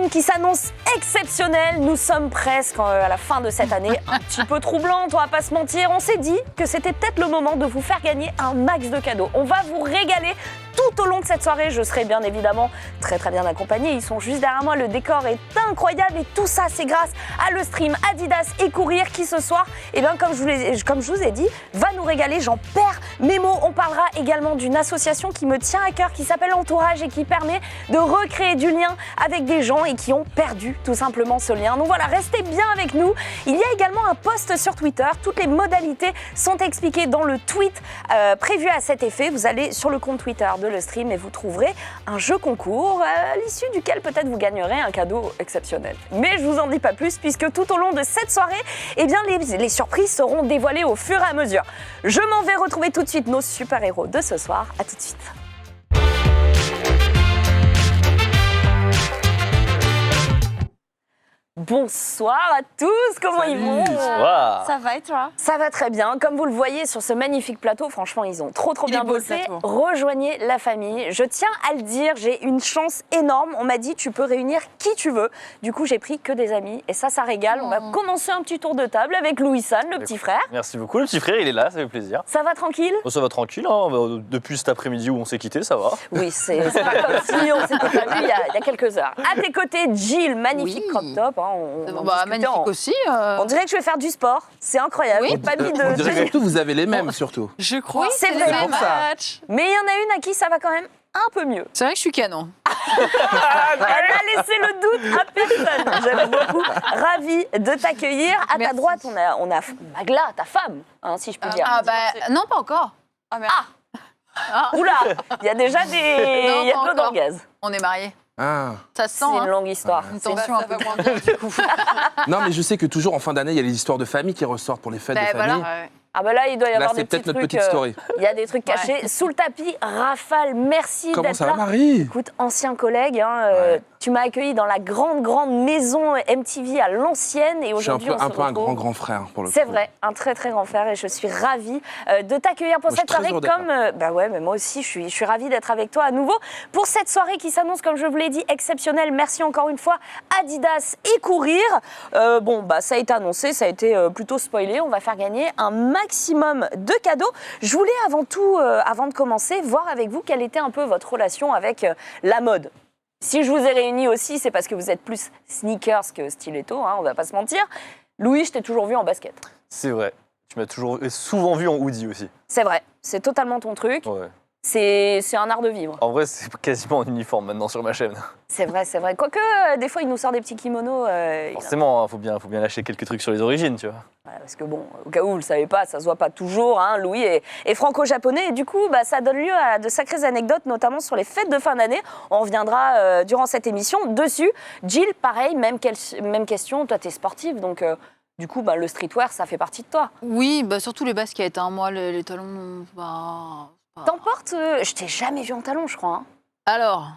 stream qui s'annonce exceptionnel. Nous sommes presque à la fin de cette année. Un petit peu troublante, on va pas se mentir. On s'est dit que c'était peut-être le moment de vous faire gagner un max de cadeaux. On va vous régaler tout au long de cette soirée. Je serai bien évidemment très bien accompagnée. Ils sont juste derrière moi. Le décor est incroyable et tout ça, c'est grâce à le stream Adidas et Courir qui ce soir, comme je vous ai dit, va nous régaler. J'en perds mes mots. On parlera également d'une association qui me tient à cœur, qui s'appelle Entourage et qui permet de recréer du lien avec des gens et qui ont perdu tout simplement ce lien. Donc voilà, restez bien avec nous. Il y a également un post sur Twitter. Toutes les modalités sont expliquées dans le tweet prévu à cet effet. Vous allez sur le compte Twitter de le stream et vous trouverez un jeu concours à l'issue duquel peut-être vous gagnerez un cadeau exceptionnel. Mais je vous en dis pas plus puisque tout au long de cette soirée, les surprises seront dévoilées au fur et à mesure. Je m'en vais retrouver tout de suite nos super-héros de ce soir. À tout de suite. Bonsoir à tous, comment ils vont? Bonsoir. Ça va et toi? Ça va très bien, comme vous le voyez sur ce magnifique plateau, franchement ils ont trop bien bossé. Rejoignez la famille, je tiens à le dire, j'ai une chance énorme, on m'a dit tu peux réunir qui tu veux. Du coup j'ai pris que des amis et ça régale. On va commencer un petit tour de table avec Louis San, le petit frère. Merci beaucoup, le petit frère il est là, ça fait plaisir. Ça va tranquille? Oh, ça va tranquille, hein. Depuis cet après-midi où on s'est quitté, ça va. Oui, c'est pas comme si on s'était pas vu il y a quelques heures. À tes côtés, Jill, magnifique crop top. Magnifique aussi. On dirait que je vais faire du sport. C'est incroyable. Oui. J'ai pas mis de. On dirait surtout vous avez les mêmes surtout. Je crois. Oui, c'est le vrai. même pour ça. match. Mais il y en a une à qui ça va quand même un peu mieux. C'est vrai que je suis canon. Elle a laissé le doute à personne. J'aime beaucoup. Ravie de t'accueillir. À ta Merci. droite, on a Magla, ta femme, hein, si je peux dire. Ah bah non, pas encore. Ah. Oula, il y a déjà Non, il y a pas peu encore. d'orgasme. On est mariés. Ah. Ça se sent. C'est une Hein. longue histoire. Une tension un peu. Non mais je sais que toujours en fin d'année il y a les histoires de famille qui ressortent pour les fêtes de famille. Ah bah là, il doit y Là avoir c'est des petits peut-être notre trucs. petite story. Il y a des trucs cachés. Sous le tapis, Rafale, merci Comment d'être ça là. va Marie? Écoute, ancien collègue, hein, Ouais. tu m'as accueilli dans la grande maison MTV à l'ancienne et Je suis aujourd'hui on se un peu un retrouve. grand frère pour le coup. C'est vrai, un très grand frère et je suis ravie de t'accueillir pour Moi, je cette suis très soirée heureux d'être comme bah ouais, mais moi aussi je suis ravie d'être avec toi à nouveau pour cette soirée qui s'annonce comme je vous l'ai dit exceptionnelle. Merci encore une fois Adidas et Courir. Ça a été annoncé, ça a été plutôt spoilé, on va faire gagner un maximum de cadeaux. Je voulais avant tout avant de commencer voir avec vous quelle était un peu votre relation avec la mode. Si je vous ai réunis aussi, c'est parce que vous êtes plus sneakers que stiletto, hein, on va pas se mentir. Louis, je t'ai toujours vu en basket. C'est vrai. Tu m'as toujours souvent vu en hoodie aussi. C'est vrai, c'est totalement ton truc. Ouais. C'est un art de vivre. En vrai, c'est quasiment en uniforme maintenant sur ma chaîne. C'est vrai. Quoique, des fois, il nous sort des petits kimonos. Forcément, hein, faut bien lâcher quelques trucs sur les origines, tu vois. Ouais, parce que bon, au cas où vous ne le savez pas, ça se voit pas toujours. Hein, Louis est franco-japonais et du coup, ça donne lieu à de sacrées anecdotes, notamment sur les fêtes de fin d'année. On reviendra durant cette émission dessus. Jill, pareil, même question. Toi, tu es sportive, donc du coup, le streetwear, ça fait partie de toi. Oui, bah surtout les baskets. Hein. Moi, les talons. T'en portes Je t'ai jamais vu en talons, je crois. Hein. Alors.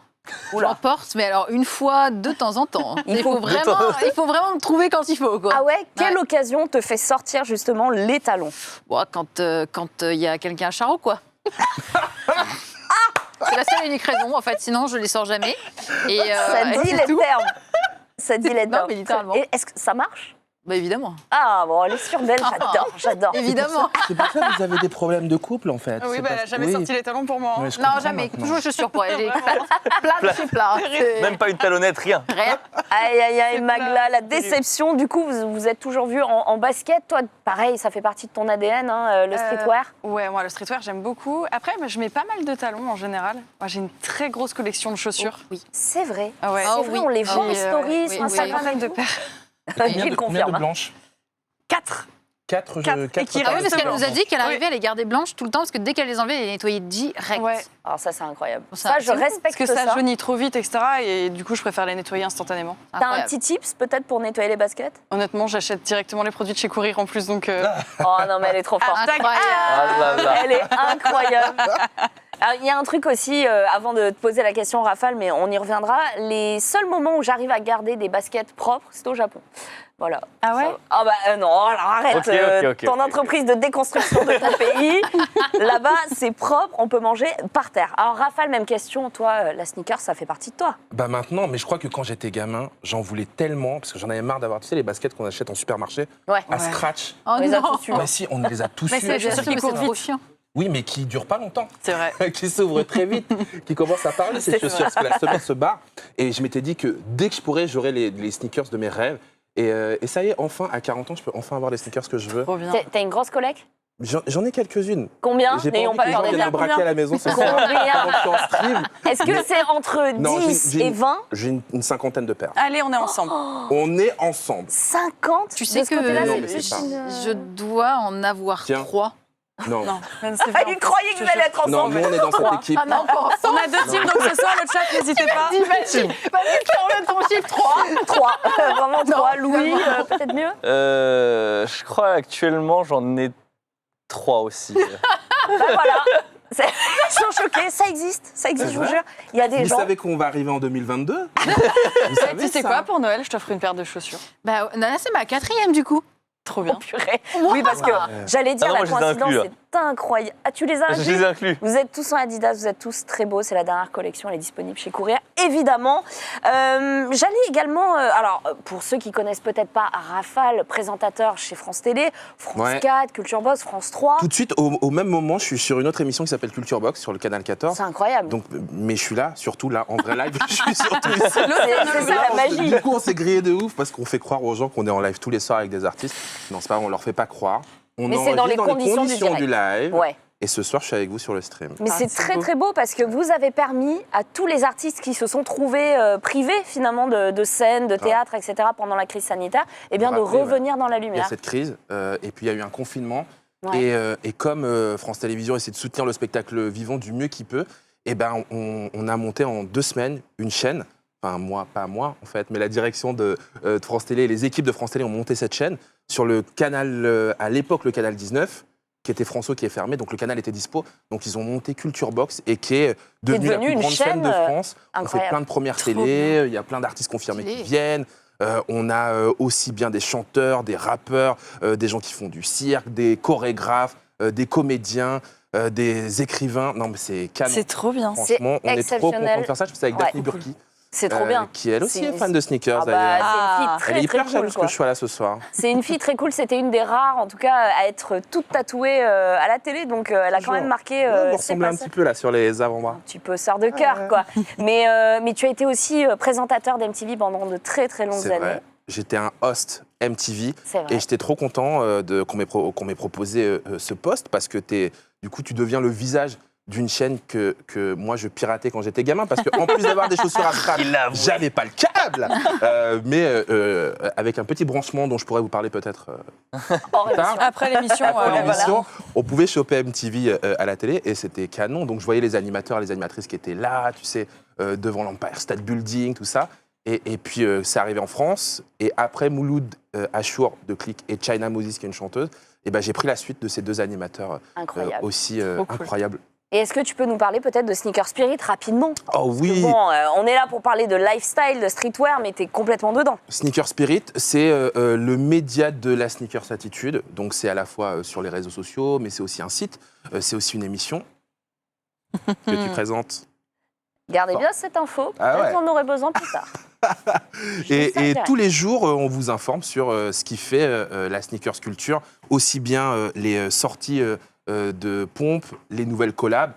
Oula. J'en porte, mais alors une fois de temps en temps. Il faut vraiment me trouver quand il faut. Quoi. Ah ouais? Quelle Ouais. occasion te fait sortir justement les talons? Bon, quand il y a quelqu'un à Charot, quoi. C'est la seule et unique raison, en fait. Sinon, je les sors jamais. Et, Ça et dit c'est les tout. termes. Ça dit les Non, termes. mais littéralement. Et est-ce que ça marche? Bah évidemment. Ah bon, elle est surbelle, j'adore. Évidemment. C'est pour ça que vous avez des problèmes de couple en fait. Oui, C'est bah, elle parce a que- jamais oui. sorti les talons pour moi. hein. Ouais, je Non, comprends jamais. maintenant. Toujours les chaussures pour elle. Plat de chez plat. C'est- Même pas une talonnette, rien. Rien. Aïe, Magla, plat, la c'est déception. Du coup, vous êtes toujours vu en basket. Toi, pareil, ça fait partie de ton ADN, hein, le streetwear. Ouais, moi le streetwear j'aime beaucoup. Après, moi, je mets pas mal de talons en général. Moi j'ai une très grosse collection de chaussures. Oui. C'est vrai. Ah ouais. C'est Oh vrai, oui. on les voit en Oui, stories, oui, sur oui, Instagram. Pas mal de et tout. paires. Combien Gilles de confirme. blanches? 4. 4 Quatre. Et qui Ah oui, parce qu'elle blanches. nous a dit qu'elle Oui. arrivait à les garder blanches tout le temps, parce que dès qu'elle les enlevait, elle les nettoyait direct. Ouais. Alors ça, c'est incroyable. Ça, Ça, c'est je fou, respecte Parce que ça ça. jaunit trop vite, etc. Et du coup, je préfère les nettoyer instantanément. T'as un Incroyable. petit tips peut-être pour nettoyer les baskets? Honnêtement, j'achète directement les produits de chez Courir en plus, donc. Oh non, mais elle est trop forte. Incroyable. Ah là là. Elle est incroyable. Alors, il y a un truc aussi, avant de te poser la question, Rafale, mais on y reviendra. Les seuls moments où j'arrive à garder des baskets propres, c'est au Japon. Voilà. Ah ouais? Ah bah non, alors arrête. Ok. Ton entreprise de déconstruction de ton pays, là-bas, c'est propre, on peut manger par terre. Alors Rafale, même question, toi, la sneaker, ça fait partie de toi. Bah maintenant, mais je crois que quand j'étais gamin, j'en voulais tellement, parce que j'en avais marre d'avoir, tu sais, les baskets qu'on achète en supermarché, Ouais. à scratch. Oh On les a non. tous eus. Bah si, on les a tous Mais eus. c'est bien sûr qu'ils que c'est courent trop vite. chiant. Oui, mais qui durent pas longtemps. C'est vrai. Qui s'ouvrent très vite, qui commencent à parler, ces C'est chaussures, parce que la semelle se barre. Et je m'étais dit que dès que je pourrais, j'aurais les sneakers de mes rêves. Et ça y est, enfin, à 40 ans, je peux enfin avoir les sneakers que je veux. Trop bien. T'as une grosse collecte? J'en ai quelques-unes. Combien? J'ai pas N'ayons envie pas que les peur gens des viennent me termes. braquer à la maison ce soir. Combien? Pendant que je suis en stream. Est-ce que c'est entre Non, 10 j'ai et 20? J'ai une cinquantaine de paires. Allez, on est ensemble. On est ensemble. 50? Tu sais De ce côté-là, que Non, c'est mais plus c'est pas. une- je dois en avoir Tiens. 3. Non. Non, même c'est Ah, vrai. il croyait que vous alliez être Non, ensemble. nous, on est dans cette équipe. Ah non, encore On a 2 teams, donc ce soir, le chat, n'hésitez pas. Imagine. Vas-y, tu remets ton chiffre 3. 3. Vraiment 3. Non, Louis, vraiment. peut-être mieux? Je crois actuellement j'en ai 3 aussi. Bah voilà. Ils sont choqués, ça existe, je vous jure. Il y a des Vous gens. savez qu'on va arriver en 2022 Vous savez Tu sais ça quoi, pour Noël, je t'offre une paire de chaussures. Bah, là, c'est ma 4e du coup. Trop Oh, bien. purée. Oui, parce que j'allais dire, Ah non, la moi, je les ai coïncidence, inclus, là. c'est incroyable. Ah, tu les as Je inclus? les ai inclus. Vous êtes tous en Adidas, vous êtes tous très beaux. C'est la dernière collection, elle est disponible chez Courir, évidemment. J'allais également, alors pour ceux qui connaissent peut-être pas Rafale, présentateur chez France Télé, France Ouais. 4, Culture Box, France 3. Tout de suite, au même moment, je suis sur une autre émission qui s'appelle Culture Box sur le canal 14. C'est incroyable. Donc, mais je suis là, surtout là, en vrai live, je suis surtout ici. C'est ça la magie. Du coup, on s'est grillé de ouf parce qu'on fait croire aux gens qu'on est en live tous les soirs avec des artistes. Non, c'est pas vrai, on leur fait pas croire. On Mais c'est dans les enregistre conditions du du live. Ouais. Et ce soir, je suis avec vous sur le stream. Mais Ah, c'est c'est très beau. très beau parce que vous avez permis à tous les artistes qui se sont trouvés privés finalement de scène, de théâtre, etc. pendant la crise sanitaire, eh bien, de Vous rappelez, revenir dans la Il y a lumière. cette crise, et puis il y a eu un confinement. Ouais. Et comme France Télévisions essaie de soutenir le spectacle vivant du mieux qu'il peut, eh ben, on a monté en 2 semaines une chaîne. Enfin, moi, pas moi en fait, mais la direction de France Télé et les équipes de France Télé ont monté cette chaîne sur le canal, à l'époque le canal 19, qui était François qui est fermé, donc le canal était dispo. Donc ils ont monté Culture Box et qui est devenue la devenue plus une grande chaîne de chaîne, France. On fait incroyable. plein de premières Trop télé, il y a plein d'artistes confirmés qui Stylé. viennent. On a aussi bien des chanteurs, des rappeurs, des gens qui font du cirque, des chorégraphes, des comédiens, des écrivains. Non, mais c'est canon. C'est trop bien. Franchement, on est trop exceptionnel. content de faire ça. Je fais ça avec Ouais. Daphne Burki, C'est trop bien. qui elle aussi C'est est une- fan de sneakers Ah bah, d'ailleurs. c'est une Ah. fille Elle est très hyper très jalouse cool, que quoi. je sois là ce soir. C'est une fille très cool, c'était une des rares en tout cas à être toute tatouée à la télé, donc elle a quand Toujours. même marqué Ouais, vous ses ressemblez un passages. petit peu là sur les avant-bras. Un petit peu sœur de cœur, quoi. Mais tu as été aussi présentateur d'MTV pendant de très très longues C'est années. vrai. J'étais un host MTV C'est vrai. et j'étais trop content qu'on m'ait proposé ce poste parce que du coup, tu deviens le visage d'une chaîne que moi je piratais quand j'étais gamin parce qu'en plus d'avoir des chaussures à strap, j'avais pas le câble, mais avec un petit branchement dont je pourrais vous parler peut-être Hors plus tard. émission. Après l'émission, Après voilà. l'émission, on pouvait choper MTV à la télé et c'était canon. Donc je voyais les animateurs, les animatrices qui étaient là, tu sais, devant l'Empire State Building, tout ça. Et puis c'est arrivé en France. Et après Mouloud Achour de Click et China Moses qui est une chanteuse, et ben j'ai pris la suite de ces 2 animateurs Incroyable. aussi Trop cool. incroyables. Et est-ce que tu peux nous parler peut-être de Sneaker Spirit rapidement? Oh oui. Bon, on est là pour parler de lifestyle, de streetwear, mais t'es complètement dedans. Sneaker Spirit, c'est le média de la sneakers attitude. Donc c'est à la fois sur les réseaux sociaux, mais c'est aussi un site, c'est aussi une émission que tu présentes. Gardez Bon. bien cette info, Ah peut-être ouais. qu'on en aurait besoin plus tard. Et direct. tous les jours, on vous informe sur ce qui fait la sneakers culture, aussi bien les sorties de pompes, les nouvelles collabs,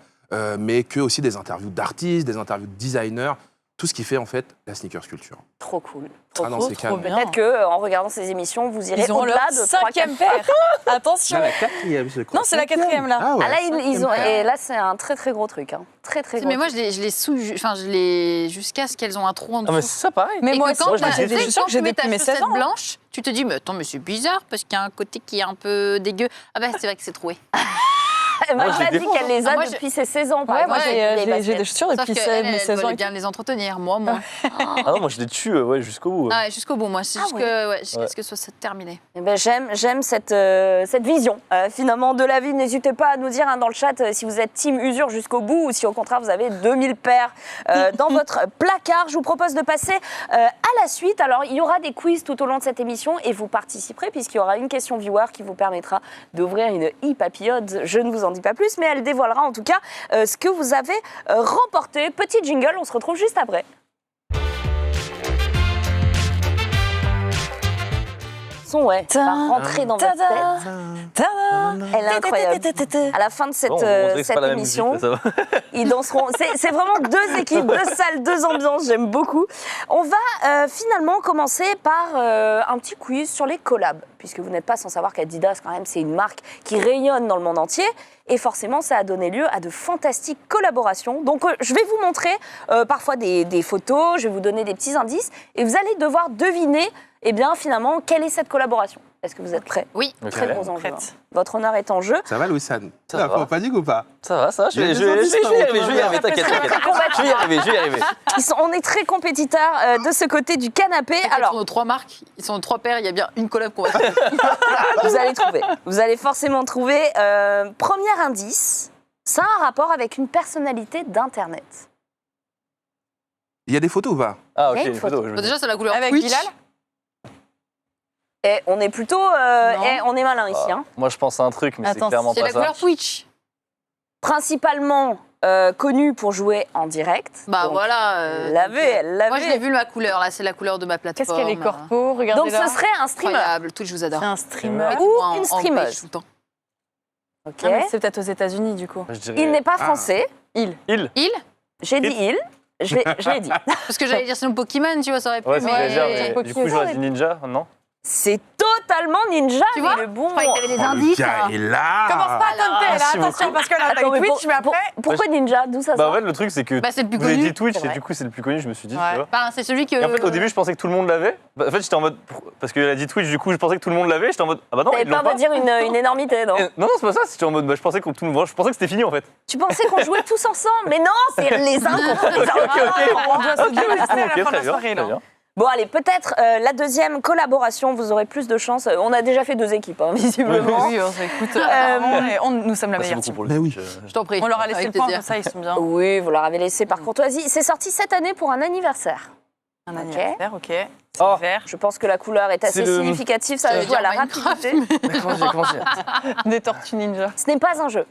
mais que aussi des interviews d'artistes, des interviews de designers, tout ce qui fait en fait la sneakers culture. Trop cool. Ah non, c'est Trop canon. bien. Peut-être qu'en regardant ces émissions, vous irez Ils ont au-delà leur de 3 5e paire. Attention. Là, la 4e, je crois. Non, c'est la 4e là. Ah ouais, Ah là, ils ont, 5e paire. et là, c'est un très très gros truc. Hein. Très très gros. Mais moi, truc. je l'ai jusqu'à ce qu'elles ont un trou en Ah, dessous. mais c'est ça pareil. Mais Et moi que aussi, quand moi, je t'as- les ai tu sais, des chaussures quand que j'ai tu mets depuis ta mes 16 chaussette ans. blanche, tu te dis, mais attends, mais c'est bizarre parce qu'il y a un côté qui est un peu dégueu. Ah bah c'est vrai que c'est troué. Magda j'ai des dit qu'elle les a Moi, depuis ses 16 ans, par Ouais, moi exemple. j'ai des chaussures Sauf depuis qu'elle, mes 16 ans. elle bien les entretenir. Moi, moins. Ah non, moi je les tue jusqu'au bout. Ah ouais, jusqu'au bout, moi. C'est Ah jusqu'à ce que ce soit terminé. Eh ben, j'aime cette vision, finalement, de la vie. N'hésitez pas à nous dire dans le chat si vous êtes team usure jusqu'au bout ou si, au contraire, vous avez 2000 paires dans votre placard. Je vous propose de passer à la suite. Alors, il y aura des quiz tout au long de cette émission et vous participerez puisqu'il y aura une question viewer qui vous permettra d'ouvrir une e-papillote. Je ne vous en dis pas plus, mais elle dévoilera en tout cas ce que vous avez remporté. Petit jingle, on se retrouve juste après. Ouais, va rentrer dans votre tête. Elle est incroyable. À la fin de cette, Bon, on dirait que c'est cette pas la même émission, musique, là, ça va. ils danseront. C'est vraiment deux équipes, deux salles, deux ambiances. J'aime beaucoup. On va finalement commencer par un petit quiz sur les collabs, puisque vous n'êtes pas sans savoir qu'Adidas, quand même, c'est une marque qui rayonne dans le monde entier. Et forcément, ça a donné lieu à de fantastiques collaborations. Donc, je vais vous montrer parfois des photos, je vais vous donner des petits indices, et vous allez devoir deviner, eh bien, finalement, quelle est cette collaboration. Est-ce que vous êtes prêts? Oui. Très gros enjeu. Prête. Hein. Votre honneur est en jeu. Ça va, Louis-San? Ça va. Faut panique ou pas? Ça va, je Il y a vais des indices, je vais y arriver, t'inquiète. Je vais y arriver. On est très compétiteurs de ce côté du canapé. Alors, Alors, nos 3 marques, ils sont 3 paires, il y a bien une collab qu'on va faire. vous allez trouver. Vous allez forcément trouver. Premier indice, ça a un rapport avec une personnalité d'Internet. Il y a des photos ou pas? Ah, ok, Il y a une une photo. Bah, déjà, c'est la couleur Avec Twitch. Bilal. Et on est plutôt... on est malin ici. Hein. Moi je pense à un truc, mais c'est Attends, clairement C'est pas la ça. couleur Twitch. Principalement connu pour jouer en direct. Bah Donc, voilà. Elle l'avait, elle l'avait. Moi, je l'ai vu ma couleur, là. C'est la couleur de ma plateforme. Qu'est-ce qu'elle est corpo? Regardez Donc ce serait un streamer. Incroyable. Twitch, je vous adore. C'est un streamer. Ou En- une en streameuse. beige tout le temps. Ok. Ah, mais c'est peut-être aux États-Unis du coup. Je dirais... Il n'est pas Ah. français. Il. J'ai dit il. Je l'ai dit. Parce que j'allais dire sinon Pokémon, tu vois, ça aurait pu. Ouais, c'est ce que mais- j'allais dire, mais du coup j'aurais dit ninja, non? C'est totalement ninja, Tu mais vois le bon. Je croyais que t'avais des Oh, indices. le gars est là! Commence pas à tenter là, merci attention, beaucoup. parce que là, t'as Attends, mais Twitch, mais après. pourquoi ninja? D'où ça Bah en sort fait le truc c'est que Bah, c'est le plus vous avez connu. dit Twitch C'est et vrai. du coup c'est le plus connu, je me suis dit, Ouais. tu vois. Bah, c'est celui que. Et en fait au début je pensais que tout le monde l'avait. Bah, en fait j'étais en mode, parce qu'elle a dit Twitch, du coup je pensais que tout le monde l'avait, j'étais en mode, ah bah non, T'avais ils l'ont pas pas. à me dire une énormité, non? Non, c'est pas ça, c'était en mode, bah, je pensais que c'était fini en fait. Tu pensais qu'on jouait tous ensemble? Mais non, c'est les uns contre les autres. On doit se détester à la Ok, fin de très la bien, soirée très là. bien. Bon, allez, peut-être la deuxième collaboration, vous aurez plus de chance. On a déjà fait 2 équipes, hein, visiblement. Oui, écoute, apparemment, nous sommes la Merci meilleure beaucoup team. pour le Mais oui. Twitch, Je t'en prie. On leur a laissé Avec le point, plaisir. comme ça ils sont bien. Oui, vous leur avez laissé par courtoisie. C'est sorti cette année pour un anniversaire. Un Ok. anniversaire, ok. C'est Oh. vert. Je pense que la couleur est assez C'est le- significative, ça Ça veut joue à la dire Minecraft, rapidité. Comment j'ai Des tortues ninja. Ce n'est pas un jeu,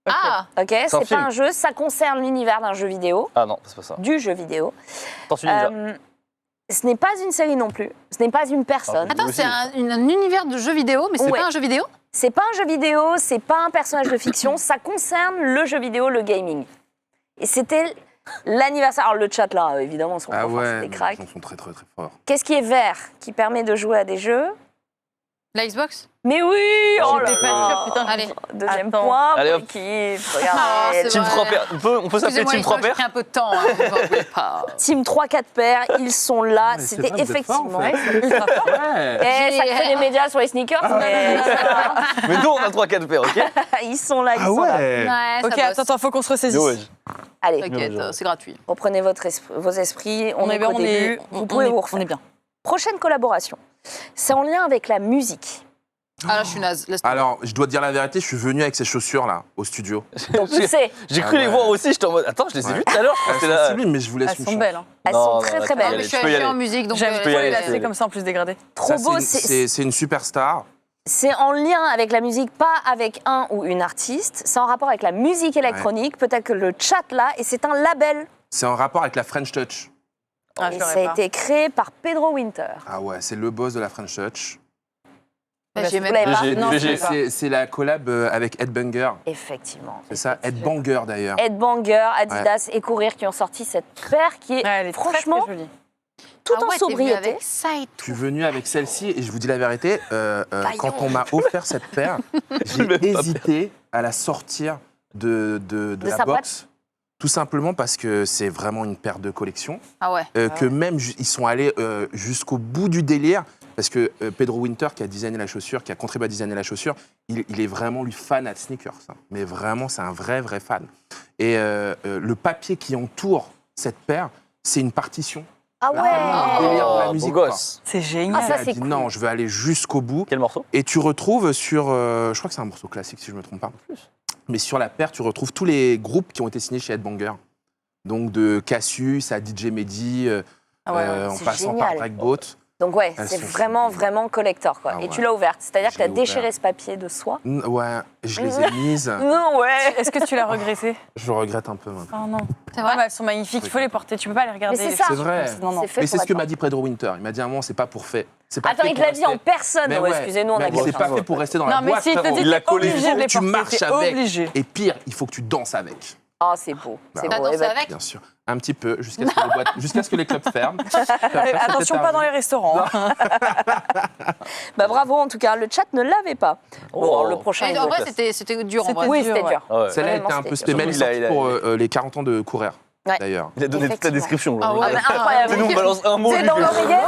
Ah ok? un C'est pas film. un jeu, ça concerne l'univers d'un jeu vidéo, Ah non, c'est pas ça. du jeu vidéo. Tortue Ninja. Ce n'est pas une série non plus, ce n'est pas une personne. Ah, Attends, aussi. c'est un univers de jeux vidéo, mais c'est Ouais. pas un jeu vidéo? C'est pas un jeu vidéo, c'est pas un personnage de fiction, ça concerne le jeu vidéo, le gaming. Et c'était l'anniversaire. Alors le chat là, évidemment, sont Ah trop forts, c'est ouais, des cracks. ils sont très très très forts. Qu'est-ce qui est vert qui permet de jouer à des jeux? La Xbox? Mais oui, oh là J'étais pas là. sûre, putain. Allez. Deuxième Attends. point Allez, pour hop. l'équipe. Ah, Regardez. c'est Team vrai. 3 paires. On peut s'appeler Excusez-moi, Team 3 j'ai paires? pris un peu de temps. Hein, vous en voulez pas. Team 3-4 paires, ils sont là. Ouais, c'est C'était vrai, vous êtes forts, effectivement. en fait. Ultra fort. Ouais. Eh, ça crée des médias sur les sneakers, mais Mais nous on a 3-4 paires, ok? ils sont là, ils Ah sont là. ouais! Ouais, Ok, ça bosse. attends, faut qu'on se ressaisisse. Ouais. Allez, T'inquiète, Bien, bien. c'est gratuit. reprenez vos esprits. On est bien, au début. Vous pouvez vous refaire. on est bien. Prochaine collaboration. C'est en lien avec la musique. Ah là, je suis naze. Laisse tomber. Alors, je dois te dire la vérité, je suis venu avec ces chaussures là, au studio. Donc tu sais, J'ai Ah cru les ouais. voir aussi, j'étais en mode, attends, je les ai Ouais. vues tout à l'heure, je Elles pensais sont là. sublimes, mais je vous laisse Elles une sont chance. belles. Hein. elles Non, sont non, très là, très tu peux y Ah, belles. mais je suis tu peux y allée en aller. musique, donc. J'aime peux trop y les aller, lacets c'est- comme ça en plus dégradés. Trop Ça, beau. c'est une superstar. C'est en lien avec la musique, pas avec un ou une artiste. C'est en rapport avec la musique électronique. Peut-être que le chat là, et c'est un label. C'est en rapport avec la French Touch. Ah, je et ça l'aurais a pas. été créé par Pedro Winter. Ah ouais, c'est le boss de la French Touch. Bah, Vous j'ai même l'avez pas. pas? J'ai- Non, j'ai- je l'ai pas. C'est la collab avec Ed Banger. Effectivement. C'est ça, Ed Banger d'ailleurs. Ed Banger, Adidas et Courir qui ont sorti cette paire qui est, Ouais, elle est franchement très, très jolie. tout Ah en ouais, t'es venu sobriété. avec ça et Je tout. suis venu avec celle-ci et je vous dis la vérité, quand on m'a offert cette paire, j'ai Même pas hésité à la sortir de la sa box. Tout simplement parce que c'est vraiment une paire de collection. Ah ouais. Que même ils sont allés jusqu'au bout du délire. parce que Pedro Winter, qui a designé la chaussure, qui a contribué à designer la chaussure, il est vraiment, lui, fan de sneakers. Hein. Mais vraiment, c'est un vrai fan. Et le papier qui entoure cette paire, c'est une partition. Ah ouais. Délire de la beau musique, gosse. C'est génial. Ah, ça, Il a c'est dit cool. non, je vais aller jusqu'au bout. Quel morceau? Et tu retrouves sur, je crois que c'est un morceau classique si je ne me trompe pas, mais sur la paire, tu retrouves tous les groupes qui ont été signés chez Headbanger. Donc de Cassius à DJ Mehdi, en c'est passant génial. par Breakboat. Donc ouais, Elles c'est sont vraiment, sublimes. vraiment collector, quoi. Ah Et tu ouais. l'as ouverte, c'est-à-dire que Je tu as l'ai déchiré ouverte. ce papier de soie. Ouais, je les ai mises. Non, ouais. Est-ce que tu l'as regretté? Je le regrette un peu maintenant. Oh non. C'est Ah vrai. bah, elles sont magnifiques, il faut les porter, tu peux pas les regarder. Mais c'est les ça. C'est filles. vrai. Non, non. C'est fait Mais c'est pour ce que être- m'a dit Pedro Winter. Il m'a dit à un moment, c'est pas pour fait. C'est pas Attends, fait il te pour l'a dit en rester- personne. Mais Ouais, ouais. excusez-nous, on Il a m'a dit, gros c'est pas chance. fait pour rester dans Non, la mais boîte. s'il te frérot. dit Il l'a t'es collé. obligé de les Tu porter, marches t'es avec. obligé. Et pire, il faut que tu danses avec. Oh, c'est beau. C'est Bah beau. T'as Eh dansé ben, avec? Bien sûr. Un petit peu, jusqu'à ce que les clubs ferment. Puis après, ça Attention, fait pas dans tardi. les restaurants. hein. bah bravo, en tout cas. Le chat ne l'avait pas. Bon, Oh. le prochain. Et il en va- vrai, c'était dur en C'était vrai. Oui, dur, c'était ouais. dur. Ah ouais. Celle-là Vraiment, était un peu c'était spéciale. dur. Elle est sortie pour les 40 ans de Courir, Ouais. d'ailleurs. Il a donné toute la Effectivement. description. Ah genre. ouais. Ah, mais incroyable. C'est nous, on balance un mot. Tu sais, lui, dans que- l'oreillette,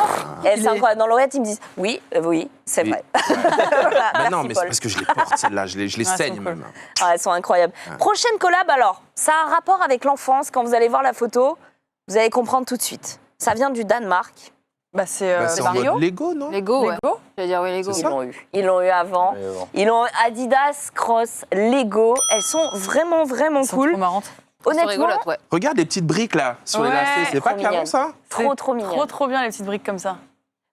et Il c'est est- incroyable. Dans l'oreillette, ils me disent oui, oui, c'est Oui. vrai. Voilà, Bah merci, non, mais c'est Paul. parce que je les porte, celles-là. Je les elles sont saigne cool. même. Ah, elles sont incroyables. Prochaine collab, alors, ça a un rapport avec l'enfance. Quand vous allez voir la photo, vous allez comprendre tout de suite. Ça vient du Danemark. Bah, c'est Bah, c'est en Mario. mode Lego, non? Lego, ouais. Lego. J'allais dire oui, Lego. Ils l'ont eu. Ils l'ont eu avant. Mais bon. Ils ont Adidas, Cross, Lego. Elles sont vraiment, vraiment Elles sont cool. trop marrantes. Elles sont Honnêtement, rigolotes, ouais. Regarde les petites briques là, sur les Ouais, lacets. C'est pas trop canon mignonne. ça? trop, C'est trop mignon. Trop bien les petites briques comme ça.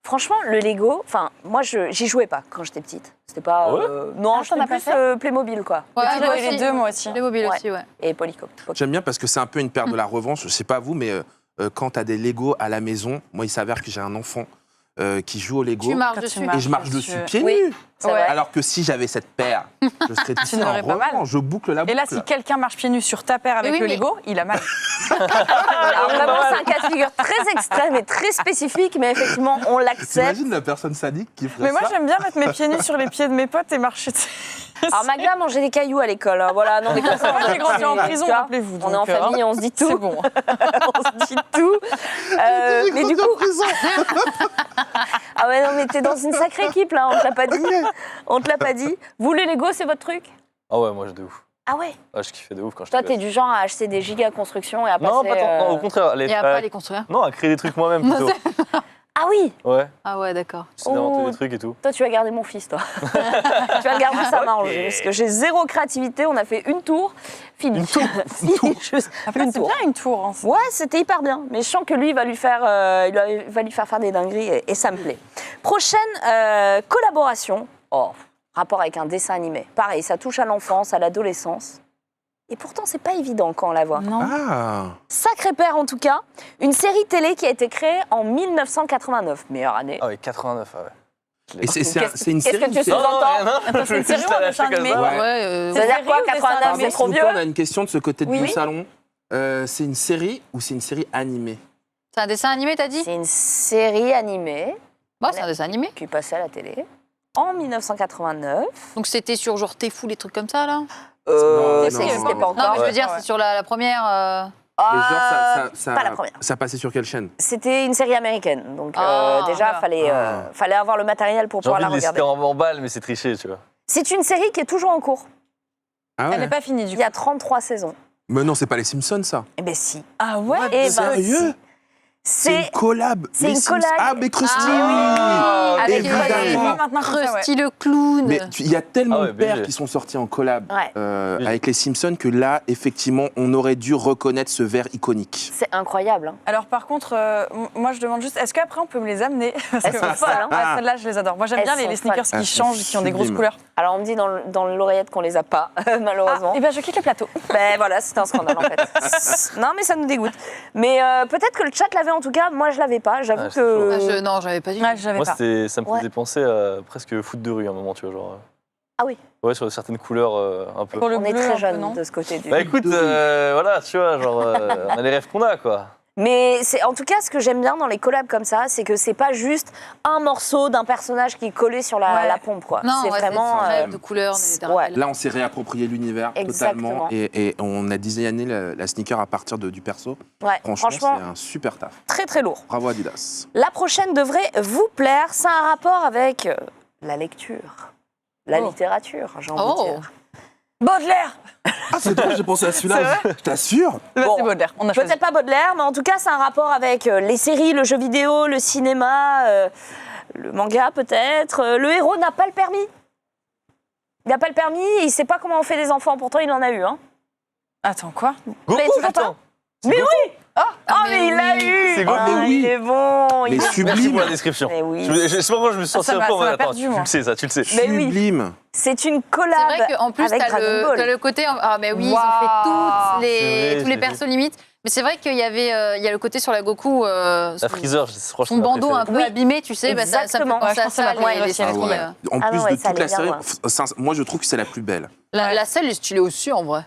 Franchement, le Lego, enfin, moi, j'y jouais pas quand j'étais petite. C'était pas. Ah ouais non, Ah, j'étais t'en as pas plus fait Playmobil, quoi. Ouais, J'ai moi joué les aussi. deux, moi aussi. Les mobiles Ouais. aussi, ouais. Et Polyco. J'aime bien parce que c'est un peu une paire de la revanche. Je sais pas vous, mais quand t'as des Lego à la maison, moi il s'avère que j'ai un enfant qui joue au Lego Tu marches Quand tu dessus. marches. et je marche dessus. dessus pieds Oui. nus. C'est Ouais. vrai. Alors que si j'avais cette paire, je serais ici n'aurais en pas mal. revanche. Je boucle la boucle. Et là, si quelqu'un marche pieds nus sur ta paire avec oui, le mais- Lego, il a mal. Alors vraiment, c'est un cas de figure très extrême et très spécifique, mais effectivement, on l'accepte. T'imagines la personne sadique qui ferait Mais moi, ça? j'aime bien mettre mes pieds nus sur les pieds de mes potes et marcher. Alors Magda mangeait des cailloux à l'école, hein. Voilà, non mais comme ça, Moi, j'ai grandi en prison, tu vois, rappelez-vous. on est en donc, famille, on se dit tout. C'est bon. On se dit tout. Mais du coup, ah ouais non mais t'es dans une sacrée équipe là, on te l'a pas dit. On te l'a pas dit. Vous les Lego, c'est votre truc? Ah ouais, moi, je de ouf. Ah ouais. Ah, je kiffais de ouf quand Toi j'étais t'es du genre à acheter des giga constructions et à Non, passer. pas tant. Non, au contraire. Et à pas les construire. Non, à créer des trucs moi-même plutôt. Ah oui. Ouais, Ah ouais, d'accord. c'est d'inventer Oh. des trucs et tout. Toi, tu vas garder mon fils, toi. Tu vas le garder, ça m'arrange. Parce que j'ai zéro créativité. On a fait une tour, fini. Une tour Fini, juste Après, une c'est tour. bien une tour. Hein. Ouais, c'était hyper bien. Mais je sens que lui, il va lui faire, faire des dingueries et ça me plaît. Prochaine collaboration. Oh, rapport avec un dessin animé. Pareil, ça touche à l'enfance, à l'adolescence. Et pourtant, c'est pas évident quand on la voit. Non. Ah, Sacré père, en tout cas. Une série télé qui a été créée en 1989. Meilleure année. Ah ouais, 89, ah ouais. et c'est une Qu'est-ce série. que tu c'est- sous-entends non, c'est une série ou un dessin animé Ouais. Ouais, Ça veut dire quoi, série ou dessin 89, animé c'est trop S'il vous vieux? plaît, on a une question de ce côté Oui. du salon. C'est une série ou c'est une série animée? c'est un dessin animé, t'as dit? C'est une série animée Bon, c'est un dessin animé. qui passait à la télé en 1989. Donc c'était sur genre T'es fou, les trucs comme ça, là? Non, Ça non, n'existait non. pas Non, mais encore. je veux Ouais. dire, Ouais. c'est sur la première. Mais genre, ça, pas la première. ça passait sur quelle chaîne? C'était une série américaine, donc Ah, déjà, voilà. fallait avoir le matériel pour J'ai pouvoir envie la de les citer regarder. en balle, mais c'est triché, tu vois. C'est une série qui est toujours en cours. Ah Elle ouais. n'est pas finie, du Il coup. y a 33 saisons. Mais non, c'est pas les Simpsons, ça. Eh ben si. Ah ouais Eh ben Sérieux? si. C'est une C'est collab. c'est Les une Simpsons. collab. Ah, mais Krusty! Ah oui. Avec Évidemment. Je vois maintenant comme ça, ouais. Krusty le clown. Mais il y a tellement Ah ouais, de paires BG. qui sont sortis en collab Ouais. avec les Simpsons que là, effectivement, on aurait dû reconnaître ce verre iconique. c'est incroyable. Hein. Alors par contre, moi je demande juste, est-ce qu'après on peut me les amener? Parce Elles que sont folles, hein. ouais, celles-là, je les adore. Moi j'aime Elles bien sont les sneakers folles. qui changent, qui ont des grosses Sublimes. couleurs. Alors on me dit dans l'oreillette qu'on les a pas, malheureusement. Et ben je quitte le plateau. Ben voilà, c'est un scandale en fait. Non mais ça nous dégoûte. Mais peut-être que le chat l'avait en tout cas, moi je l'avais pas. J'avoue Ah, c'est que. Non, j'avais pas dit. Ouais, j'avais Moi, pas. ça me Ouais. faisait penser à presque foot de rue à un moment, tu vois, genre. Ah oui. Ouais, sur certaines couleurs un peu. Pour le On est bleu, un très peu, jeunes non de ce côté du. Bah écoute, voilà, tu vois, genre, on a les rêves qu'on a, quoi. Mais en tout cas, ce que j'aime bien dans les collabs comme ça, c'est que c'est pas juste un morceau d'un personnage qui est collé sur la pompe, quoi. Non, c'est vraiment. de couleurs, ouais. Là, on s'est réapproprié l'univers Exactement. totalement et on a designé la sneaker à partir du perso. Ouais, Franchement, franchement, c'est un super taf. très très lourd. Bravo Adidas. La prochaine devrait vous plaire. C'est un rapport avec la lecture, la littérature, j'ai envie de dire. Baudelaire. Ah, c'est drôle, j'ai pensé à celui-là. Je t'assure. Bon, C'est Baudelaire, on a choisi. Peut-être pas Baudelaire, mais en tout cas, c'est un rapport avec les séries, le jeu vidéo, le cinéma, le manga peut-être. Le héros n'a pas le permis. Il n'a pas le permis et il sait pas comment on fait des enfants. Pourtant, il en a eu. Hein. Attends, quoi? Vous l'avez toujours pas? attends. Mais oui. Ah, mais il l'a eu. C'est Goku. Ah, Mais oui. il est bon. Les Il est... Merci sublimes. pour la description. Mais oui. Je sais pas pourquoi je me suis senti ça un m'a- peu en ça mode, m'a attends, perdu, tu moi. le sais ça, tu le sais. Mais oui. Sublime. C'est une C'est collab vrai qu'en plus, avec t'as Dragon Ball. le côté. Ah, mais oui, Waouh. ils ont fait C'est vrai, tous les j'ai persos vu. limites. Mais c'est vrai qu'il y avait il y a le côté sur la Goku. La Freezer, franchement. Son bandeau un peu Oui. abîmé, tu sais, bah, ça me fait Exactement. penser Ouais, je à pense que ça, ça m'a pris les aussi, elle est séries, trop belle. En Ah plus ouais, de ça toute la allait bien, série, ouais. moi je trouve que c'est la plus belle. La selle est stylée aussi, en vrai.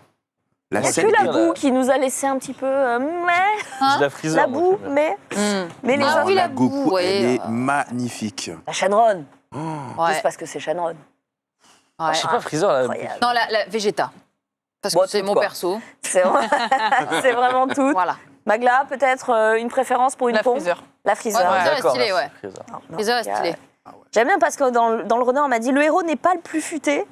La Il n'y a scène que la est- boue qui nous a laissé un petit peu. J'ai la Freezer. La moi, boue, j'aime bien. mais les Ah autres. oui, la Goku, boue, ouais, elle est magnifique. La Shenron. Ouais. Juste parce que c'est Shenron. Ouais. Je sais pas, Freezer, là. Incroyable. Non, la Vegeta. Parce Bon, que c'est tout, mon quoi. perso. C'est c'est vraiment tout. Voilà. Magla, peut-être une préférence pour une La pompe Freezer. La Ouais, Freezer. Freezer est D'accord, stylé, merci, ouais. Freezer. Non, Freezer est il y a- stylé. J'aime bien parce que dans le runner, on m'a dit le héros n'est pas le plus futé.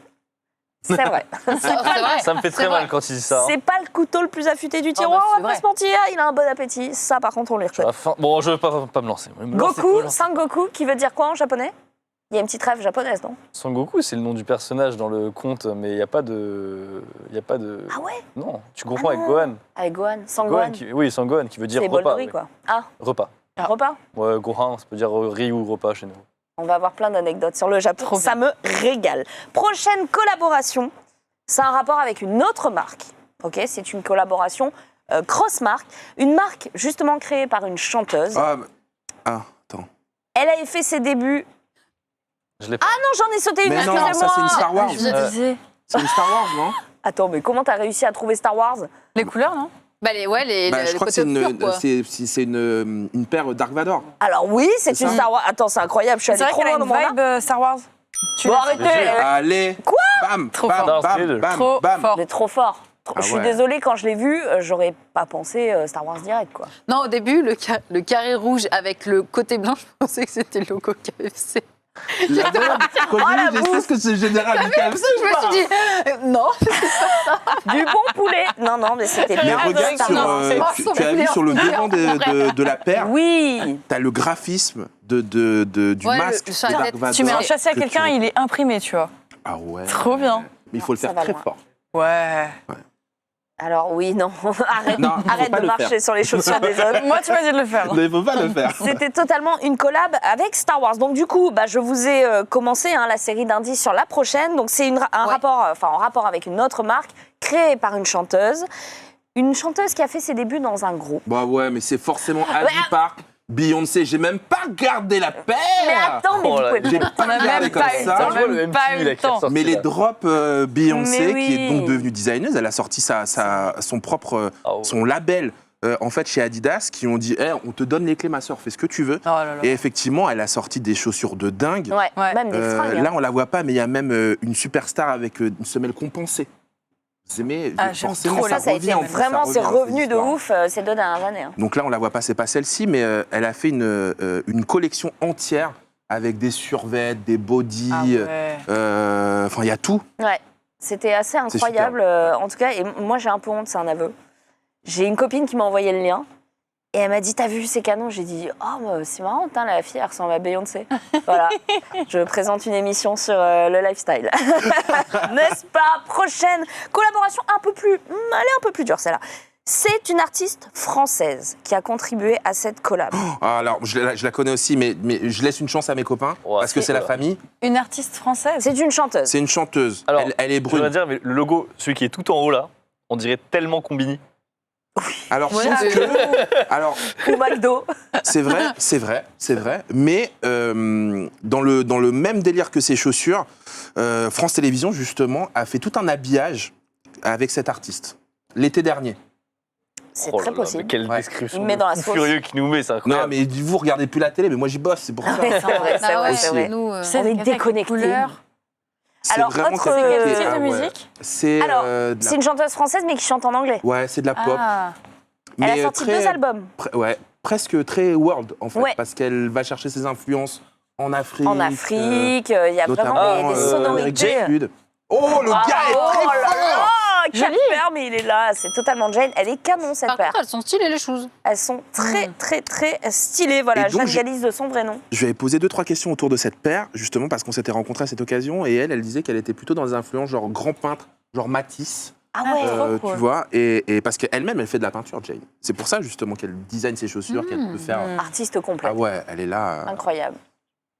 C'est vrai. C'est vrai. Ça me fait très C'est mal vrai. quand il dit ça. hein. C'est pas le couteau le plus affûté du tiroir, bah, on c'est va pas vrai. se mentir. Il a un bon appétit. Ça, par contre, on le À reconnaît. la fin- Bon, je vais pas me lancer. Me lancer, Goku, me lancer. Sangoku, qui veut dire quoi en japonais? Il y a une petite rêve japonaise, non? Sangoku, c'est le nom du personnage dans le conte, mais il n'y a pas de. Ah ouais? Non, tu confonds avec non. Gohan. Avec Gohan. Gohan Sangohan. Oui, Sangohan, qui veut dire C'est bol de repas. riz, oui. quoi. Ah, Repas. repas? Ouais, Gohan, ça peut dire riz ou repas chez nous. On va avoir plein d'anecdotes sur le Japon. Trop Ça me régale. Prochaine collaboration, c'est un rapport avec une autre marque. Ok, c'est une collaboration cross-marque. Une marque justement créée par une chanteuse. Attends. Elle avait fait ses débuts. Je l'ai pas. Ah non, j'en ai sauté une, Mais non, excusez-moi. ça c'est une Star Wars. Je me disais. C'est une Star Wars, non Attends, mais comment t'as réussi à trouver Star Wars? Les couleurs, non? Bah, les Bah, je le crois que côté c'est obscur, quoi. une paire Dark Vador. Alors oui, c'est C'est une ça. Star Wars. Attends, c'est incroyable, je suis C'est allée vrai trop qu'elle a loin une dans mon art. vibe Star Wars. Tu Bon, l'as- arrêtez. Mais Allez. Quoi Bam, Trop bam, fort. bam, bam, Trop bam. fort. On est trop fort. Ah Je suis ouais. désolée, quand je l'ai vu, j'aurais pas pensé Star Wars direct, quoi. Non, au début, le carré rouge avec le côté blanc, je pensais que c'était le logo KFC. La bonne, quand la je sais ce que c'est général du KFC. Je me suis dit, non. Du bon poulet. Non, non, mais c'était Mais bien. regarde, Star sur, Wars. tu as vu sur le devant de la paire, Oui. t'as le graphisme du Ouais, masque sur de la Dark tête. Vador. Tu mets un chassé à que quelqu'un, tu- il est imprimé, tu vois. Ah ouais. Trop bien. Mais il faut le Ça faire va très loin. fort. Ouais. Alors oui, non, arrête, Non, faut arrête pas de le marcher faire. sur les chaussures des autres. Moi, tu m'as dit de le faire. Il faut pas le faire. C'était totalement une collab avec Star Wars. Donc du coup, je vous ai commencé la série d'indices sur la prochaine. Donc c'est un rapport, en rapport avec une autre marque créée par une chanteuse. Une chanteuse qui a fait ses débuts dans un groupe. Bah ouais, mais c'est forcément Ivy Park, Beyoncé. J'ai même pas regardé la paire. Mais attends, mais Oh vous là, pouvez J'ai pas. pas On a regardé même comme pas eu le ça. temps. Je vois le même pas MTV, eu là, le qui est temps. ressorti, Mais les là. drops Beyoncé, Mais oui. qui est donc devenue designeuse, elle a sorti son propre Ah ouais. son label en fait chez Adidas, qui ont dit on te donne les clés, ma soeur, fais ce que tu veux. Oh là là. Et effectivement, elle a sorti des chaussures de dingue. Ouais, Ouais. même des fringues. Là, on la voit pas, mais il y a même une superstar avec une semelle compensée. Mais Ah, j'aime forcément, trop Ça, ça a revient, été en fait, vraiment, ça c'est revient, revenu cette de histoire. ouf ces 2 dernières années. Donc là, on la voit pas, c'est pas celle-ci, mais elle a fait une collection entière avec des survêtements, des bodys, Ah ouais. enfin, il y a tout. Ouais, c'était assez incroyable. En tout cas, et moi j'ai un peu honte, c'est un aveu. J'ai une copine qui m'a envoyé le lien. Et elle m'a dit, t'as vu, c'est canon. J'ai dit, oh, c'est marrant, la fille, elle ressemble à Beyoncé. Voilà, je présente une émission sur le lifestyle. N'est-ce pas? Prochaine collaboration un peu plus, elle est un peu plus dure celle-là. C'est une artiste française qui a contribué à cette collab. Ah, alors, je la connais aussi, mais je laisse une chance à mes copains, Ouais, parce que c'est la famille. Une artiste française. C'est une chanteuse. C'est une chanteuse. Alors, elle est Je voudrais brune. dire, mais le logo, celui qui est tout en haut là, on dirait tellement Combini. Alors, Ouais. sauf que... Alors, Ou McDo. c'est vrai. Mais dans le même délire que ces chaussures, France Télévisions, justement, a fait tout un habillage avec cet artiste, l'été dernier. C'est Oh là très là, possible. mais quelle Ouais. description Il met dans la de fou sauce. furieux qui nous met, c'est Non, incroyable. mais vous regardez plus la télé, mais moi j'y bosse, c'est pour ça. C'est vrai, c'est Ah vrai, ouais, c'est vrai. nous, On est avec les déconnectés. couleurs. C'est Alors, vraiment autre- très Quel compliqué. style de Ah ouais. musique C'est Alors, de c'est la... une chanteuse française, mais qui chante en anglais. Ouais, c'est de la pop. Ah. Elle a mais sorti très- 2 albums. Ouais, presque très world en fait, Ouais. parce qu'elle va chercher ses influences en Afrique. En Afrique, il y a notamment vraiment des Eric sonorités. Jane. Oh, le Ah, gars est très oh là fort. là, quel Joli. paire, mais il est là, c'est totalement Jane. Elle est canon cette Par paire. contre, elles sont stylées les choses. Elles sont très très très stylées. Voilà, Et donc, Jeanne je- Galice de son vrai nom. Je lui avais posé 2-3 questions autour de cette paire, justement parce qu'on s'était rencontrés à cette occasion, et elle disait qu'elle était plutôt dans des influences genre grand peintre, genre Matisse, Ah ouais. trop cool. tu vois, et parce qu'elle-même, elle fait de la peinture, Jane. C'est pour ça justement qu'elle design ses chaussures, qu'elle peut faire... Artiste complet. Ah ouais, elle est là, Incroyable.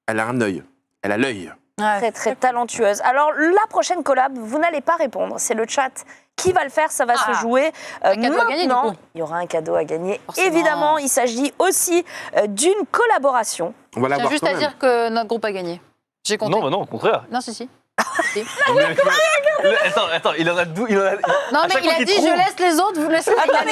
elle a un œil, elle a l'œil. Ouais, Très très talentueuse. Alors la prochaine collab, vous n'allez pas répondre. C'est le chat qui va le faire. Ça va se jouer Un cadeau à gagner, du maintenant. coup. Il y aura un cadeau à gagner. Forcément. Évidemment, il s'agit aussi d'une collaboration. On va la J'ai voir juste quand à même. dire que notre groupe a gagné. J'ai compté. Non, bah non, au contraire. Non, si. Si. Attends, il en a 12. Non, À mais chaque il fois a qu'il dit trouve- je laisse les autres, vous laissez. Il a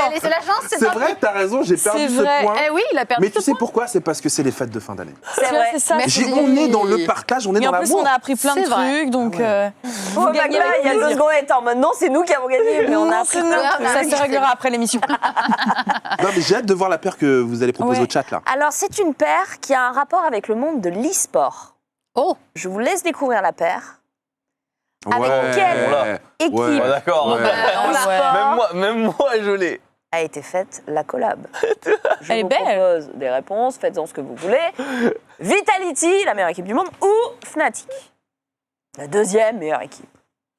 laissé la chance, c'est C'est pas vrai, t'as raison, j'ai perdu ce vrai. point. Eh oui, il a perdu Mais tu ce sais point. pourquoi? C'est parce que c'est les fêtes de fin d'année. C'est vrai. C'est ça. Merci. On est dans le partage, on est Et dans en plus, l'amour. on a appris plein de C'est vrai. trucs, donc Faut vous pas gagnez que là, avec il y a 2 plaisir. secondes, attends, maintenant c'est nous qui avons gagné, mais on a Non, appris c'est plein de nous. trucs. Ça se réglera après l'émission. Non, mais j'ai hâte de voir la paire que vous allez proposer Ouais. au chat là. Alors c'est une paire qui a un rapport avec le monde de l'e-sport. Oh, Je vous laisse découvrir la paire. Avec Ouais. quelle Voilà. équipe Ouais. Ah, d'accord. Ouais. e-sport Même moi, je l'ai. a été faite la collab? Je Elle est vous belle. propose des réponses, faites-en ce que vous voulez. Vitality, la meilleure équipe du monde, ou Fnatic, la 2e meilleure équipe.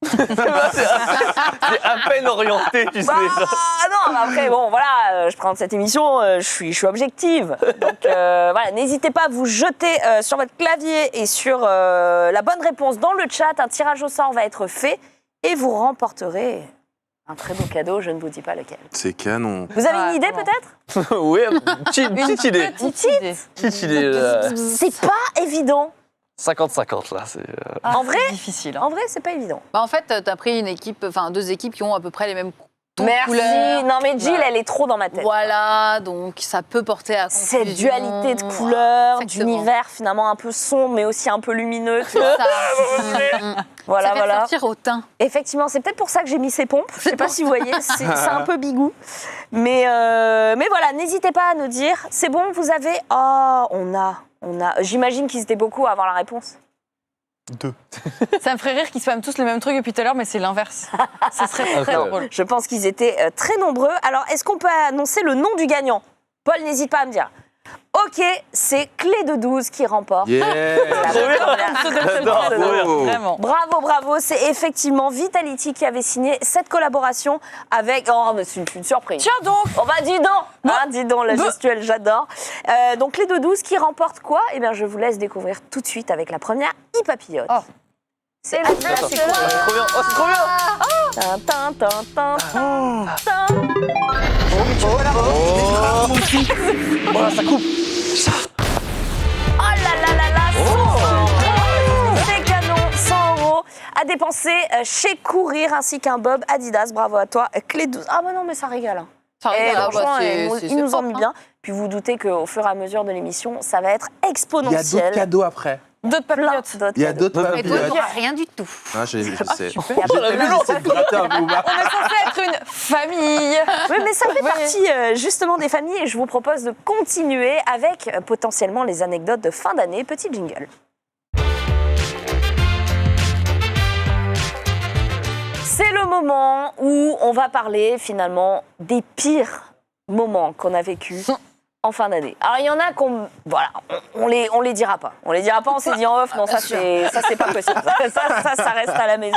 C'est à peine orienté, tu sais. Bah, non, mais après, bon, voilà, je présente cette émission, je suis objective. Donc, voilà, n'hésitez pas à vous jeter sur votre clavier et sur la bonne réponse dans le chat. Un tirage au sort va être fait et vous remporterez un très beau cadeau, je ne vous dis pas lequel. C'est canon. Vous avez Ouais, une idée vraiment. peut-être? Oui, petite idée. Petite idée. C'est pas évident. 50-50 là. C'est. En vrai, Difficile. en vrai, c'est pas évident. bah en fait, t'as pris une équipe, enfin 2 équipes qui ont à peu près les mêmes tons de Merci. couleurs. Non mais Jill, Bah, elle est trop dans ma tête. Voilà, donc ça peut porter à confusion. Cette dualité de couleurs, Exactement. d'univers finalement un peu sombre mais aussi un peu lumineux. Tu vois. Ça, Voilà, ça fait voilà. sortir au teint. Effectivement, c'est peut-être pour ça que j'ai mis ces pompes. Je sais pas si vous voyez, c'est un peu bigou. Mais voilà, n'hésitez pas à nous dire. C'est bon, vous avez. Oh, on a. J'imagine qu'ils étaient beaucoup à avoir la réponse. Ça me ferait rire qu'ils spamment tous les mêmes trucs depuis tout à l'heure, mais c'est l'inverse. Ça serait très Incroyable. drôle. Je pense qu'ils étaient très nombreux. Alors, est-ce qu'on peut annoncer le nom du gagnant? Paul, n'hésite pas à me dire. Ok, c'est Clé de 12 qui remporte. Yeah. La première. J'adore, Bravo. trop bien. Vraiment. Bravo, bravo. C'est effectivement Vitality qui avait signé cette collaboration avec. Oh, mais c'est une surprise. Tiens donc. Oh bah dis donc, hein, dis donc, la Bah. gestuelle, j'adore. Donc les 2-12 qui remportent quoi? Eh bien, je vous laisse découvrir tout de suite avec la première Papillote. Oh. C'est Attends, c'est trop bien. Oh, c'est trop bien. Tin, tin, tin, tin, tin. Oh là, ça coupe. Oh là là là là, 100 euros. C'est canon, 100 euros à dépenser chez Courir ainsi qu'un Bob Adidas. Bravo à toi. Clé 12. Ah bah non, mais ça régale. Hein. Ça Et rigole, franchement, bah, c'est- ils nous ont propre, mis hein. bien. Puis vous doutez qu'au fur et à mesure de l'émission, ça va être Il y a exponentiel. d'autres cadeaux après. D'autres Plein papillotes. d'autres Il y a cadeaux. d'autres D'autres Et toi, papillotes. t'auras rien du tout. Ah, je sais. Oh, la violence. J'essaie de gratter un peu ou pas. On est censé être une famille. Oui, mais ça fait Oui. partie justement des familles et je vous propose de continuer avec potentiellement les anecdotes de fin d'année. Petit jingle. C'est le moment où on va parler finalement des pires moments qu'on a vécus en fin d'année. Alors il y en a qu'on, voilà, on les dira pas. On les dira pas. On s'est dit en off. Non, ça c'est pas possible. Ça reste à la maison.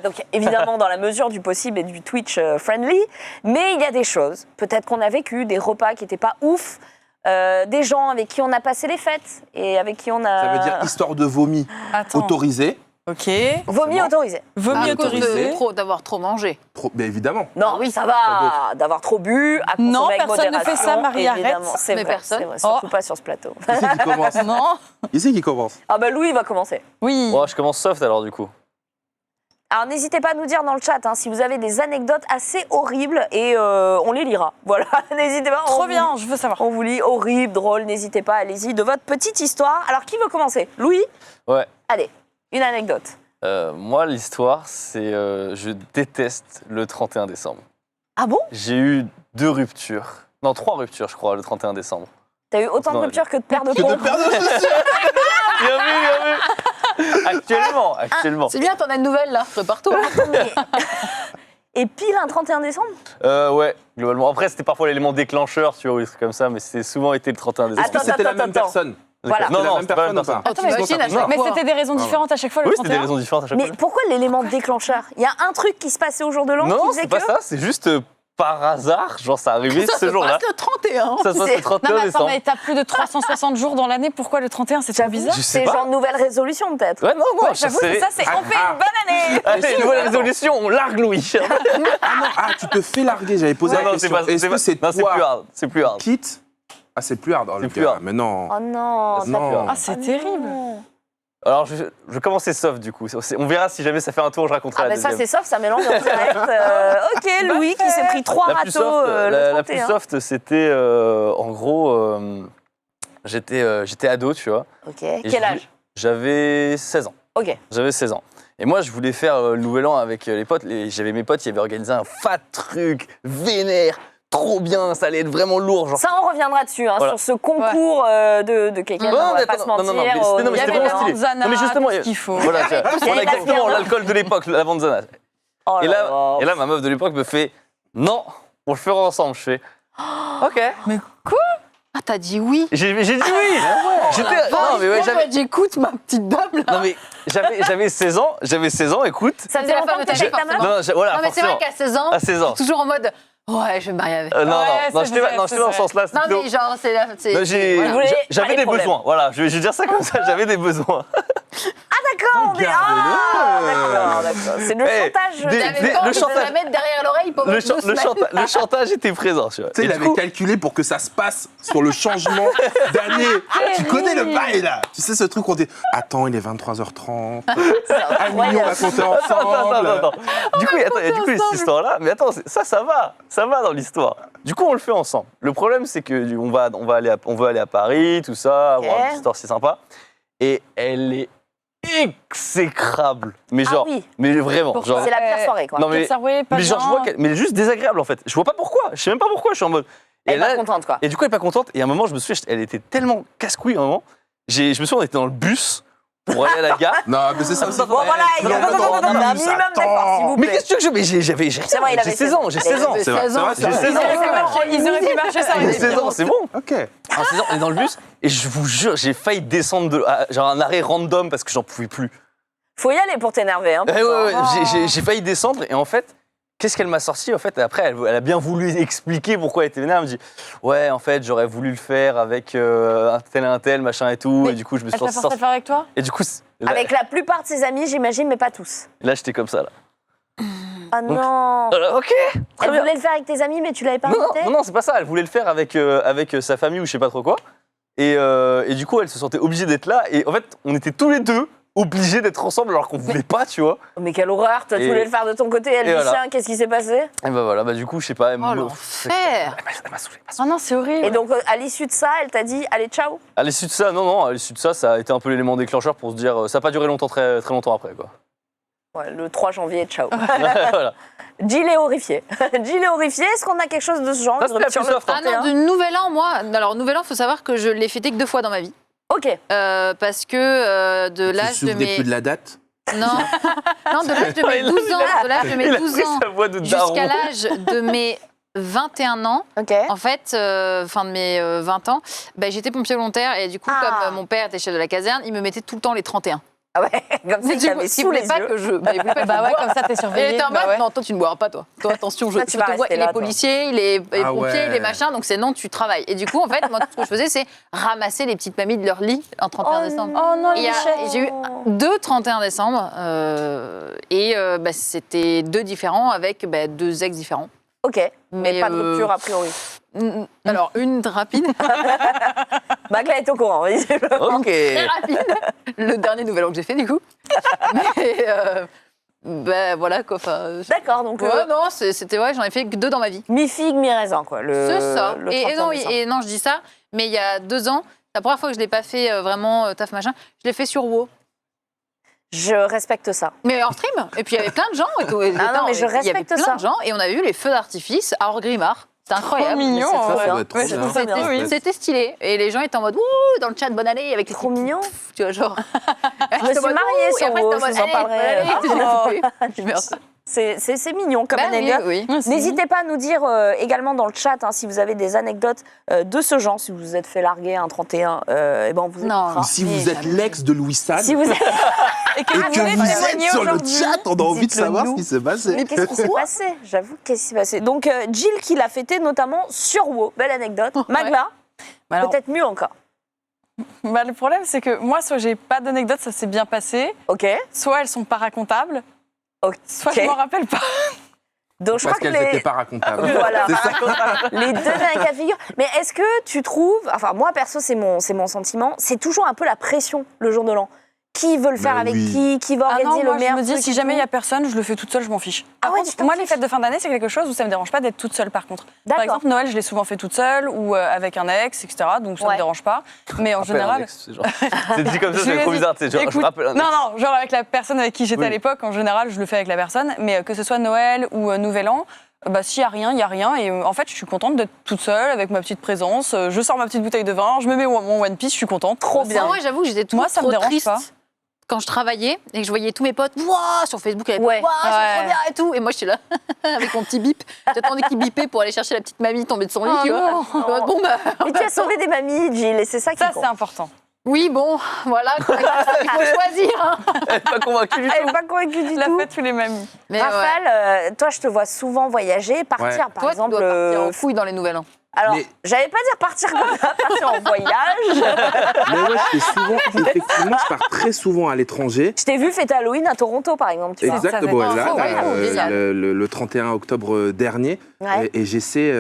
Donc évidemment dans la mesure du possible et du Twitch friendly. Mais il y a des choses. Peut-être qu'on a vécu des repas qui étaient pas ouf. Des gens avec qui on a passé les fêtes et avec qui on a. Ça veut dire histoire de vomi Attends. autorisé. Ok. vomi autorisé. Vomi À cause autorisé. d'avoir trop mangé. Bien évidemment. Non, Ah oui, ça va. D'avoir trop bu, à consommer Non, avec personne ne modération, fait ça, Marie, arrête. évidemment. C'est Mais vrai, personne. c'est vrai, surtout Oh. pas sur ce plateau. Qui c'est qui commence? Non. Qui c'est qui commence? Ah bah Louis va commencer. Oui. Bon, je commence soft alors du coup. Alors n'hésitez pas à nous dire dans le chat si vous avez des anecdotes assez horribles et on les lira. Voilà, n'hésitez pas. Trop bien, je veux savoir. On vous lit horrible, drôle, n'hésitez pas, allez-y, de votre petite histoire. Alors qui veut commencer? Louis? Ouais. Allez, une anecdote. Moi, l'histoire, c'est je déteste le 31 décembre. Ah bon? J'ai eu 2 ruptures. Non, 3 ruptures, je crois, le 31 décembre. T'as eu autant de Non, ruptures que de paires de Que de pompes. paires de chaussures. Bien vu. Actuellement. C'est bien, t'en as une nouvelle là, prépare-toi. Et pile un 31 décembre? Ouais, globalement. Après, c'était parfois l'élément déclencheur, tu vois, ou des trucs comme ça, mais c'était souvent été le 31 décembre. Attends, C'était la attends, même attends. personne. Voilà. Non, C'était la non, même c'était pas la même personne ou pas personne. Attends, imagine à chaque Mais fois. c'était des raisons différentes à chaque fois, le Oui, c'était des 31. raisons différentes à chaque Mais fois. pourquoi l'élément déclencheur? Il y a un truc qui se passait au jour de l'an qui Non, faisait c'est pas que... ça, c'est juste par hasard, genre ça arrivait Ça ce se jour-là. passe le 31. Ça se passe C'est- le 31 Non, mais attends, décembre. mais t'as plus de 360 jours dans l'année, pourquoi le 31? C'est trop bizarre. Je sais C'est pas. genre nouvelle résolution peut-être. Ouais, non, Ouais, j'avoue, c'est ça, c'est on fait une bonne année. Allez, nouvelle résolution, on largue Louis. Ah, tu te fais larguer, j'avais posé la Non, c'est question. pas, Est-ce que c'est non, c'est toi plus hard. C'est plus hard. quitte? Ah, c'est plus hard. Oh, C'est le plus gars, hard. mais non. Oh non, t'as Non. peur. Ah, c'est terrible. Alors, je vais commencer soft du coup. On verra si jamais ça fait un tour, je raconterai Ah la ben ça deuxième. c'est soft, ça mélange en direct. Ok, Louis qui s'est pris 3 La plus râteaux soft, le la plus 31. soft, c'était en gros, j'étais ado, tu vois. Ok, Et quel âge? J'avais 16 ans. Ok. J'avais 16 ans. Et moi, je voulais faire le nouvel an avec les potes. J'avais mes potes qui avaient organisé un fat truc, vénère, trop bien, ça allait être vraiment lourd. Genre. Ça, on reviendra dessus, Voilà. sur ce concours de quelqu'un, Non, on va mais pas attends, se non, mentir. non, mais c'était- non, mais Il y c'était avait vraiment la stylé. Vanzana, Non, mais justement, tout ce qu'il faut. Voilà, tu vois, Il y on avait a la exactement bière. l'alcool de l'époque, la Vanzana. Oh Et là là, là. ma meuf de l'époque me fait non, on le fera ensemble. Je fais ok. Mais quoi? Ah, t'as dit oui. J'ai dit oui. J'étais non mais ouais, j'avais J'écoute ma petite dame là. non mais j'avais 16 ans, écoute. Ça faisait C'est la longtemps femme que de ta t'étais avec ta vie, meuf? Non, voilà, Non, mais c'est vrai forcément. qu'à 16 ans, À 16 ans. toujours en mode ouais, je vais me marier avec. Non, Ouais, non, c'est vrai, j'étais c'est dans ce vrai. sens-là. Non, mais genre, c'est là. c'est- Non, voilà. Vous voulez j'avais pas les des problèmes. besoins, voilà, je vais dire ça comme ça, j'avais des besoins. D'accord, on est... Ah, d'accord. C'est le Eh, chantage. des- Il avait pas envie de chantage- la mettre derrière l'oreille pendant Le, 2 semaines. le chantage était présent, tu vois. Tu sais, Et il du avait coup- calculé pour que ça se passe sur le changement d'année. Tu connais le bail là. Tu sais ce truc où on dit attends, il est 23h30. À minuit, on va compter ensemble. Attends. Du coup, cette histoire-là, mais attends, ça va dans l'histoire. Du coup, on le fait ensemble. Le problème, c'est que on veut aller à Paris, tout ça, avoir une histoire si sympa. Et elle est exécrable. Mais genre, oui. mais vraiment, Pourquoi genre. C'est la pire soirée, quoi. Non, mais, Ça, ouais, pas mais genre, je vois bien. qu'elle, mais juste désagréable en fait. Je vois pas pourquoi. Je sais même pas pourquoi. Je suis en mode. Elle est pas là- contente, quoi. et du coup, elle est pas contente. Et à un moment, je me souviens, elle était tellement casse-couille à un moment. Je me souviens, on était dans le bus pour aller à la gare. Non, mais c'est ça aussi. Bon, voilà, il y a Non, non, non, un non, minimum d'effort, s'il vous Mais plaît. qu'est-ce que tu veux que je. Mais j'ai C'est vrai, il avait 16 ans, j'ai 16 ans. Il avait C'est vrai, 16 ans, c'est vrai, J'ai c'est 16 vrai. ans. Ils auraient pu marcher ça. J'ai 16 ans, c'est bon. Ok. À 16 ans, on est dans le bus et je vous jure, j'ai failli descendre genre un arrêt random parce que j'en pouvais plus. Faut y aller pour t'énerver, hein. Ouais, ouais, pourtant. j'ai failli descendre et en fait, qu'est-ce qu'elle m'a sorti en fait après elle a bien voulu expliquer pourquoi elle était vénère. Elle me dit ouais, en fait, j'aurais voulu le faire avec un tel, machin et tout. Mais et du coup, je me Elle suis t'a forcé à le faire avec toi? Et du coup, Avec la plupart de ses amis, j'imagine, mais pas tous. là, j'étais comme ça. Là. Ah non. Ok. Très Elle bien. voulait le faire avec tes amis, mais tu l'avais pas Non, invité? non, c'est pas ça. Elle voulait le faire avec sa famille ou je sais pas trop quoi. Et du coup, elle se sentait obligée d'être là. Et en fait, on était tous les deux obligés d'être ensemble alors qu'on voulait pas, tu vois. Mais quelle horreur, toi, tu Et- voulais le faire de ton côté, elle et dit voilà. tiens, qu'est-ce qui s'est passé? Et bah voilà, bah du coup, je sais pas. Oh, l'enfer. Elle m'a saoulé. Oh non, c'est horrible. Et donc, à l'issue de ça, elle t'a dit allez, ciao? À l'issue de ça, non, à l'issue de ça, ça a été un peu l'élément déclencheur pour se dire, ça n'a pas duré longtemps, très, très longtemps après, quoi. Ouais, le 3 janvier, ciao. Voilà. Jill est horrifiée. Jill est horrifiée, est-ce qu'on a quelque chose de ce genre? Ça, c'est la Sur plus le soft, hein. Ah non, 31? du Nouvel An, moi. Alors, Nouvel An, il faut savoir que je l'ai fêté que 2 fois dans ma vie. Ok. Parce que de Tu te l'âge de souvenais mes. plus de la date? Non, non, de l'âge de mes 12 ans. De l'âge de mes Il a 12 pris ans sa voix de daron. jusqu'à l'âge de mes 21 ans. Ok. En fait, fin de mes 20 ans, bah, j'étais pompier volontaire et du coup, Ah. comme mon père était chef de la caserne, il me mettait tout le temps les 31. Ah ouais, comme ça, Mais il du t'avait coup, sous il voulait les pas yeux. que je. Bah, il voulait pas que Bah je ouais, boive. comme ça, t'es Et il surveillé. était en mode, Bah ouais. non, toi, tu ne boiras pas, toi. Toi, attention, Toi, tu vas te vois, rester il là, est toi. policier, il est Ah pompier, ouais. il est machin, donc c'est non, tu travailles. Et du coup, en fait, moi, tout ce que je faisais, c'est ramasser les petites mamies de leur lit en 31 décembre. Oh non, Et il y a- Michel. J'ai eu 2 31 décembre et bah, c'était 2 différents avec 2 ex différents. Ok, mais Mais, pas de rupture a priori. Alors, une rapide, Magla est au courant, visiblement. Ok. très rapide. Le dernier nouvel an que j'ai fait, du coup. Mais Ben voilà quoi. D'accord, donc non, c'était j'en ai fait que 2 dans ma vie. mi-figue, mi-raisin, quoi. C'est ça. le Et 31 non, décembre. je dis ça, mais il y a 2 ans, la première fois que je l'ai pas fait vraiment taf machin, je l'ai fait sur WoW. Je respecte ça. Mais en stream. Et puis il y avait plein de gens et tout. Et Ah non, mais je il y avait respecte plein ça. de gens et on a vu les feux d'artifice à Orgrimmar. C'était incroyable. Trop mignon, Mais en c'est vrai. Ça va être trop Ouais, bien. c'est trop bien. C'était stylé. Et les gens étaient en mode wouh dans le chat, bonne année avec les Trop petits mignon. pouf, tu vois, genre. Je me suis mariée sur WoW, je vous en parlerai. C'est mignon comme anecdote. Oui. N'hésitez pas à nous dire également dans le chat si vous avez des anecdotes de ce genre, si vous vous êtes fait larguer un 31, et ben on vous Non. écoutera. Ou si vous êtes l'ex de Louis Sade Si vous êtes... Et que et vous que voulez vous êtes témoigner sur le aujourd'hui. chat, on a envie de Dites-le savoir nous. ce qui s'est passé. Mais qu'est-ce qui s'est passé? J'avoue, qu'est-ce qui s'est passé? Donc Jill qui l'a fêté notamment sur WoW, belle anecdote. Magla, Alors, peut-être mieux encore. le problème, c'est que moi, soit j'ai pas d'anecdote, ça s'est bien passé, Ok. soit elles sont pas racontables, Ok. soit je m'en rappelle pas. Donc je Parce crois que qu'elles n'étaient pas racontables. Voilà. C'est ça. Les deux dans les cas de figure. Mais est-ce que tu trouves, enfin moi perso c'est mon sentiment, c'est toujours un peu la pression le jour de l'an. Qui veut le faire Bah avec oui. qui va Ah non, organiser moi le je meilleur me dis, truc si et jamais il tout. y a personne, je le fais toute seule, je m'en fiche. Ah Par ouais, contre, tu t'en moi, les fiches. fêtes de fin d'année, c'est quelque chose où ça me dérange pas d'être toute seule par contre. Par D'accord. exemple, Noël, je l'ai souvent fait toute seule ou avec un ex, etc. Donc ça Ouais. me dérange pas. Mais en Rappelle un général. ex, c'est genre- C'est dit comme ça, Je c'est lui ai trop dit, bizarre. Tu sais, genre, je écoute, rappelle un ex. non, genre avec la personne avec qui j'étais Oui. à l'époque, en général, je le fais avec la personne. Mais que ce soit Noël ou Nouvel An, bah, s'il y a rien, il y a rien. Et en fait, je suis contente d'être toute seule avec ma petite présence. Je sors ma petite bouteille de vin, je me mets mon One Piece, je suis contente. Trop bien. Moi, j'avoue, j'étais Moi, toujours ça me trop dérange triste pas. quand je travaillais et que je voyais tous mes potes Wouah sur Facebook. Waouh, Ouais. c'est trop Ouais. bien et tout. Et moi, j'étais là avec mon petit bip. J'attendais qu'il bipait pour aller chercher la petite mamie tombée de son lit. Oh tu vois. non. Je me dis, bon, bah, Mais tu as sauvé des mamies, Jill, et c'est ça qui Ça, compte. c'est important. oui, bon, voilà. quoi. Il faut choisir. Hein. Elle est pas convaincue du Elle tout. n'est pas convaincue du La tout. fête tous les mamies. Mais ouais. Raphaël, toi je te vois souvent voyager, partir Ouais. par Toi, exemple. tu dois partir en fouille dans les nouvelles. Hein. Alors, Mais- j'allais pas dire partir comme ça, partir en voyage. Mais ouais, je fais souvent, effectivement, je pars très souvent à l'étranger. Je t'ai vu fêter Halloween à Toronto par exemple, tu vois. ça Exactement, va être là, trop bien, génial. le 31 octobre dernier. Ouais. Et j'essaie.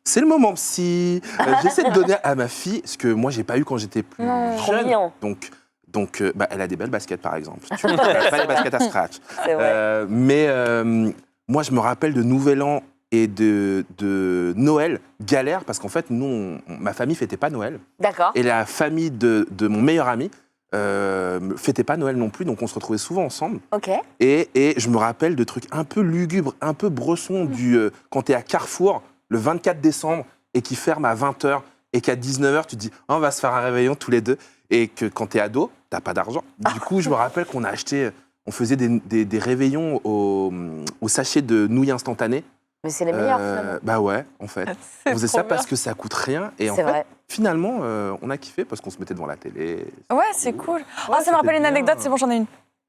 C'est le moment psy. J'essaie de donner à ma fille ce que moi, j'ai pas eu quand j'étais plus Trop jeune. mignon. Donc bah, elle a des belles baskets, par exemple. Tu vois, elle a pas les baskets à scratch. C'est vrai. Mais moi, je me rappelle de Nouvel An et de Noël galère parce qu'en fait, nous, ma famille fêtait pas Noël. D'accord. Et la famille de mon meilleur ami fêtait pas Noël non plus, donc on se retrouvait souvent ensemble. Ok. Et je me rappelle de trucs un peu lugubres, un peu bressons, quand tu es à Carrefour le 24 décembre et qui ferme à 20h et qu'à 19h, tu te dis oh, on va se faire un réveillon tous les deux. Et que quand tu es ado, tu pas d'argent. Du coup, je me rappelle qu'on a acheté, on faisait des réveillons au sachet de nouilles instantanées. Mais c'est les meilleurs finalement. Bah ouais, en fait. On faisait ça parce que ça coûte rien. Et en C'est fait, vrai. finalement, on a kiffé parce qu'on se mettait devant la télé. Ouais, c'est cool. Ouais, ça me rappelle c'était une bien. anecdote, c'est bon, j'en ai une.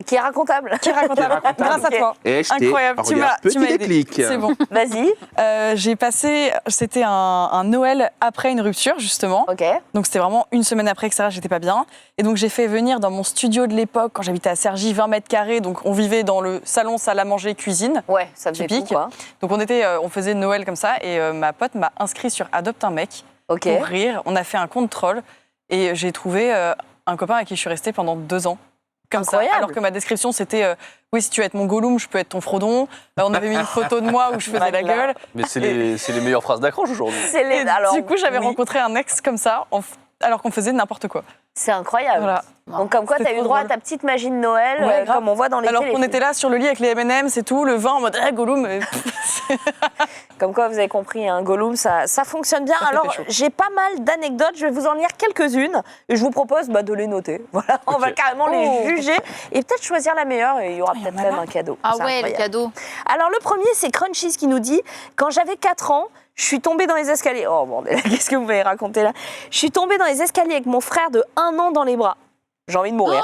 Qui est racontable. Qui est racontable. Grâce à Ok. toi. Et je t'ai- Incroyable, tu regarde, m'as petit aidé. déclic. C'est bon. Vas-y. J'ai passé, c'était un Noël après une rupture, justement. Ok. Donc c'était vraiment une semaine après, etc. J'étais pas bien. Et donc j'ai fait venir dans mon studio de l'époque, quand j'habitais à Cergy, 20 mètres carrés. Donc on vivait dans le salon, salle à manger, cuisine. Ouais, ça faisait Typique. tout quoi. Donc on faisait Noël comme ça. Et ma pote m'a inscrit sur Adopte un mec Ok. pour rire. On a fait un compte troll. Et j'ai trouvé un copain avec qui je suis restée pendant 2 ans. Comme Incroyable. ça. Alors que ma description, c'était oui, si tu veux être mon Gollum, je peux être ton Frodon. On avait mis une photo de moi où je faisais la gueule. Mais c'est les meilleures phrases d'accroche aujourd'hui. C'est les. Et Alors, du coup, j'avais oui, rencontré un ex comme ça, alors qu'on faisait n'importe quoi. C'est incroyable. Voilà. Donc comme quoi, C'était t'as eu trop droit à drôle. ta petite magie de Noël, Ouais, grave. comme on voit dans les Alors qu'on téléfilms. était là sur le lit avec les M&M's et tout, le vin en mode Gollum. Comme quoi, vous avez compris, un Gollum, ça fonctionne bien. Ça fait Alors, pécho. j'ai pas mal d'anecdotes, je vais vous en lire quelques-unes et je vous propose de les noter. Voilà, on va carrément Oh. les juger et peut-être choisir la meilleure et il y aura y en peut-être a même là. un cadeau. Ah C'est ouais, le incroyable. cadeau. Alors, le premier, c'est Crunchies qui nous dit « Quand j'avais 4 ans, je suis tombée dans les escaliers. » Oh bordel, qu'est-ce que vous m'avez raconté là? Je suis tombée dans les escaliers avec mon frère de 1 an dans les bras. J'ai envie de mourir.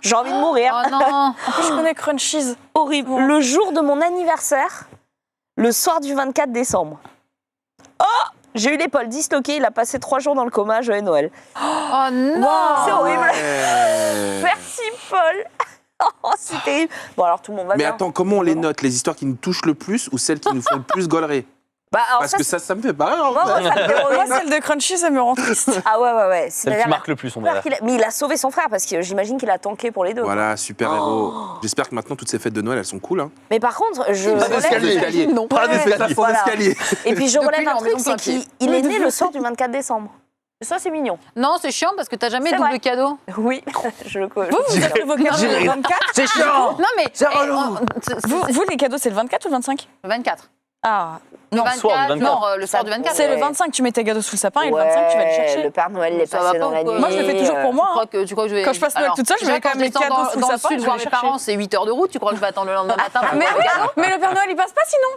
J'ai envie de mourir. Oh non. En plus, je connais Crunchies. Horrible. Le jour de mon anniversaire, le soir du 24 décembre. Oh! J'ai eu l'épaule disloquée, il a passé 3 jours dans le coma, joyeux Noël. Oh non. C'est horrible. Ouais. Merci Paul. Oh, c'est terrible. Bon alors tout le monde va Mais bien. attends, comment on les note? Les histoires qui nous touchent le plus ou celles qui nous font le plus gaulerie? Bah, alors Parce que ça me fait pas rire, en fait. moi, ça me fait horrible. Moi, celle de Crunchy, ça me rend triste. Ah ouais. Celle C'est-à-dire qui marque le plus, on dirait. Mais il a sauvé son frère parce que j'imagine qu'il a tanké pour les deux. Voilà, super-héros. J'espère que maintenant, toutes ces fêtes de Noël, elles sont cool. Hein. Mais par contre, je Pas relève... d'escalier. Non. Pas d'escalier. Sans Voilà. escalier. Et puis je Depuis relève un leur truc, maison c'est papier. qu'il est né le soir du 24 décembre. Ça, c'est mignon. Non, c'est chiant parce que t'as jamais C'est double vrai. cadeau. Oui, je le connais. Vous avez vos cadeaux le 24 C'est chiant. Non, mais. C'est relou. vous, les cadeaux, c'est le 24 ou le 25 Le 24. Ah, Le non. 24, soir du 24. genre, le soir du 24. C'est le 25, tu mets tes cadeaux sous le sapin et le 25, tu vas les chercher. Le Père Noël les Ça va passer pas dans la ou quoi nuit. Moi, je le fais toujours pour moi. hein. Tu crois que je vais... Quand je passe Noël toute seule, je déjà, mets quand quand même les je descends cadeaux sous le dans le sapin, sud je voir vais mes les parents, c'est 8 heures de route. Tu crois que je vais attendre le lendemain matin pour Mais voir les cadeaux mais le Père Noël, il passe pas sinon.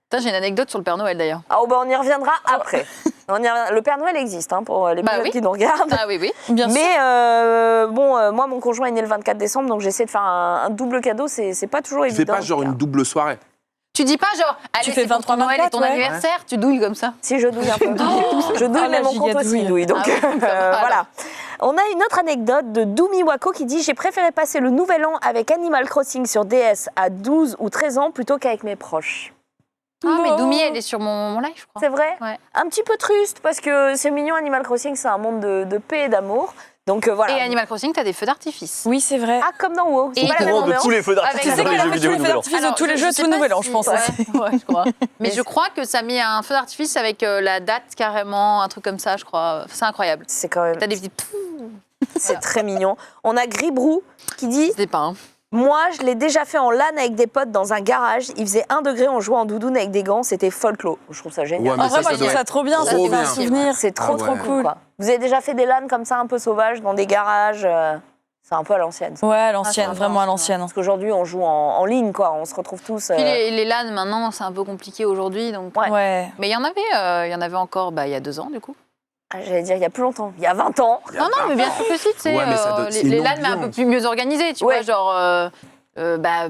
Putain, j'ai une anecdote sur le Père Noël d'ailleurs. Ah, bah, on y reviendra après. Le Père Noël existe pour les Bah personnes oui. qui nous regardent. Ah oui, oui. Bien sûr. Mais moi, mon conjoint est né le 24 décembre, donc j'essaie de faire un double cadeau. C'est pas toujours Tu fais évident. pas genre une double soirée. Tu dis pas genre, allez, fais c'est pour ton 23, Noël et ton 24, anniversaire, tu douilles comme ça. Si je douille un peu. Je douille, Ah, mais la mon compte giga aussi douille. douille. Donc Ah oui, ça va, voilà. On a une autre anecdote de Doumi Wako qui dit « J'ai préféré passer le nouvel an avec Animal Crossing sur DS à 12 ou 13 ans plutôt qu'avec mes proches. » Ah, mais Non. Doumi, elle est sur mon live, je crois. C'est vrai? Ouais. Un petit peu triste parce que c'est mignon, Animal Crossing, c'est un monde de paix et d'amour. Donc voilà. Et Animal Crossing, t'as des feux d'artifice. Oui, c'est vrai. Ah, comme dans WoW. Et C'est pas la même Courant de ambiance. tous les feux Avec- d'artifice Tu Tu sais dans qu'elle les a jeux fait vidéo tous les feux nouvel an. d'artifice de Alors, tous les je jeux, sais tout pas nouvel an, si- je pense. Ouais, aussi. ouais, je crois. Mais je crois que ça met un feu d'artifice avec la date carrément, un truc comme ça, je crois. C'est incroyable. C'est quand même. T'as des petites... C'est très mignon. On a Gribrou qui dit C'était pas, hein. Moi, je l'ai déjà fait en LAN avec des potes dans un garage. Il faisait 1 degré, on jouait en doudoune avec des gants. C'était folklore. Je trouve ça génial. Ouais, mais En vrai, ça moi, je trouve doit ça trop bien, trop ça fait un bien. souvenir. C'est trop, Ah trop ouais. cool. Quoi. Vous avez déjà fait des LAN comme ça, un peu sauvages, dans des garages C'est un peu à l'ancienne. ça. Ouais, à l'ancienne, Ah, vraiment à l'ancienne. Parce qu'aujourd'hui, on joue en ligne, quoi. On se retrouve tous. Puis les LAN, maintenant, c'est un peu compliqué aujourd'hui. Donc... Ouais. Ouais. Mais il y en avait encore il y a 2 ans, du coup. J'allais dire, il y a plus longtemps, il y a 20 ans. Non, mais bien sûr que si, tu sais, Ouais, mais ça doit- c'est les une LAN, mais un peu ambiance. plus mieux organisés, tu Ouais. vois, genre,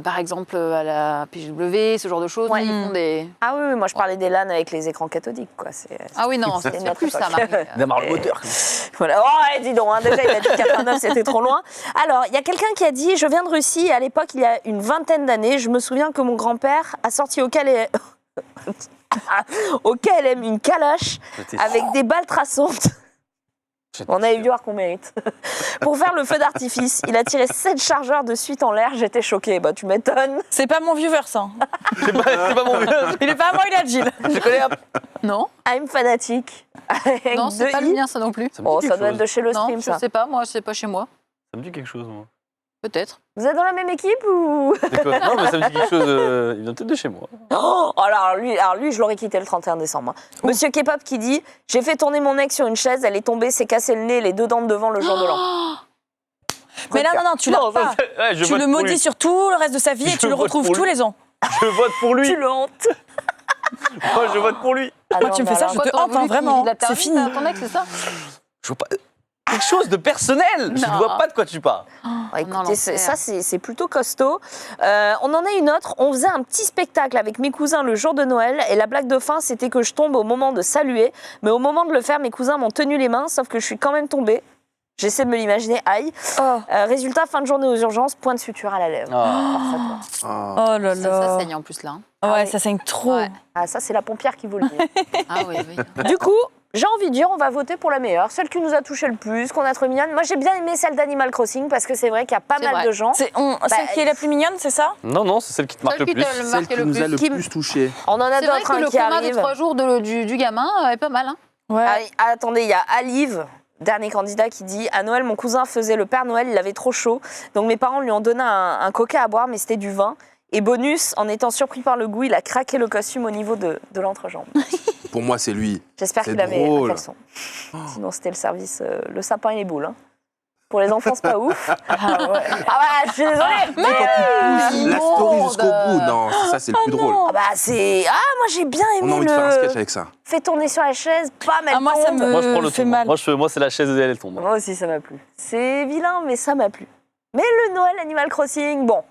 par exemple, à la PGW, ce genre de choses, Ouais. ils font des... Ah oui, moi je parlais des LAN avec les écrans cathodiques, quoi. Ah oui, non, C'est c'est notre plus ça, époque. Marie. Démarre le moteur. Voilà. Oh, ouais, dis donc, hein, déjà il a dit 89, c'était trop loin. Alors, il y a quelqu'un qui a dit, je viens de Russie, et à l'époque, il y a une vingtaine d'années, je me souviens que mon grand-père a sorti au KLM une calache avec des balles traçantes. On avait dû voir qu'on mérite. Pour faire le feu d'artifice, il a tiré 7 chargeurs de suite en l'air. J'étais choquée. Bah, tu m'étonnes. C'est pas mon viewer, ça. C'est pas mon vieux. Il est pas à moi, il a Jill. Je connais un. Non, I'm fanatique. Avec non, c'est deux pas le i. mien, ça non plus. Ça me dit Oh, quelque ça doit être chose. de chez le Non, stream, je ça. sais pas, moi, c'est pas chez moi. Ça me dit quelque chose, moi. Peut-être. Vous êtes dans la même équipe ou C'est quoi Non, mais ça me dit quelque chose. Il vient peut-être de chez moi. Oh, alors lui, je l'aurais quitté le 31 décembre. Monsieur K-pop qui dit « J'ai fait tourner mon ex sur une chaise, elle est tombée, s'est cassé le nez, les 2 dents de devant le jour de l'an. Mais non, tu l'as Non, pas. ça, ouais, je Tu vote le pour maudis lui. sur tout le reste de sa vie et Je tu le vote retrouves pour tous lui. les ans. Je vote pour lui. Tu le hantes. Moi, je vote pour lui. Ah Moi, non, tu me mais fais ça, alors, je te hante, hein, vraiment. C'est fini. Ton ex, c'est ça Je vois pas. Quelque chose de personnel. Je ne Non. vois pas de quoi tu parles. Ah, écoutez, l'enfer. ça, c'est plutôt costaud. On en a une autre. On faisait un petit spectacle avec mes cousins le jour de Noël. Et la blague de fin, c'était que je tombe au moment de saluer. Mais au moment de le faire, mes cousins m'ont tenu les mains, sauf que je suis quand même tombée. J'essaie de me l'imaginer. Aïe. Résultat, fin de journée aux urgences, point de suture à la lèvre. Ah. Ah. Oh là ça là. saigne en plus, là. hein. Ouais, oui. ça saigne trop. Ouais. Ah, ça, c'est la pompière qui vous le dit. Ah oui, oui. Du coup, j'ai envie de dire, on va voter pour la meilleure, celle qui nous a touché le plus, qu'on a trouvé mignonne. Moi, j'ai bien aimé celle d'Animal Crossing parce que c'est vrai qu'il y a pas C'est mal vrai. de gens. C'est celle qui est la plus mignonne, c'est ça? Non, c'est celle qui te marque Celle le qui plus. te le Celle marque qui le nous a plus. le Qui- plus touché. On en a C'est vrai d'autres que hein, le qui commun des arrivent. 3 jours du gamin est pas mal. Hein. Ouais. Attendez, il y a Alive, dernier candidat, qui dit « À Noël, mon cousin faisait le Père Noël, il avait trop chaud. Donc mes parents lui ont donné un coca à boire, mais c'était du vin. Et bonus, en étant surpris par le goût, il a craqué le costume au niveau de l'entrejambe. Pour moi, c'est lui. J'espère C'est qu'il avait un drôle. caleçon. Sinon, c'était le service, le sapin et les boules. hein. Pour les enfants, c'est pas ouf. Ah ouais, je suis désolée. La story jusqu'au bout. Non, ça, c'est le plus drôle. Ah bah c'est... Ah, moi j'ai bien On a aimé envie de faire un sketch le... avec ça. Fait tourner sur la chaise, pas mal. Ah, moi, ça me Moi, je prends le fait tombe. mal. Moi, c'est la chaise et elle tombe. Moi aussi, ça m'a plu. C'est vilain, mais ça m'a plu. Mais le Noël Animal Crossing, bon.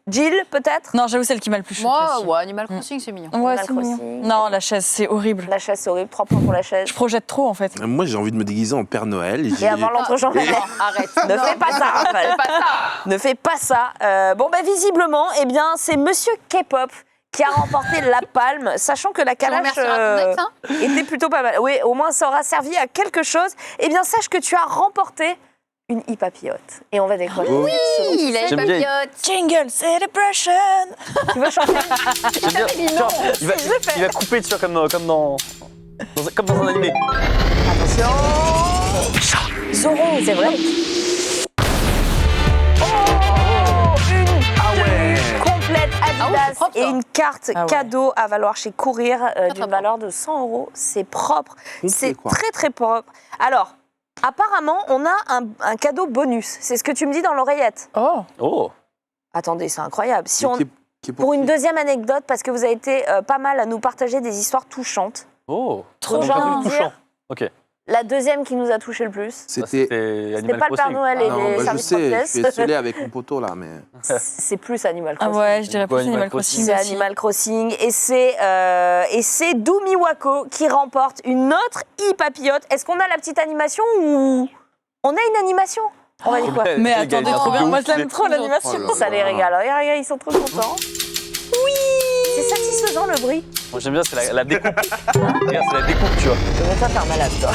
Jill, peut-être. Non, j'avoue, celle qui m'a le plus choquée. Moi, aussi. ouais, Animal Crossing, c'est mignon. Ouais, Animal c'est mignon. Crossing. Non, la chaise, c'est horrible. La chaise, c'est horrible. 3 points pour la chaise. Je projette trop, en fait. Moi, j'ai envie de me déguiser en Père Noël. Et avant l'entrejambe. Non, arrête. Ne fais pas ça, Raphaël. Fais pas ça. Ne fais pas ça. Bon, bah, visiblement, eh bien, c'est Monsieur K-pop qui a remporté la palme, sachant que la On calache remerciera ton ex, hein. était plutôt pas mal. Oui, au moins ça aura servi à quelque chose. Eh bien, sache que tu as remporté une e-papillote. Et on va décoller. Oui, Il a une J'aime bien. papillote. Jingle celebration. Tu veux chanter? J'aime bien. Genre, il va couper, tu vois, comme dans un animé. Attention. Zorro, c'est vrai. Oh, une tenue complète Ah ouais, Adidas c'est propre, ça. et une carte Ah ouais. cadeau à valoir chez Courir d'une propre. valeur de 100 €. C'est propre. C'est quoi. très très propre. Alors, apparemment, on a un cadeau bonus. C'est ce que tu me dis dans l'oreillette. Oh. Oh. Attendez, c'est incroyable. Si Et on, qui est pour une qui deuxième anecdote, parce que vous avez été pas mal à nous partager des histoires touchantes. Oh. Trop Donc, bien. un peu touchant. Ok. La deuxième qui nous a touché le plus, C'était. c'était Animal pas le Père Crossing. Noël et Non, les bah, je services sais, je pièces. suis esselé avec mon poteau là, mais. C'est plus Animal Ah Crossing. ouais, je dirais Quoi, plus Animal Animal Crossing. C'est aussi. Animal Crossing et c'est Dumi Wako qui remporte une autre e-papillote. Est-ce qu'on a la petite animation ou on a une animation? On va dire quoi? Ouais, Mais les gars, attendez, ils sont trop bien. de Moi, ouf, je l'aime les- trop l'animation. Oh là Ça les régale. Regarde, ils sont trop contents. Oui. C'est satisfaisant le bruit. Moi j'aime bien, c'est la découpe. Regarde, c'est la découpe, tu vois. Mais toi, t'es un malade, toi.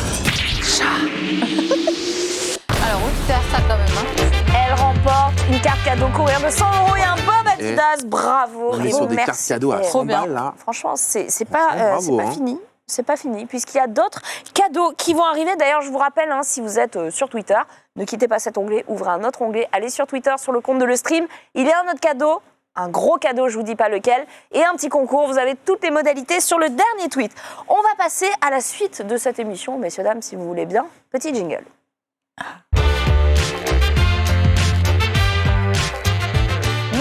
Alors, oui, faire ça quand même. Hein. Elle remporte une carte cadeau Courir de 100 € et un bob Adidas. Bravo. On est Et sur des merci. cartes cadeaux à 100 Trop bien. balles là. Franchement, c'est pas, Franchement, c'est bravo, pas hein. fini. C'est pas fini, puisqu'il y a d'autres cadeaux qui vont arriver. D'ailleurs, je vous rappelle, hein, si vous êtes sur Twitter, ne quittez pas cet onglet, ouvrez un autre onglet, allez sur Twitter, sur le compte de Le Stream. Il y a un autre cadeau, un gros cadeau, je vous dis pas lequel, et un petit concours. Vous avez toutes les modalités sur le dernier tweet. On va passer à la suite de cette émission, messieurs, dames, si vous voulez bien. Petit jingle.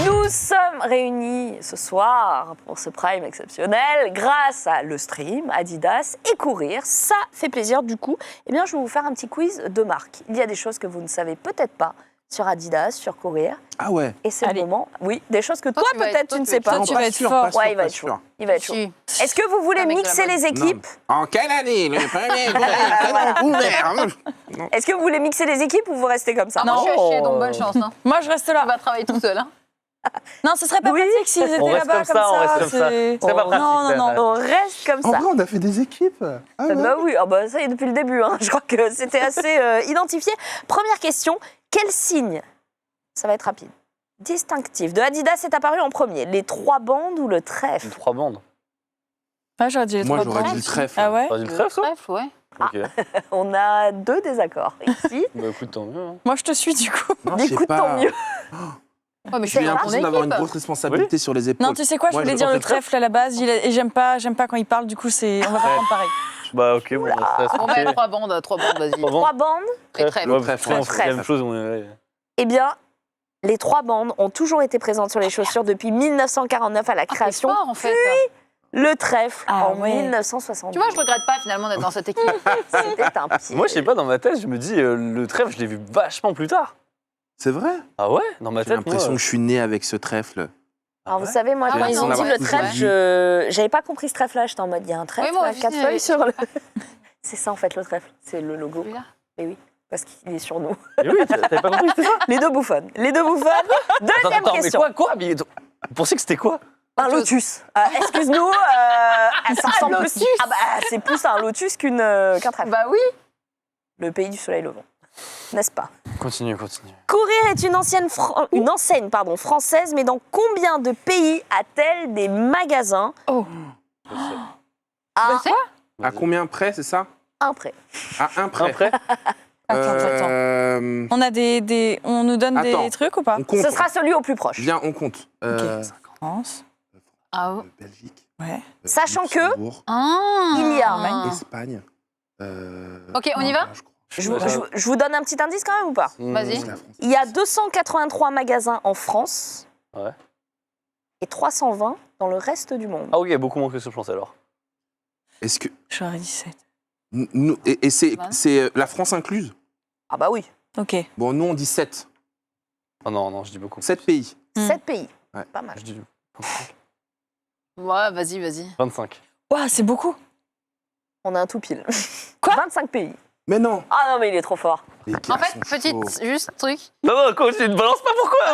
Nous sommes réunis ce soir pour ce Prime exceptionnel grâce à Le Stream, Adidas et Courir. Ça fait plaisir du coup. Eh bien, je vais vous faire un petit quiz de marque. Il y a des choses que vous ne savez peut-être pas sur Adidas, sur Courir. Ah ouais. Et c'est le Allez. moment. Oui, des choses que Toi, toi tu vas être- peut-être toi, tu ne tu sais vas pas. être- tu vas être fort. pas sûr, Ouais, il va pas être chaud. sûr. Il va être chaud. Si. Est-ce que vous voulez Avec de la mixer mode. les équipes? En quelle année le premier Est-ce que vous voulez mixer les équipes ou vous restez comme ça? Ah, moi, je suis à chier, donc bonne chance. Hein. Moi, je reste Tu là. vas travailler tout seul. Hein. Non, ce serait pas Oui. pratique s'ils étaient On reste là-bas comme ça, on reste comme ça. c'est- C'est pas pratique. Non, non, non. On reste comme En ça. vrai, on a fait des équipes. Ah ouais. Bah oui, ah bah ça y est depuis le début. Hein. Je crois que c'était assez identifié. Première question, quel signe, ça va être rapide, distinctif de Adidas est apparu en premier? Les 3 bandes ou le trèfle? 3 bandes. Ouais, j'aurais dit les Moi, trois j'aurais bandes. dit le trèfle. Ah ouais? T'as dit le trèfle, toi? Bref, ouais. Ok. On a 2 désaccords ici. Bah écoute, tant mieux. Hein. Moi, je te suis du coup. Non, je sais Écoute, tant pas. mieux. Ouais, mais je J'ai suis dans ton l'impression d'avoir une équipe. grosse responsabilité sur les épaules. Non, tu sais quoi, je Moi, voulais je dire le pensais le trèfle à la base, et j'aime pas quand il parle, du coup, on va pas prendre pareil. Bah ok, bon, ça Bon, bah, 3 bandes, vas-y. 3 bandes. Et trèfle. Ouais, Trèfle, on fait la trèfle. même chose. Ouais. Eh bien, les 3 bandes ont toujours été présentes sur les chaussures depuis 1949 à la Ah, t'es création. fort, en fait. Le trèfle Ah en ouais. 1970. Tu vois, je regrette pas finalement d'être dans cette équipe. C'était un pied. Moi, je sais pas, dans ma tête, je me dis, le trèfle, je l'ai vu vachement plus tard. C'est vrai. Ah ouais? Dans ma J'ai tête, l'impression moi. que je suis né avec ce trèfle. Alors, vous savez, moi, Ah quand ouais, ils non, ont dit ouais, le c'est trèfle, vrai. j'avais pas compris ce trèfle-là. J'étais en mode, il y a un trèfle, Oui, moi là, aussi, 4 oui. feuilles sur le. C'est ça, en fait, le trèfle. C'est le logo. Celui-là. Et oui, parce qu'il est sur nous. Mais oui, t'avais pas compris, c'était ça? Les 2 bouffonnes. Les 2 bouffonnes. Deuxième Attends, mais question. quoi? Mais vous pensez que c'était quoi? Un lotus. Excuse-nous, ça ressemble plus. Ah bah, c'est plus un lotus qu'un trèfle. Bah oui. Le pays du soleil levant. N'est-ce pas? Continue. Courir est une enseigne française, mais dans combien de pays a-t-elle des magasins? Oh. À Bah, c'est- À combien près, c'est ça? un prêt. À un près. Après? Attends. On a on nous donne Attends. des trucs ou pas? On compte. Ce sera celui au plus proche. Viens, on compte. France. Ah ouais. Belgique. Ouais. Sachant que- Luxembourg, Ah. Il y a. Espagne. Ok, on y va? je crois. Je vous donne un petit indice quand même ou pas? Vas-y. C'est la France. Il y a 283 magasins en France. Ouais. Et 320 dans le reste du monde. Ah ok, beaucoup moins que ce que je pensais alors. Est-ce que. J'aurais dit 7. Et c'est Ouais. la France incluse? Ah bah oui. Ok. Bon, nous, on dit 7. Oh non, je dis beaucoup. 7 pays. 7 pays. Ouais. Pas mal. Je dis Ouais, vas-y. 25. Ouah, c'est beaucoup. On a un tout pile. Quoi? 25 pays. Mais non. Ah non, mais il est trop fort. Les gars En fait, sont petite, chauds. juste truc. Non, continue, balance pas pourquoi, Ah,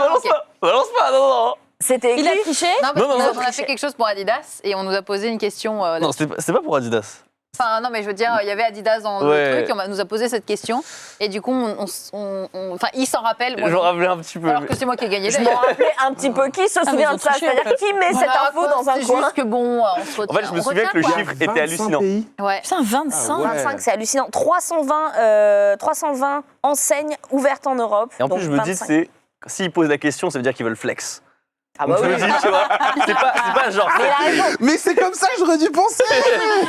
balance ok. pas, non. C'était Il a écrit. triché. Non, parce Non, non, qu'on non. a fait quelque chose pour Adidas et on nous a posé une question. Non, c'était pas pour Adidas. Enfin, non, mais je veux dire, il y avait Adidas dans Ouais. le truc et on nous a posé cette question. Et du coup, enfin, il s'en rappelle. moi, J'en non. rappelais un petit peu. Alors que c'est moi qui ai gagné. Je m'en d'ailleurs. rappelais un petit peu. Qui se mais souvient ils ont de ça? triché, en C'est-à-dire fait. qui met cette Voilà, info quoi, dans un c'est coin? juste que bon, on se retient. En fait, je me on souviens retient, que le quoi. chiffre était hallucinant. Pays. Ouais. Putain, 25. Ah ouais. 25, c'est hallucinant. 320 enseignes ouvertes en Europe. Et en plus, donc je me dis, 25. s'ils posent la question, ça veut dire qu'ils veulent flex. Ah Donc bah je oui. me dis, tu vois, c'est pas genre. Mais il a raison. Mais c'est comme ça que j'aurais dû penser.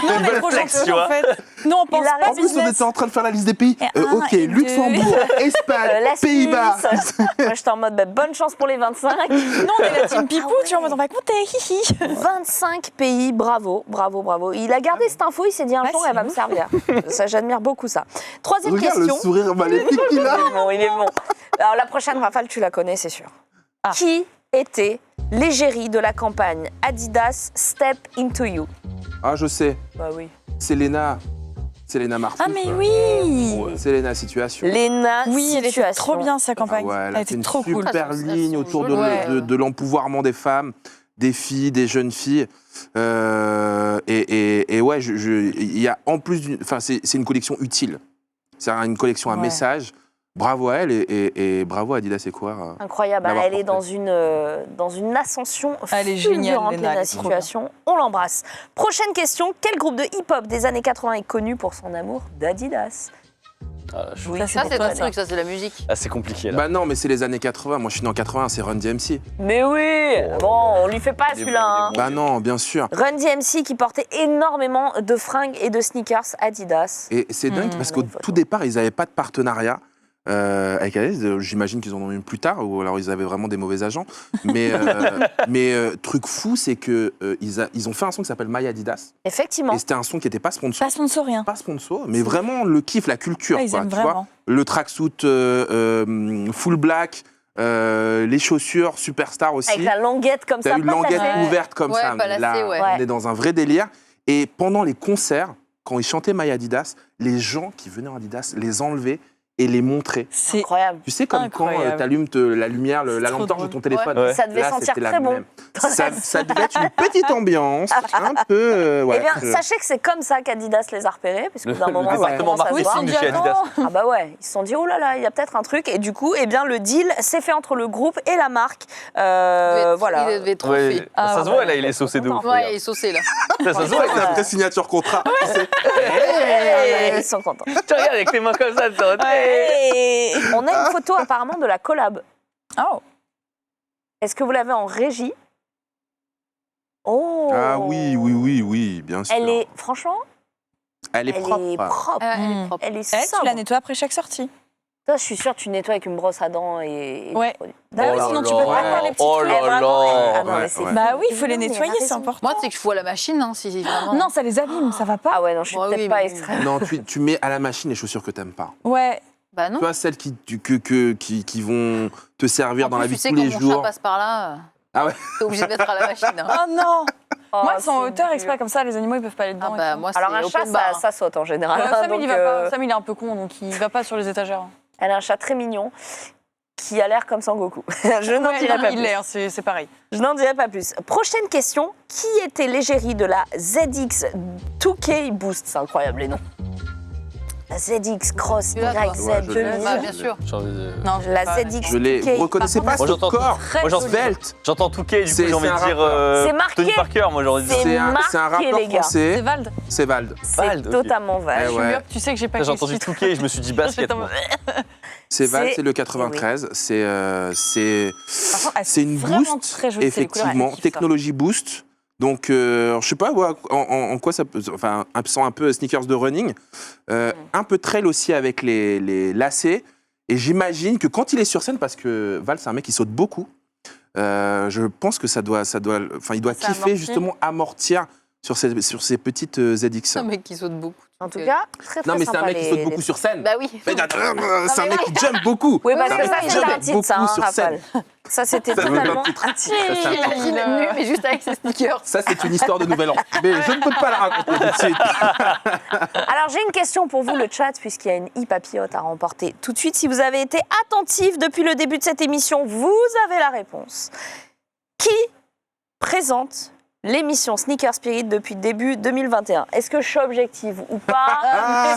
Non, Ils mais veulent trop flex, gentil, tu vois. en fait. Non, on pense a pas En plus, on business. était en train de faire la liste des pays. Et un, Ok, et deux. Luxembourg, Espagne, La Pays-Bas. Suisse. Moi, j'étais en mode bah, bonne chance pour les 25. Non, on est la team Pipou, Ah ouais. tu vois, on va compter, hihi. 25 pays, bravo, bravo, bravo. Il a gardé cette info, il s'est dit un Ouais, jour, c'est elle va me ouf. servir. Ça, j'admire beaucoup ça. Troisième Regarde le question. sourire maléfique qu'il a. Il est bon, il est bon. Alors la prochaine, Rafale, tu la connais, c'est sûr. Ah. Qui était l'égérie de la campagne Adidas Step Into You? Ah, je sais. Bah oui. Selena Marfouf. Ah, mais oui. Selena Situation. Léna Oui, elle était Situation. trop bien, sa campagne. Ouais, elle Elle a fait était une trop cool. super Ah, ligne son autour jeu, ouais. de l'empouvoirment des femmes, des filles, des jeunes filles. Et ouais, il y a en plus, enfin, c'est une collection utile. C'est une collection à Ouais. message. Bravo à elle et bravo à Adidas et quoi. Incroyable, D'avoir elle est porté. dans une ascension Elle est géniale, fulgurante, Léna, elle Léna est trop Situation. On l'embrasse. Prochaine question, quel groupe de hip-hop des années 80 est connu pour son amour d'Adidas? Ah, je- Oui, Ça, Ça, pour c'est toi, ton truc, ça, c'est la musique. Ah, c'est compliqué là. Bah non, mais c'est les années 80. Moi, je suis né en 80, c'est Run DMC. Mais oui, bon, on lui fait pas Il est celui-là. bon, il est hein. bon. Bah non, bien sûr. Run DMC qui portait énormément de fringues et de sneakers Adidas. Et c'est dingue parce on a qu'au une photo. tout départ, ils n'avaient pas de partenariat avec Adidas. J'imagine qu'ils en ont eu plus tard, ou alors ils avaient vraiment des mauvais agents. Mais, truc fou, c'est que ils ont fait un son qui s'appelle My Adidas. Effectivement. Et c'était un son qui n'était pas sponsor. Pas sponsor, rien. Pas sponsor, mais vraiment le kiff, la culture. Ah, ils quoi, aiment tu vois. vraiment. Le tracksuit full black, les chaussures superstar aussi. Avec la languette comme T'as ça, eu une pas languette tassée. ouverte comme Ouais, ça. pas mais lacée, là, ouais. on est dans un vrai délire. Et pendant les concerts, quand ils chantaient My Adidas, les gens qui venaient en Adidas les enlevaient et les montraient. C'est Incroyable. Tu sais, comme quand Incroyable. tu allumes la lumière, la trop lampe torche de drôle. ton téléphone. Ouais. Ça devait Là, sentir c'était la très bon. même. Ça devait être une petite ambiance, un peu. Eh bien, sachez que c'est comme ça qu'Adidas les a repérés, puisque d'un moment, ça département commence à se marketing voir. de chez Adidas. Ah bah ouais, ils se sont dit, oh là là, il y a peut-être un truc. Et du coup, eh bien, le deal s'est fait entre le groupe et la marque. Voilà. Il devait être trop Ouais, fait. Ah, ça se ouais. voit là, il est saucé de ouf. Ouais, il est saucé là. Ça se voit. c'est après signature contrat. Ils sont contents. Tu regardes avec les mains comme ça, tu vois. On a une photo apparemment de la collab. Oh. Est-ce que vous l'avez en régie? Oh. Ah oui, bien sûr. Elle est, franchement, Elle est propre. Elle est propre. Elle est Elle, tu sobre. la nettoies après chaque sortie. Toi, je suis sûre que tu nettoies avec une brosse à dents et Ouais. du produit. Bah oui, sinon tu peux pas faire les petites Oh trucs. là Vraiment, là. ah non, mais Ouais, c'est ouais. fou. Bah oui, il faut les Non, mais nettoyer, elle a c'est raison. important. Moi, c'est que je fous à la machine, hein, si vraiment. Non, ça les abîme, ça va pas. Ah ouais, non, je suis Ouais, peut-être oui, pas mais- extrême. Non, tu mets à la machine les chaussures que t'aimes pas. Ouais. Bah non. Tu vois, celles qui vont te servir En dans plus, la vie tu sais, de tous quand les mon chat jours. passe par là, Ah ouais. t'es obligé de mettre à la machine. hein. Oh non. Oh, Moi, c'est en c'est hauteur dur. exprès, comme ça, les animaux, ils peuvent pas aller dedans. Ah et bah tout. moi, c'est Alors un chat, open bar. ça saute en général. Ouais, hein, Sam, donc, il va pas. Sam, il est un peu con, donc il va pas sur les étagères. Elle a un chat très mignon qui a l'air comme Sangoku. Je n'en Ouais, dirai non, pas il plus. l'est, hein, c'est pareil. Je n'en dirai pas plus. Prochaine question. Qui était l'égérie de la ZX 2K Boost? C'est incroyable les noms. La ZX Cross Tu l'as, toi YZ Ouais, je l'ai. 2000. Bah, bien sûr. Non, La pas- ZX Je l'ai. 2K. Vous reconnaissez Par pas Moi, ce j'entends- corps moi, j'entends- svelte. J'entends Touquet, du coup, C'est- j'ai envie c'est de un dire C'est marqué. Tony Parker, moi, j'aurais dit. C'est C'est un marqué, rappeur les gars. C'est français. Vald. C'est Vald. C'est Vald, ok. totalement Eh vrai. Je suis ouais. myope, tu sais que j'ai pas J'ai entendu titre. Touquet et je me suis dit basket. J'étais en moi. mode- C'est Vald, C'est- c'est le 93. C'est Par contre, elles c'est sont une vraiment boost, très jolies, ces couleurs, effectivement, elles kiffent ça. technologie boost. Donc, je sais pas ouais, en quoi ça peut. Enfin, un peu sneakers de running. Un peu trail aussi avec les lacets. Et j'imagine que quand il est sur scène, parce que Val, c'est un mec qui saute beaucoup, je pense que il doit Ça kiffer amortit. justement amortir sur ces petites ZX. C'est un mec qui saute beaucoup. En tout cas, très très Non, mais c'est sympa, un mec qui les- saute beaucoup sur scène. Bah oui. Mais c'est un mec qui jump beaucoup. Oui, parce C'est que un ça, mec qui c'était un jump titre, ça, hein, beaucoup sur scène. Raphaël. Ça, c'était Ça, c'est totalement un titre. un titre. Ça, c'est un titre. Imagine nu, mais juste avec ses sneakers. Ça, c'est une histoire de Nouvel An. Mais je ne peux pas la raconter tout de suite. Alors, j'ai une question pour vous, le chat, puisqu'il y a une e-papillote à remporter tout de suite. Si vous avez été attentif depuis le début de cette émission, vous avez la réponse. Qui présente l'émission Sneaker Spirit depuis début 2021? Est-ce que je suis objective ou pas?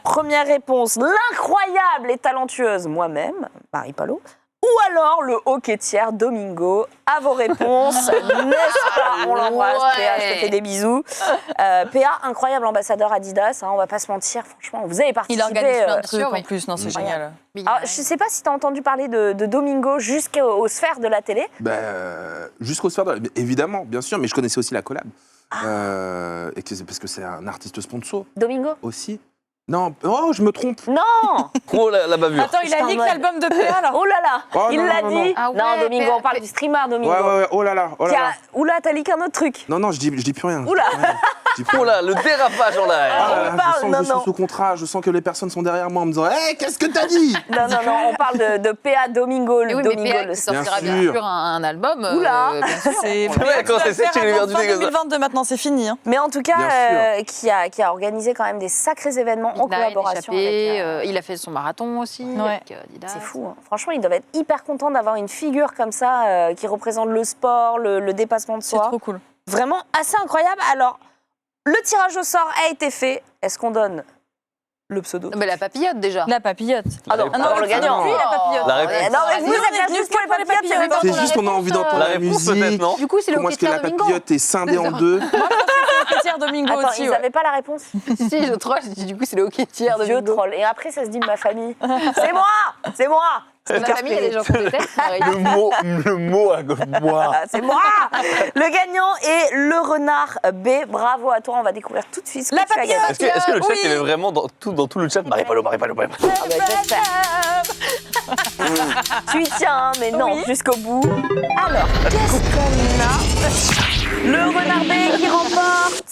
Première réponse, l'incroyable et talentueuse moi-même, Marie Palot. Ou alors le hockeytière Domingo. À vos réponses, n'est-ce pas? On l'embrasse, PA, je te fais des bisous. PA, incroyable ambassadeur Adidas, hein, on va pas se mentir, franchement, vous avez participé. Il organise plein de trucs sûr, oui. en plus, non, c'est génial. Alors, je sais pas si tu as entendu parler de Domingo jusqu'aux sphères de la télé. Jusqu'au soir, évidemment, bien sûr, mais je connaissais aussi la collab. Parce que c'est un artiste sponsor Domingo? aussi. Non, oh, je me trompe. Non. Oh, la bavure. Attends, il a J'étais en leak mode- l'album de PA là. Oh là là, Oh, il non, l'a non, dit. non. Ah Non, ouais, Domingo, on parle mais- du streamer Domingo. Ouais, oh là là, oh là là. Oula, t'as leak un autre truc. Non, je dis plus rien. Oula. Je dis plus Oh rien. là, le dérapage en live. Ah là là, on parle, je sens non, que je non. suis sous contrat, je sens que les personnes sont derrière moi en me disant Hé, qu'est-ce que t'as dit? Non, on parle de PA Domingo, Et oui, mais Domingo PA le qui sortira Bien bien sûr. sûr un album. Oula. Bien sûr. C'est Ouais, quand c'est sorti, il est avant perdu des gosses. 2022 maintenant, c'est fini. Hein. Mais en tout cas, Bien qui a organisé quand même des sacrés événements en Nine, collaboration échappé, avec... il a fait son marathon aussi. Ouais. Avec, Adidas. C'est fou, hein. Franchement, ils doivent être hyper contents d'avoir une figure comme ça qui représente le sport, le dépassement de C'est soi. trop cool. Vraiment assez incroyable. Alors, le tirage au sort a été fait. Est-ce qu'on donne le pseudo? Mais la papillote déjà. La papillote. Ah non, réponse- le gagnant. Oui, la papillote. La réponse- Non, mais vous Nous, êtes on est là venus juste pour les pour les papillotes. papillotes. ça veut C'est pas juste qu'on a envie d'entendre La la réponse, musique. peut-être, non? Du coup, c'est le Comment est-ce que la hockeytière Domingo. papillote est scindée en deux? Pierre Domingo Attends, aussi. ils ouais. n'avaient pas la réponse. Si, je troll, je dis du coup, c'est le hockeytière Vieux Domingo. troll. Et après, ça se dit de ma famille. C'est moi. Dans la famille, il y a des gens qui ont des têtes. Marie. Le mot à moi. Ah, c'est moi. Le gagnant est le renard B. Bravo à toi. On va découvrir tout de suite ce que La tu as gagné. Est-ce que le chat, Oui. il est vraiment dans tout le chat? Marie Palot. Ah bah, j'espère. Tu y tiens, hein, mais non, Oui. jusqu'au bout. Alors, qu'est-ce qu'on a? Le renard B qui remporte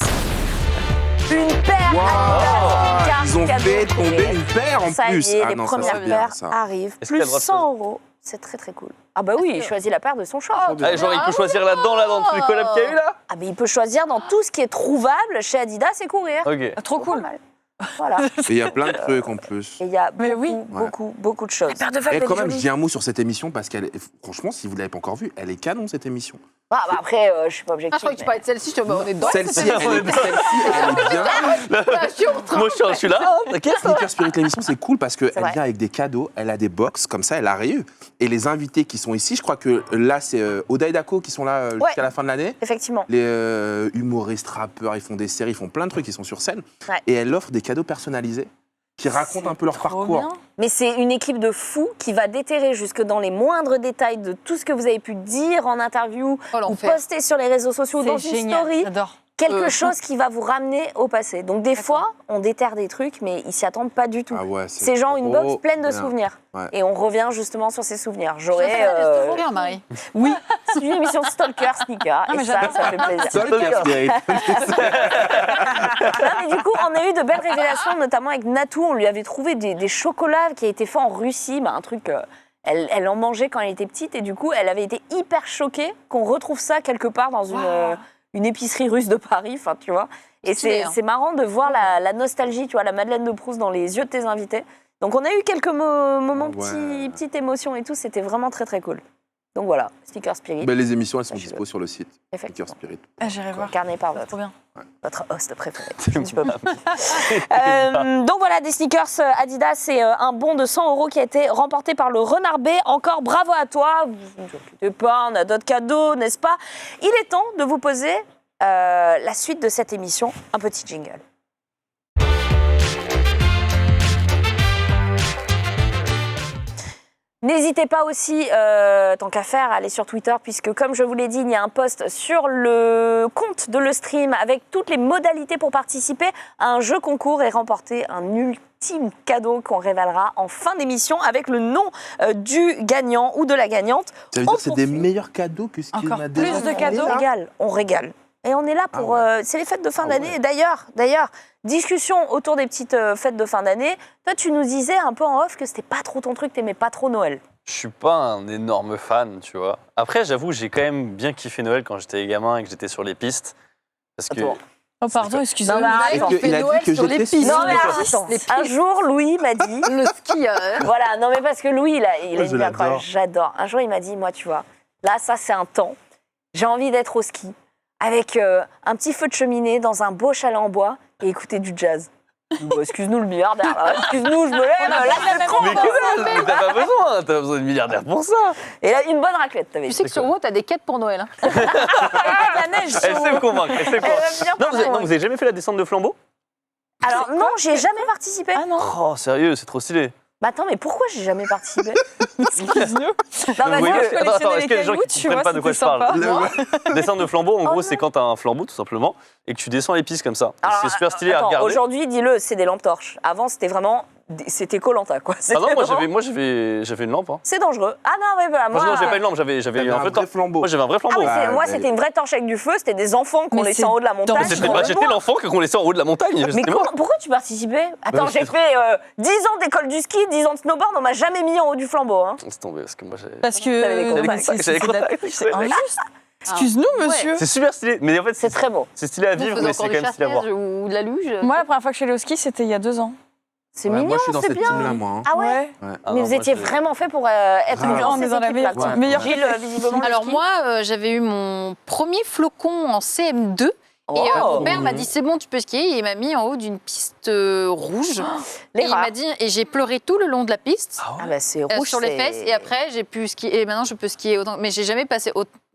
une paire Adidas, une Ils ont carte fait cadeau. tomber une paire en Ça plus. y est, Ah les non, ça premières c'est bien paires ça. arrivent. Est-ce qu'il a le Plus droit de 100 €. C'est très très cool. Ah bah oui, il choisit la paire de son choix. Allez, genre, il peut choisir là-dedans, dans tous les collabs qu'il y a eu là? Ah mais il peut choisir dans tout ce qui est trouvable chez Adidas et courir. Ok. Trop Pas cool. mal. Voilà. Et il y a plein de trucs en plus. Et il y a Mais oui. beaucoup de choses. Et quand même, je dis un mot sur cette émission parce qu'elle est, franchement, si vous ne l'avez pas encore vue, elle est canon cette émission. Ah, bah après, je suis pas Ah, objective. je crois que tu mais- parlais de celle-ci, je te dis, on est dedans. Celle-ci, elle est bien. Moi, je suis là. Ah, t'inquiète. Sneaker Spirit, l'émission, c'est cool parce qu'elle vrai. vient avec des cadeaux, elle a des box, comme ça, elle arrive. Et les invités qui sont ici, je crois que là, c'est Oda et Dako qui sont là jusqu'à la fin de l'année. Effectivement. Les humoristes, rappeurs, ils font des séries, ils font plein de trucs, ils sont sur scène. Ouais. Et elle offre des cadeaux personnalisés qui racontent un peu leur Trop parcours. bien. Mais c'est une équipe de fous qui va déterrer jusque dans les moindres détails de tout ce que vous avez pu dire en interview Oh, ou l'enfer. poster sur les réseaux sociaux ou dans C'est une génial. story. J'adore. Quelque chose qui va vous ramener au passé. Donc des fois, on déterre des trucs, mais ils s'y attendent pas du tout. Ah ouais, C'est genre une box pleine de bien. souvenirs. Ouais. Et on revient justement sur ces souvenirs. Tu J'aurais... fais la liste de souvenirs, Marie. Oui, c'est une émission Stalker Sneaker. Ah, mais et ça fait plaisir. Sneaker Spirit. Non, mais du coup, on a eu de belles révélations, notamment avec Natou. On lui avait trouvé des chocolats qui avaient été faits en Russie, bah, un truc. Elle en mangeait quand elle était petite et du coup, elle avait été hyper choquée qu'on retrouve ça quelque part dans une épicerie russe de Paris, enfin, tu vois. Et Stylé, hein. c'est marrant de voir la nostalgie, tu vois, la Madeleine de Proust dans les yeux de tes invités. Donc, on a eu quelques moments, Ouais. petites émotions et tout. C'était vraiment très, très cool. Donc voilà, Sneaker Spirit, Ben, les émissions, elles sont Je dispo sur le site Sneaker effectivement, Spirit. Ah, j'irai voir. incarné par Trop bien. votre host préféré. Tu peux pas. Donc voilà, des sneakers Adidas, c'est un bon de 100 € qui a été remporté par le Renard B. Encore bravo à toi. Vous ne vous inquiétez pas, on a d'autres cadeaux, n'est-ce pas? Il est temps de vous poser la suite de cette émission. Un petit jingle. N'hésitez pas aussi, tant qu'à faire, à aller sur Twitter, puisque comme je vous l'ai dit, il y a un post sur le compte de Le Stream avec toutes les modalités pour participer à un jeu concours et remporter un ultime cadeau qu'on révélera en fin d'émission avec le nom du gagnant ou de la gagnante. Ça veut On dire que c'est des poursuit. meilleurs cadeaux que ce qu'il y en Encore a plus déjà. de cadeaux. On régale. Et on est là pour... c'est les fêtes de fin Ah d'année. ouais. Et d'ailleurs, discussion autour des petites fêtes de fin d'année. Toi, tu nous disais un peu en off que c'était pas trop ton truc, t'aimais pas trop Noël. Je suis pas un énorme fan, tu vois. Après, j'avoue, j'ai quand même bien kiffé Noël quand j'étais gamin et que j'étais sur les pistes. Parce que Attends. Oh, pardon, excusez-moi. Non, mais Marie attends. qui fait Il a dit Noël que sur les j'étais pistes. Non, mais D'accord. attends. Les Un pistes. jour, Louis m'a dit... Le ski. Voilà, non mais parce que Louis, il a Oh, une je vie incroyable. l'adore. J'adore. Un jour, il m'a dit, moi, tu vois, là, ça, c'est un temps. j'ai envie d'être au ski avec un petit feu de cheminée dans un beau chalet en bois et écouter du jazz. Bon, excuse-nous le milliardaire, là. Excuse-nous, je me lève, là c'est trop. Mais que dalle, mais t'as pas besoin de milliardaire pour ça. Et là, une bonne raclette, t'avais Tu dit. sais que sur WoW, t'as des quêtes pour Noël. Hein. La neige. Elle sait me convaincre, elle sait me Elle va convaincre. me dire Non, pareil, non, vous avez jamais fait la descente de flambeau? Alors non, j'ai jamais participé. Ah non. Oh, sérieux, c'est trop stylé. Bah attends, mais pourquoi j'ai jamais participé? Excuse-nous. Non, Vous voyez, parce que attends, est-ce qu'il y a des gens qui comprennent pas de quoi je parle? Descendre de flambeau, en gros, c'est quand t'as un flambeau, tout simplement, et que tu descends les pistes comme ça. Et Alors, c'est super stylé à attends, regarder. aujourd'hui, dis-le, c'est des lampes torches. Avant, c'était vraiment... C'était Koh-Lanta, quoi. Ah non, C'était moi vraiment- j'avais une lampe. Hein. C'est dangereux. Ah non, mais voilà, Moi, non, j'avais pas une lampe, j'avais T'avais un un vrai vrai flambeau. Moi, j'avais un vrai Ah flambeau. oui, moi, Ah, c'était une vraie torche avec du feu. C'était des enfants qu'on Mais laissait c'est en haut de la montagne. dangereux. J'étais l'enfant qu'on laissait en haut de la montagne. Mais C'était moi. pourquoi tu participais? Attends, mais j'ai c'était fait 10 ans d'école du ski, 10 ans de snowboard, on m'a jamais mis en haut du flambeau. Hein. C'est tombé parce que moi j'avais. Parce T'avais des que contacts. J'avais des contacts. c'est injuste. Excuse-nous, monsieur. C'est super stylé, mais en fait C'est très beau. c'est stylé à Vous vivre, faisiez mais c'est encore quand du même stylé à voir. chasse-neige ou de la luge. Moi, la première fois que je suis allée au ski, c'était il y a 2 ans. C'est Ouais, mignon, moi, je suis dans c'est cette bien. team-là, moi. hein. Ah ouais, Ah mais non, vous moi, étiez j'ai- vraiment fait pour être Ah, dans on est ces dans la équipes-là, quoi. meilleure Gilles, visiblement, le Alors ski. moi, j'avais eu mon premier flocon en CM2. Et Oh. mon père m'a dit c'est bon, tu peux skier. Et il m'a mis en haut d'une piste rouge. Les Et il rats. m'a dit et j'ai pleuré tout le long de la piste. Ah bah c'est rouge, Sur les c'est- fesses et après j'ai pu skier et maintenant je peux skier autant mais j'ai jamais passé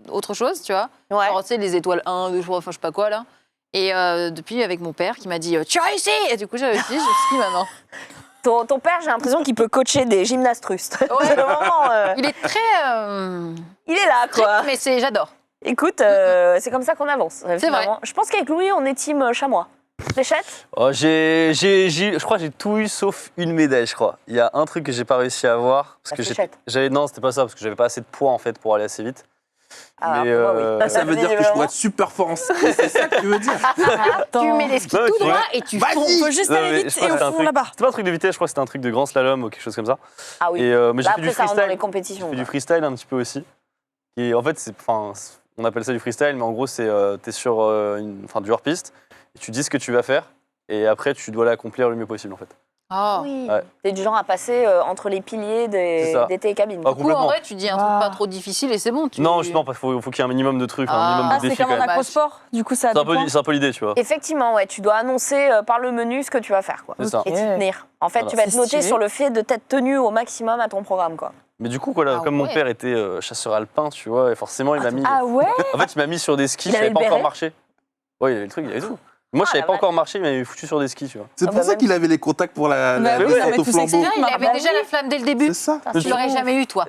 autre chose tu vois Ouais. genre tu sais les étoiles 1, 2, 3, enfin je sais pas quoi là et depuis avec mon père qui m'a dit tu as réussi et du coup j'ai réussi je skie maintenant. Ton père, j'ai l'impression qu'il peut coacher des gymnastes russes. C'est vraiment, Il est très il est là, quoi. strict, mais c'est j'adore. Écoute, c'est comme ça qu'on avance. C'est finalement. Je pense qu'avec Louis, on est team chamois. Fléchette? Oh, je crois que j'ai tout eu sauf une médaille, je crois. Il y a un truc que j'ai pas réussi à avoir parce La que fléchette. non, c'était pas ça parce que j'avais pas assez de poids en fait pour aller assez vite. Ah, Mais, pour moi, oui. Ça veut dire que je pourrais être super fort en ski, c'est ça que tu veux dire? Tu mets les skis Non, tout tu- droit et tu fonds. Il faut juste Non, aller mais vite je crois et que au c'était un fond truc- là-bas. C'était pas un truc de vitesse, je crois que c'était un truc de grand slalom ou quelque chose comme ça. Ah oui. Et, mais j'ai Bah, fait du après, ça rentre dans les freestyle. compétitions. J'ai fait quoi. du freestyle un petit peu aussi. Et en fait, on appelle ça du freestyle, mais en gros, c'est t'es sur du hors-piste et tu dis ce que tu vas faire et après, tu dois l'accomplir le mieux possible en fait. Oh. Oui. Ouais. T'es du genre à passer entre les piliers C'est ça. des télécabines. Ah, Du coup, en complètement. vrai, tu dis un truc pas trop difficile et c'est bon. Non, justement, il faut qu'il y ait un minimum de trucs, un Ah. minimum de Ah, c'est défis comme quand en même. aquasport. Du coup, ça C'est un peu, dépend. c'est un peu l'idée, tu vois. Effectivement, ouais, tu dois annoncer par le menu ce que tu vas faire, quoi. C'est ça. Et t'y tenir. En fait, Voilà. tu vas être C'est noté stylé. sur le fait de t'être tenu au maximum à ton programme, quoi. Mais du coup, voilà, Ah comme mon ouais. père était chasseur alpin, tu vois, et forcément, il m'a mis. Ah ouais? En fait, il m'a mis sur des skis, Il je avait savais le pas encore béret marcher. Ouais, il avait le truc, il avait tout. Moi, je Ah, savais la pas vache. encore marcher, il m'avait foutu sur des skis, tu vois. C'est Ah, pour bah, ça même- qu'il avait les contacts pour la Bah oui, descente non, mais au tout flambeau. s'explique. Il avait Bah déjà oui. la flamme dès le début. C'est ça. Tu l'aurais jamais eu, toi.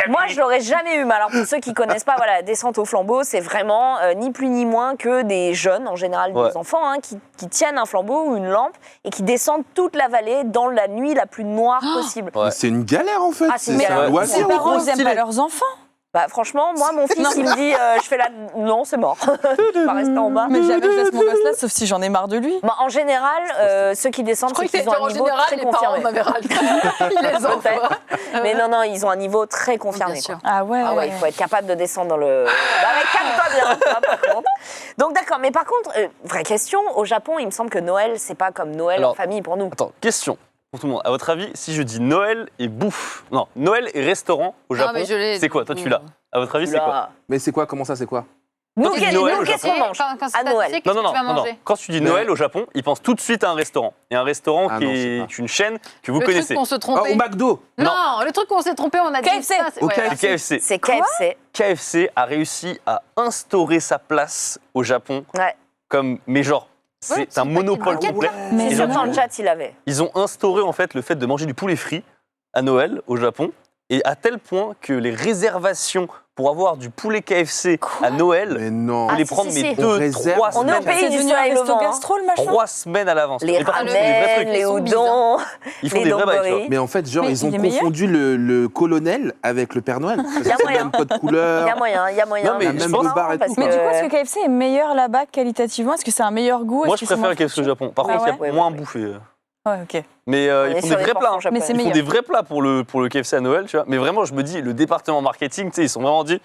Moi, je l'aurais jamais eu. Mais alors, pour ceux qui connaissent pas, voilà, la descente au flambeau, c'est vraiment ni plus ni moins que des jeunes, en général Ouais. des enfants, hein, qui tiennent un flambeau ou une lampe et qui descendent toute la vallée dans la nuit la plus noire possible. Ouais. Mais c'est une galère en fait. Ah, c'est une galère. un Ouais. loisir. Les C'est parents, gros ils aiment stylé. pas leurs enfants. Bah, franchement, moi, mon fils, il me dit je fais la. Non, c'est mort. Je vais pas rester en bas. Mais jamais je laisse mon gosse là, sauf si j'en ai marre de lui. Bah, en général, ceux qui descendent, Je crois c'est que qu'ils ont un en niveau général, très les parents confirmé. m'avaient râlé. Ils les envoient. Peut-être. Mais non, ils ont un niveau très confirmé. Bien quoi. sûr. Ah ouais. Ah ouais, il faut être capable de descendre dans le. Bah, mais calme-toi bien, toi, par contre. Donc d'accord, mais par contre, vraie question, au Japon, il me semble que Noël, c'est pas comme Noël Alors, en famille pour nous. Attends, question pour tout le monde. À votre avis, si je dis Noël et bouffe, non, Noël et restaurant au Non, Japon, mais je l'ai. c'est quoi? Toi, tu l'as. À votre avis, c'est quoi? Là. Mais c'est quoi? Comment ça? C'est quoi? Nous, Quand tu dis qu'est- Noël nous, au qu'est-ce Japon. qu'on mange Quand à c'est Noël? qu'est-ce que tu vas manger? Quand tu dis Mais- Noël au Japon, ils pensent tout de suite à un restaurant. Et un restaurant Ah qui non, je sais est pas. une chaîne que vous Le connaissez. truc qu'on se Ah, trompait. au McDo. Non, le truc qu'on s'est trompé, on a dit KFC. ça. c'est- Au ouais. KFC. C'est KFC. C'est KFC. KFC a réussi à instaurer sa place au Japon Ouais. comme, mais genre, c'est Ouais, un c'est pas monopole une complet. Mais C'est Ils sûr ont, que dans le chat, il avait. ils ont instauré en fait le fait de manger du poulet frit à Noël au Japon, et à tel point que les réservations pour avoir du poulet KFC à Noël, Mais non. faut les si, prendre si, mais si. 2, On réserve. 3 On est au semaines. pays C'est du devenu un soleil resto levant. gastro le machin. 3 semaines à l'avance. Les Et par contre, c'est des vrais ramen, trucs. les Ils sont udons, Ils font les des vrais bails, tu vois. donbori. Mais en fait, genre, Mais ils ont il est meilleur. confondu le colonel avec le Père Noël. Parce que Y a c'est le moyen. même code Il y couleur. a moyen, il y a moyen. Non, mais C'est je marrant pense- bar et parce tout, Mais que- du coup, est-ce que KFC est meilleur là-bas qualitativement? Est-ce que c'est un meilleur goût? Moi, Est-ce je que c'est préfère moins KFC au Japon. Par Ah contre, il y ouais a moins Ouais. bouffé. Ouais, ok. Mais On est ils font sur des des vrais plats. portions Mais c'est japonaises. Ils font meilleur. des vrais plats pour le KFC à Noël, tu vois. Mais vraiment, je me dis, le département marketing, tu sais, ils sont vraiment dit,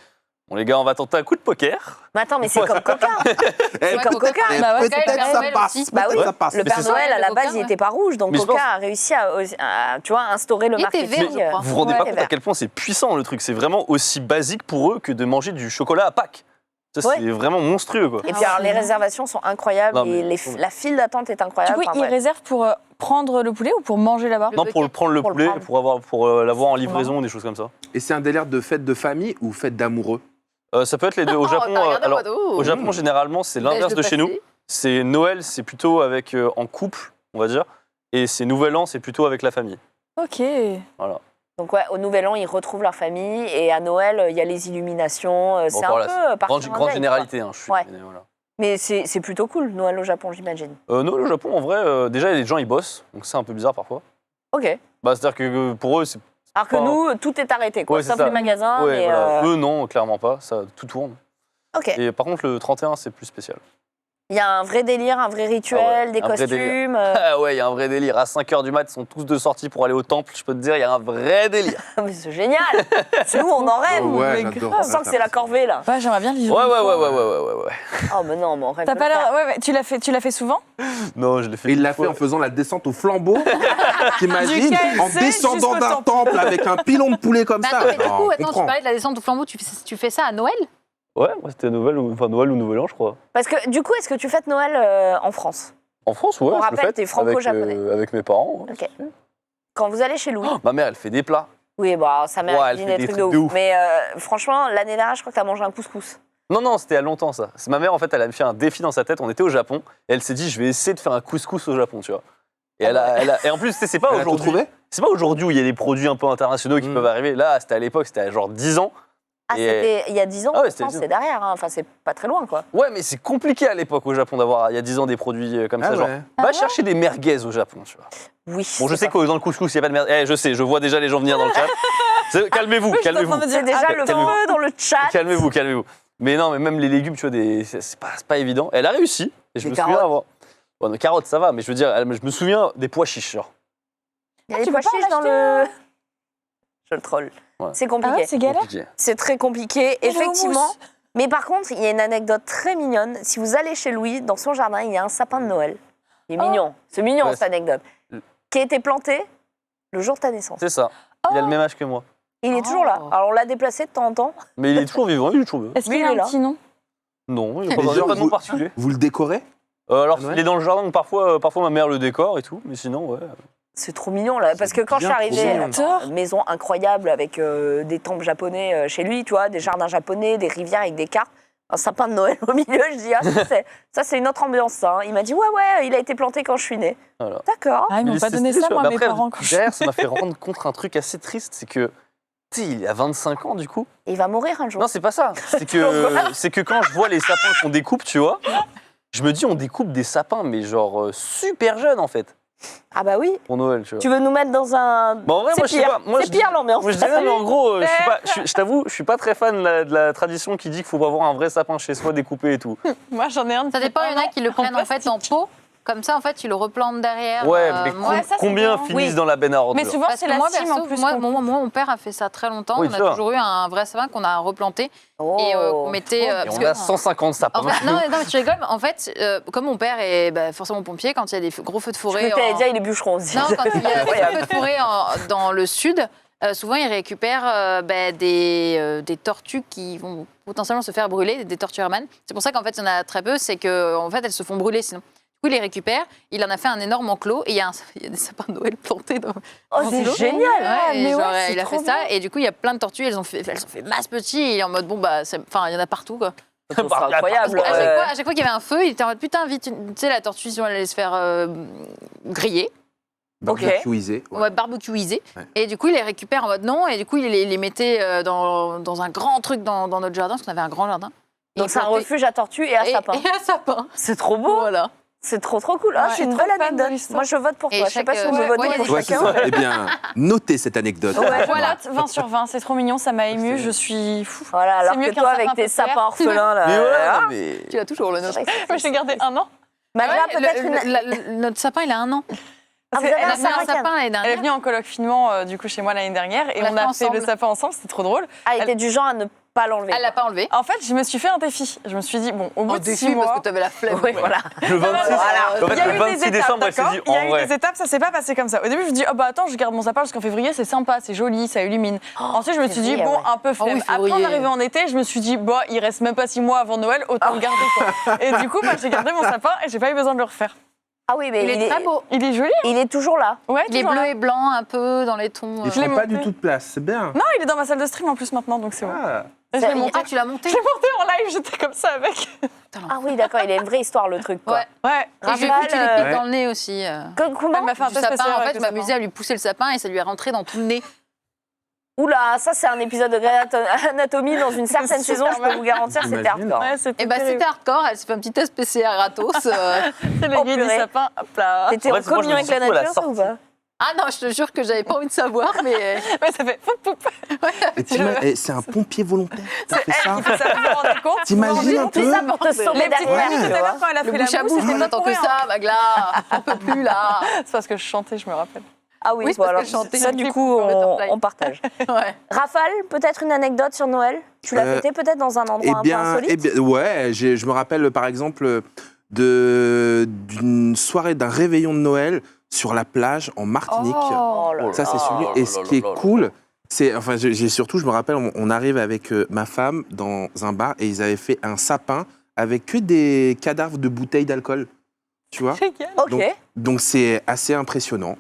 Bon, les gars, on va tenter un coup de poker. Mais attends, mais c'est comme Coca. Eh, comme Coca. Bah ouais, Coca et le Père Noël aussi. Bah oui, ça passe. le Père c'est ça. Noël, à la Le base, Coca, il n'était pas rouge, donc Mais je Coca pense- a réussi à, tu vois, instaurer le Il était marketing. vert, je crois. Vous vous rendez Ouais, pas les compte à verts. quel point c'est puissant le truc. C'est vraiment aussi basique pour eux que de manger du chocolat à Pâques. Ça, Ouais. c'est vraiment monstrueux, quoi. Et puis alors, les réservations sont incroyables Non, mais- et la file d'attente est Du incroyable. coup, Enfin, ils bref. réservent pour prendre le poulet ou pour manger là-bas Non, pour prendre le Pour le poulet, prendre. pour l'avoir en livraison, des choses comme ça. Et c'est un délire de fête de famille ou fête d'amoureux? Ça peut être les deux. Au Oh, Japon, t'as regardé alors, le modo. au Japon, généralement, c'est l'inverse de chez nous. C'est Noël, c'est plutôt avec en couple, on va dire, et c'est Nouvel An, c'est plutôt avec la famille. Ok. Voilà. Donc ouais, au Nouvel An, ils retrouvent leur famille et à Noël, il y a les illuminations. C'est voilà, un peu parti Grande, en grande deuil, généralité, hein, je suis. Ouais. mais voilà. Mais c'est plutôt cool, Noël au Japon, j'imagine. Noël au Japon, en vrai, déjà, les gens ils bossent, donc c'est un peu bizarre parfois. Ok. Bah, c'est-à-dire que pour eux, c'est. Alors que Enfin, nous, tout est arrêté, quoi. ouais, c'est Sauf ça. les magasins. Ouais, mais, voilà. Eux, non, clairement pas, ça tout tourne. Ok. Et par contre, le 31, c'est plus spécial. Il y a un vrai délire, un vrai rituel, Ah ouais, des un vrai costumes. Ah ouais, il y a un vrai délire. À 5h du mat, ils sont tous de sortie pour aller au temple, je peux te dire, il y a un vrai délire. Mais c'est génial. Nous, on en rêve. Ouais, mais j'adore. On sent que c'est la corvée, là. Ouais, j'aimerais bien le vivre. Ouais, une ouais, fois. ouais. Oh, mais non, mais on rêve T'as de pas le faire. l'air. Ouais, tu l'as fait souvent Non, je l'ai fait. Et il une l'a fois. fait en faisant la descente au flambeau. T'imagines Du KFC en descendant jusqu'au d'un temple avec un pilon de poulet comme Mais ça. attends, mais du Non, coup, on attends, tu comprend. parlais de la descente au flambeau, tu fais ça à Noël? Ouais, moi, c'était Noël ou Nouvel An, je crois. Parce que, du coup, est-ce que tu fêtes Noël en France? En France, ouais, On je le rappelle, fais. t'es franco-japonais. Avec mes parents. ouais. Ok. Quand vous allez chez Louis. Oh, ma mère, elle fait des plats. Oui, bah, sa mère Ouais, elle elle cuisine fait des des trucs de ouf. Mais franchement, l'année dernière, je crois que t'as mangé un couscous. Non, c'était il y a longtemps, ça. C'est ma mère, en fait, elle a fait un défi dans sa tête. On était au Japon et elle s'est dit, je vais essayer de faire un couscous au Japon, tu vois. Et, et en plus, c'est pas Elle a tout aujourd'hui. trouvé. C'est pas aujourd'hui où il y a des produits un peu internationaux qui peuvent arriver. Là, c'était à l'époque, c'était à genre 10 ans. Ah, Et- c'était il y a 10 ans? Ah ouais, c'était pourtant, 10 ans. c'est derrière. Hein. Enfin, c'est pas très loin, quoi. Ouais, mais c'est compliqué à l'époque au Japon d'avoir, il y a 10 ans, des produits comme Ah ça. Genre, ouais. va chercher des merguez au Japon, tu vois. Oui. Bon, je c'est sais pas- que dans le couscous, il n'y a pas de merguez. Je sais, je vois déjà les gens venir dans le chat. Calmez-vous, calmez-vous. C'est déjà le Calmez-vous. feu dans le chat. Calmez-vous. Mais non, mais même les légumes, tu vois, c'est pas évident. Elle a réussi. Et je Des me souviens carottes. avoir. Bon, les carottes, ça va, mais je veux dire, je me souviens des pois chiches. Genre. Il y a des tu pois peux pas en chiches dans le. Je le troll. Ouais. C'est Ah compliqué. ouais, c'est galère. Compliqué. C'est très compliqué, Et le effectivement. houmous. Mais par contre, il y a une anecdote très mignonne. Si vous allez chez Louis, dans son jardin, il y a un sapin de Noël. Il est Oh. mignon. C'est mignon, Ouais, cette anecdote. Qui a été planté le jour de ta naissance. C'est ça. Il a le même âge que moi. Il est toujours là. Oh. Alors, on l'a déplacé de temps en temps. Mais il est toujours vivant, il est toujours vivant. Est-ce Oui, qu'il il a est là. un petit nom Non, il n'a Et genre, pas de nom particulier. Vous le décorez? Alors, Noël il est dans le jardin, donc parfois ma mère le décore et tout. Mais sinon, ouais. C'est trop mignon, là. Parce que quand je suis bien arrivée, trop mignon. une maison incroyable avec des temples japonais chez lui, tu vois, des jardins japonais, des rivières avec des cartes. Un sapin de Noël au milieu, je dis, ah, ça c'est une autre ambiance, ça. hein. Il m'a dit, ouais, il a été planté quand je suis née. Voilà. D'accord. Ah, ils m'ont Mais pas c'est donné stylé, ça, tu vois. moi, Mais mes après, parents. Quand je... derrière, ça m'a fait rendre compte un truc assez triste, c'est que, tu sais, il a 25 ans du coup. Il va mourir un jour. Non, c'est pas ça. C'est que quand je vois les sapins qu'on découpe, tu vois, je me dis, on découpe des sapins, mais genre super jeunes en fait, Ah bah oui. pour Noël, tu vois. Tu veux nous mettre dans un... Bon, en vrai, C'est moi, je sais pire. pas. Moi, C'est je pire dis- l'ambiance. Moi, je dirais, mais en gros, je t'avoue, je suis pas très fan de la tradition qui dit qu'il faut avoir un vrai sapin chez soi découpé et tout. Moi, j'en ai un. Ça dépend, il y en a qui le prennent en fait en pot. Comme ça, en fait, tu le replantes derrière. Ouais, mais moi, ouais, ça, c'est combien bien. finissent Oui. dans la benne à Mais ordures souvent, parce c'est que la moi, cime en perso, plus. moi, qu'on- mon père a fait ça très longtemps. Oui, on a tu vois. toujours eu un vrai sapin qu'on a replanté Oh. et qu'on mettait. Et parce on que- a 150 sapins. en fait, non, mais tu rigoles. Mais en fait, comme mon père est forcément pompier, quand il y a des gros feux de Je forêt. croyais que t'allais en- dire, il est bûcheron aussi. Non, quand il y a des Incroyable. feux de forêt dans le sud, souvent ils récupèrent des tortues qui vont potentiellement se faire brûler, des tortues hermanes. C'est pour ça qu'en fait, il y en a très peu, c'est qu'en fait, elles se font brûler sinon. Du coup, il les récupère, il en a fait un énorme enclos et il y a des sapins de Noël plantés dans. Oh, c'est l'enclos. génial. Ouais, et mais genre, ouais, c'est il a fait trop ça bien. et du coup, il y a plein de tortues, elles ont fait masse petit et il est en mode bon, bah, enfin, il y en a partout quoi. C'est incroyable. À chaque fois qu'il y avait un feu, il était en mode putain, vite, tu sais, la tortue, sinon elle allait se faire griller. Barbecuisé. Ouais. Ouais, barbecuisé. Ouais. Et du coup, il les récupère en mode non. Et du coup, il les mettait dans un grand truc dans notre jardin, parce qu'on avait un grand jardin. Et Donc il c'est un plantait- refuge à tortues et à sapins. Et à sapin. C'est trop beau. Voilà. C'est trop cool. Ah, Ouais, c'est une trop belle fan de anecdote. l'histoire. Moi, je vote pour Et toi. Je sais pas si on chaque- peut ouais, voter ouais, pour Ouais, c'est chacun. ça. Eh bien, notez cette anecdote. Ouais. Voilà, 20 sur 20, c'est trop mignon, ça m'a ému, je suis fou. Voilà, alors mieux que qu'un toi, sapin avec tes peu clair. sapins orphelins, là. Mais voilà, hein. mais. Tu l'as toujours le nôtre. Moi, je l'ai gardé un an. Magra, Ouais, peut-être une... notre sapin, il a 1 an. Ah, vous Elle avez Elle un a fait un sapin. sapin l'année Elle est dernière. venue en colloque finement du coup chez moi l'année dernière et On l'a on fait a fait ensemble. le sapin ensemble, c'était trop drôle. Ah, il était du genre à ne pas l'enlever. Elle l'a pas enlevé. En fait, je me suis fait un défi. Je me suis dit, bon, au bout de 6 mois... parce que t'avais la flemme. Oui, voilà. Le 26, en Il y a fait, eu le des 26 étapes, décembre, elle s'est d'accord dit, Il y a en eu vrai. des étapes, ça s'est pas passé comme ça. Au début, je me dis, oh bah attends, je garde mon sapin jusqu'en février, c'est sympa, c'est joli, ça illumine. Ensuite, je me suis dit, février, bon, ouais. un peu flemme. oui, Après, février. on arrivait en été, je me suis dit, bon, il reste même pas 6 mois avant Noël, autant le garder, quoi. Et du coup, bah, j'ai gardé mon sapin et j'ai pas eu besoin de le refaire. Ah oui, mais Il est très beau. Il est joli. Il est toujours là. Ouais, Il est toujours bleu là. et blanc, un peu dans les tons. Il Je l'ai prend pas monté. du tout de place, c'est bien. Non, il est dans ma salle de stream en plus maintenant, donc c'est bon. Ah. Et je l'ai monté. Ah, tu l'as monté Je l'ai monté en live, j'étais comme ça avec. Ah oui, d'accord, il a une vraie histoire, le truc, quoi. Ouais. Ouais. Et je lui ai Raphaël, foutu les pics ouais. dans le nez aussi. Comment Elle m'a fait un Du test sapin, PCR en avec fait, le je m'amusais sapin. à lui pousser le sapin et ça lui est rentré dans tout le nez. Oula, ça, c'est un épisode de Grey's Anatomy dans une certaine Super saison, je peux mal. vous garantir, c'était J'imagine. hardcore. Ouais, c'était Et bah terrible. c'était hardcore, elle s'est fait un petit test PCR gratos. C'est le Oh, gay du purée. sapin, hop là. T'étais Ouais, en c'est moi, je communion me avec suis la surtout à la nature, ça, ou pas Ah non, je te jure que j'avais pas envie de savoir, mais Ouais, ça fait poup, poup. Et c'est un pompier volontaire qui fait ça. Il fait ça, vous vous rendez compte T'imagines un Tout peu ça pour te sauver Les petites derrière, mamies tout tu à vois. l'heure quand elle a le fait la bouche à mousse, bouche, c'était on pas attend pour que rien. ça, Magla, on peut plus là. C'est parce que je chantais, je me rappelle. Ah oui, Oui, c'est bon, parce alors que je chantais. ça, du coup, on partage. Ouais. Rafale, peut-être une anecdote sur Noël Tu l'as fêté peut-être dans un endroit un peu insolite ouais, je me rappelle par exemple d'une soirée d'un réveillon de Noël sur la plage en Martinique. Oh là Ça, c'est là. celui. Et ce qui est cool, c'est. Enfin, surtout, je me rappelle, on arrive avec ma femme dans un bar et ils avaient fait un sapin avec que des cadavres de bouteilles d'alcool. Tu vois Génial. Ok, Donc, c'est assez impressionnant.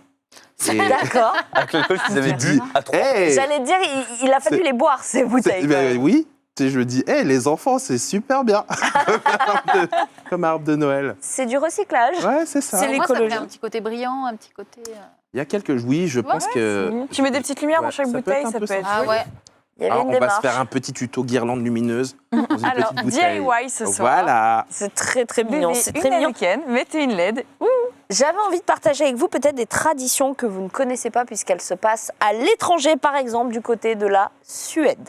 Et- d'accord. Avec l'alcool qu'ils avaient Tu bu dis, à 3. Hey, J'allais te dire, il a fallu C'est- les boire, ces bouteilles. quand même. oui, tu sais, je me dis, les enfants, c'est super bien. Comme arbre de Noël. C'est du recyclage. Ouais, c'est ça. C'est Pour moi, ça fait l'écologie. un petit côté brillant, un petit côté. Il y a quelques. Oui, je pense que. Tu mets des petites lumières dans Ouais, chaque ça peut bouteille, être un ça peu peut être Ah joli. ouais. Il y avait Alors, une on va se démarche. faire un petit tuto guirlande lumineuse dans une Alors, petite bouteille. DIY ce soir. Voilà. C'est très très mignon. Buvez C'est une très mignon. Heineken, mettez une LED. J'avais envie de partager avec vous peut-être des traditions que vous ne connaissez pas puisqu'elles se passent à l'étranger, par exemple du côté de la Suède.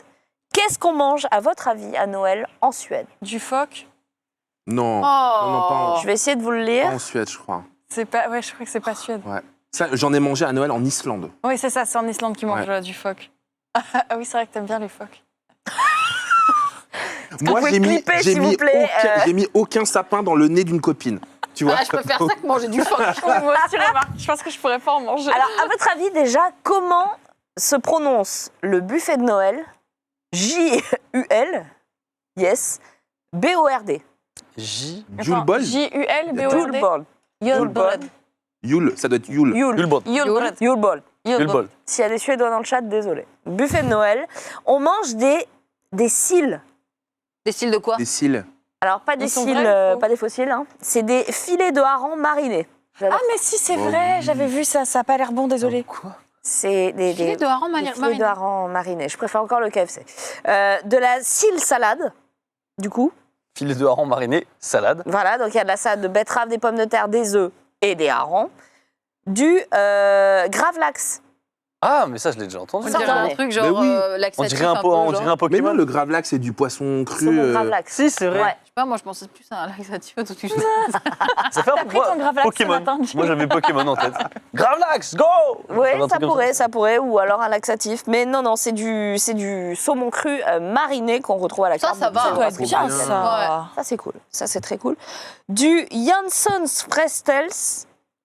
Qu'est-ce qu'on mange, à votre avis, à Noël en Suède Du phoque. Non, Oh. non, pas en, Je vais essayer de vous le pas lire. en Suède, je crois. C'est pas. Ouais, je crois que c'est pas Suède. Ça, j'en ai mangé à Noël en Islande. Oui, c'est ça, c'est en Islande qu'ils mangent Ouais. du phoque. Ah oui, c'est vrai que t'aimes bien les phoques. Moi, pouvez j'ai mis, clipper, j'ai s'il mis vous plaît, j'ai mis aucun sapin dans le nez d'une copine. Tu vois Ah, je préfère ça que manger du phoque. Oui, moi aussi, remarque. Je pense que je pourrais pas en manger. Alors, à votre avis, déjà, comment se prononce le buffet de Noël J-U-L, yes, B-O-R-D. J. Julebol J-U-L-B-O-R-D. Julebol. Julebol. Yule, ça doit être Yule. Yule. Julebol. Julebol. Julebol. Julebol. S'il y a des Suédois dans le chat, désolé. Buffet de Noël. On mange des cils. Des styles de quoi Des cils. Alors, pas des Ils sont cils, vrais ou faux pas des fossiles. Hein. C'est des filets de hareng marinés. Ah, J'adore. mais si, c'est Oh vrai, oui. j'avais vu ça, ça a pas l'air bon, désolé. Quoi C'est des Filet de hareng des filets mariné. de hareng marinés. Je préfère encore le KFC. De la cils salade, du coup. Filet de hareng mariné, salade. Voilà, donc il y a de la salade de betterave, des pommes de terre, des œufs et des harengs. Du gravlax. Ah, mais ça, je l'ai déjà entendu. On Ça, dirait on un est. truc Mais genre oui. laxatif. On dirait un, peu, on genre. dirait un Mais Pokémon. non, le gravlax, c'est du poisson cru. Saumon gravlax. Si, c'est vrai. Ouais. Je sais pas, moi je pensais plus à un laxatif tout de suite. Ça fait un T'as peu pris ton gravlax ce Pokémon. matin, Jimmy. Moi, j'avais Pokémon en tête. Gravlax, go Oui, Un truc comme ça pourrait, ou alors un laxatif. Mais non, c'est du saumon cru mariné qu'on retrouve à la Ça, carte. ça de va. Ça buffet. doit être trop bien, bien. ça. Ça, c'est cool. Ça, c'est très cool. Du Janssens Frestels.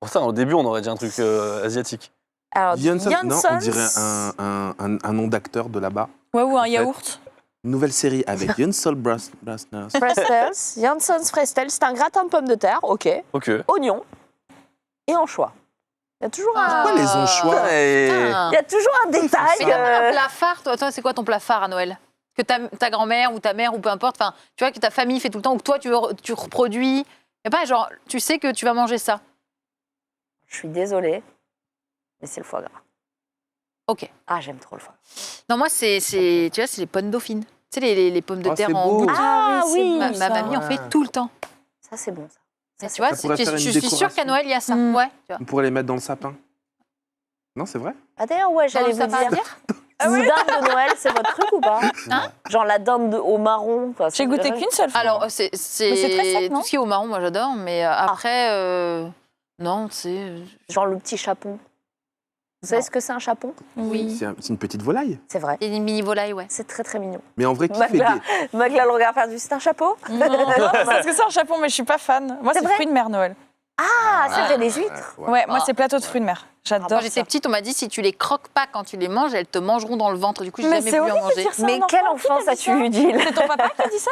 Putain, au début, on aurait dit un truc asiatique. Alors, Janssen, non, on Janssens dirait un nom d'acteur de là-bas. Ouais, ou un fait. yaourt. Une nouvelle série avec Jönsson Brasners. Frestels. Janssens Frestels, c'est un gratin de pommes de terre, ok, Ok. oignons et anchois. Il y a toujours un... Pourquoi les anchois Il y a toujours un détail. Mais t'as pas un plat phare, toi, c'est quoi ton plat phare à Noël? Que ta grand-mère ou ta mère ou peu importe, enfin, tu vois, que ta famille fait tout le temps ou que toi tu reproduis. Et pas genre, tu sais que tu vas manger ça. Je suis désolée, mais c'est le foie gras. Ok. Ah, j'aime trop le foie gras. Non, moi, tu vois, c'est les pommes dauphines. Tu sais, les pommes de Oh, terre c'est en beau. bouton. Ah oui, Ma ça. mamie en fait tout le temps. Ça, c'est bon, ça. Et tu vois, Ça pourrait faire une je suis sûre décoration. qu'à Noël, il y a ça. Mm. Ouais, tu vois. On pourrait les mettre dans le sapin. Non, c'est vrai Ah d'ailleurs, ouais, j'allais Dans le vous sapin à dire. Ah oui. Dinde de Noël, c'est votre truc ou pas Hein Genre la dinde au marron. Enfin, J'ai goûté qu'une seule fois. Alors, Mais c'est très sec, non tout ce qui est au marron, moi j'adore, mais après, non, c'est. Genre le petit chapon. Vous savez ce que c'est un chapon? Oui. C'est une petite volaille. C'est vrai. Et une mini volaille, ouais. C'est très très mignon. Mais en vrai, qui fait Magla, des... Magla le regard perdu, c'est un chapeau? Non, parce que c'est un chapon, mais je suis pas fan. Moi, C'est c'est vrai fruits de mer Noël. Ah, c'est vrai, les huîtres. Ouais, moi, c'est plateau de fruits de mer. Quand J'adore j'étais ça. petite, on m'a dit si tu les croques pas quand tu les manges, elles te mangeront dans le ventre. Du coup, j'ai Mais jamais c'est voulu en horrible de manger. dire ça. Mais un quelle enfant, qui enfance t'a dit as-tu eu, Gilles? C'est ton papa qui a dit ça?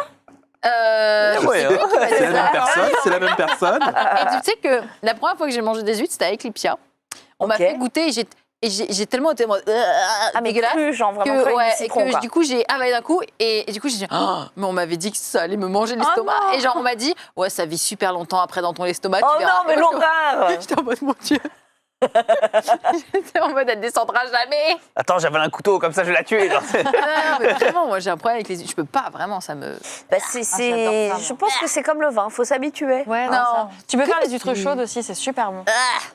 Ouais, hein. C'est la même personne, c'est la même personne. Et tu sais que la première fois que j'ai mangé des huîtres, c'était avec Lipsia. On m'a Ok. fait goûter et j'ai tellement été en mode, Ah, mais dégueulasse. cru, genre vraiment cru, Ouais, du et citron, que quoi. du coup j'ai avalé d'un coup et du coup j'ai dit mais on m'avait dit que ça allait me manger l'estomac non. et genre on m'a dit ouais ça vit super longtemps après dans ton estomac Oh tu verras. non, mais Et moi, l'horreur! j'étais en mode mon Dieu. J'étais en mode elle descendra jamais. Attends, j'avais un couteau, comme ça je vais la tuer. genre. Non, mais vraiment moi j'ai un problème avec les huîtres. Je peux pas vraiment ça me. Bah, j'adore ça, je moi. pense que c'est comme le vin, faut s'habituer. Ouais, Non. non. Tu peux faire les huîtres chaudes aussi, c'est super bon.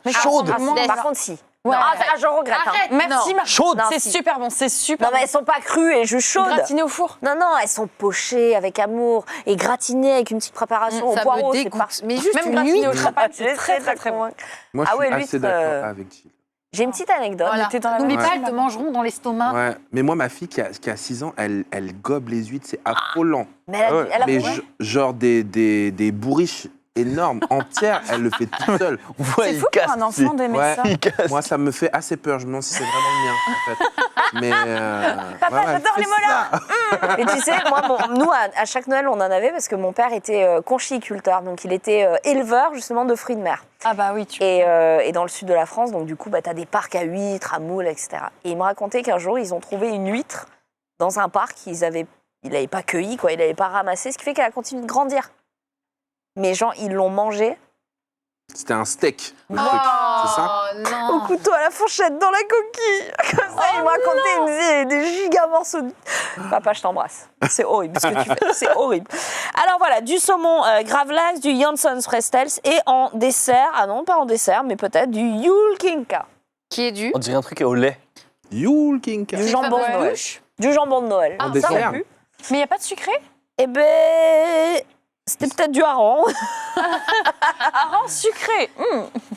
Mais Chaudes. Par contre, si. Ouais. Ah, ça, je regrette. hein. Arrête. Merci, Non. Marc. Chaude. C'est si. super bon, c'est super Non, mais elles sont pas crues et juste chaudes. Gratinées au four. Non, non, elles sont pochées avec amour et gratinées avec une petite préparation au Ça poireau. me c'est dégoûte. parfait. Mais juste Même une gratinées au huître. champagne, J'ai c'est très très très bon. convaincu. Moi, Ah je ouais, suis l'huître, assez d'accord avec Gilles. J'ai une petite anecdote. Voilà. était dans la N'oublie même pas, team, elles te là-bas. mangeront dans l'estomac. Ouais. Mais moi, ma fille qui a 6 ans, elle gobe les huîtres, c'est affolant. Mais elle a, Ouais. elle a Mais mangé. genre des bourriches énormes, entières, elle le fait toute seule. On voit, C'est il fou casse. pour un enfant d'aimer Ouais. ça. Il casse. Moi, ça me fait assez peur. Je me demande si c'est vraiment le mien, en fait. Mais. Papa, ouais, j'adore fais les mollets. ça. Mais tu sais, moi, nous, à chaque Noël, on en avait parce que mon père était conchiculteur. Donc, il était éleveur, justement, de fruits de mer. Ah bah oui, tu Et dans le sud de la France, donc du coup, bah, tu as des parcs à huîtres, à moules, etc. Et il me racontait qu'un jour, ils ont trouvé une huître dans un parc il n'avait pas cueilli, quoi, il n'avait pas ramassé, ce qui fait qu'elle a continué de grandir. Mais genre, ils l'ont mangée C'était un steak, le Oh, truc. C'est ça au non. couteau à la fourchette dans la coquille. Comme ça, il me racontait, il me disait des giga morceaux de... Papa, je t'embrasse. C'est horrible ce que tu fais, c'est horrible. Alors voilà, du saumon gravlax, du Janssens Frestels et en dessert, ah non, pas en dessert, mais peut-être du Yule Kinka. Qui est du On dirait un truc au lait. Yule Kinka. Du jambon de fameux Noël. Du jambon de Noël. En Ça dessert. aurait pu. Mais il n'y a pas de sucré? Eh ben, c'était peut-être du hareng. Ah, sucré.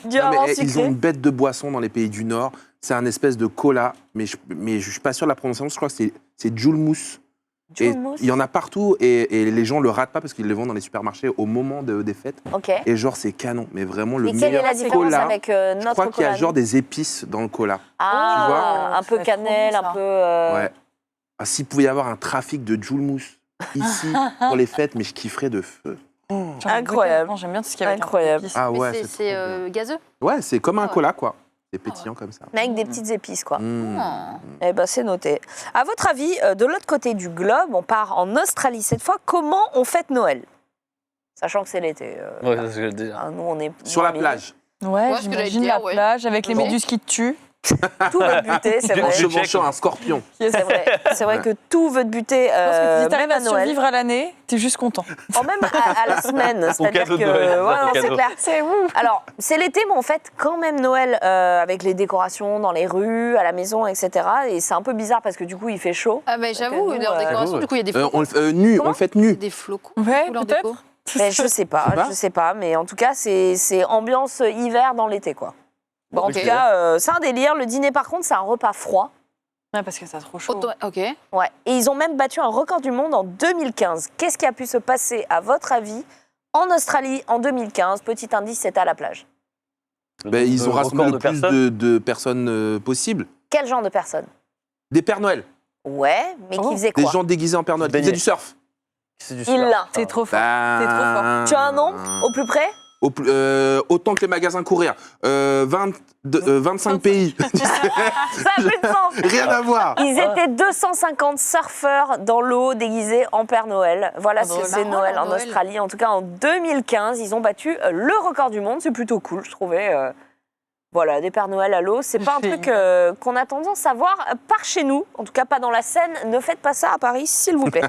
Du Non, hareng mais, ils ont sucré. une bête de boisson dans les pays du Nord. C'est un espèce de cola, mais je suis pas sûr de la prononciation. Je crois que c'est Joulmousse. Et Joulmousse. il y en a partout et les gens le ratent pas parce qu'ils le vendent dans les supermarchés au moment des fêtes. Ok. Et genre, c'est canon. Mais vraiment, le Et quelle est meilleur la différence cola. avec Je notre crois qu'il y a cola genre des épices dans le cola. Ah, tu vois un peu Ça va être cannelle, trop bon, un ça. peu... Ouais. Ah, s'il pouvait y avoir un trafic de Joulmousse ici pour les fêtes, mais je kifferais de feu. J'en ai Incroyable. goûté. Non, j'aime bien tout ce qui est avec Incroyable. un peu d'épices. Ah Mais ouais, c'est c'est trop bon. gazeux. Ouais, c'est comme un Ah ouais. cola, quoi. C'est pétillant comme ça. Mais avec des petites épices, quoi. Mmh. Oh. Eh ben, c'est noté. À votre avis, de l'autre côté du globe, on part en Australie cette fois. Comment on fête Noël? Sachant que c'est l'été. Ouais, c'est ce que je veux dire. Nous, on est Sur la moins plage. Ouais, Ouais, ce que j'allais j'imagine dire, la ouais. plage avec les Bon. méduses qui te tuent. Tout veut te buter, c'est En vrai. chevauchant un scorpion. C'est vrai. C'est vrai que tout veut te buter, Je pense que si même t'arrives à à Noël. survivre à l'année, t'es juste content. Oh, même à la semaine. C'est-à-dire cadeau que. de Noël, Ouais, ton non, c'est cadeau. clair. C'est ouf. Alors, c'est l'été, mais on fête quand même Noël avec les décorations dans les rues, à la maison, etc. Et c'est un peu bizarre parce que du coup, il fait chaud. Ah ben j'avoue, nous, leur décoration, j'avoue, du coup il y a des flocons. Nu, Comment on le fait nu. Des flocons. Ouais, Couleur peut-être. déco. Mais je sais pas, pas. je sais pas. Mais en tout cas, c'est ambiance hiver dans l'été, quoi. Bon, en Ok. tout cas, c'est un délire. Le dîner, par contre, c'est un repas froid. Ouais, parce que c'est trop chaud. Ok. Ouais. Et ils ont même battu un record du monde en 2015. Qu'est-ce qui a pu se passer, à votre avis, en Australie en 2015? Petit indice, c'était à la plage. Ben, ils ont record rassemblé de le plus personnes. de personnes possible. Quel genre de personnes? Des Pères Noël. Ouais, mais qui faisait Des quoi? gens déguisés en Père Noël. Qui Baigner. faisaient du surf. C'est du Il surf. l'a. C'est trop fort. Ben, C'est trop fort. Tu as un nom au plus près? Autant que les magasins courir. 25 pays. Ça a plus de sens. Rien à voir. Ils étaient 250 surfeurs dans l'eau déguisés en Père Noël. Voilà ce que drôle. c'est Marrant, Noël en Noël. Australie. En tout cas, en 2015, ils ont battu le record du monde. C'est plutôt cool, je trouvais. Voilà, des Pères Noël à l'eau. C'est pas un truc qu'on a tendance à voir par chez nous. En tout cas, pas dans la Seine. Ne faites pas ça à Paris, s'il vous plaît.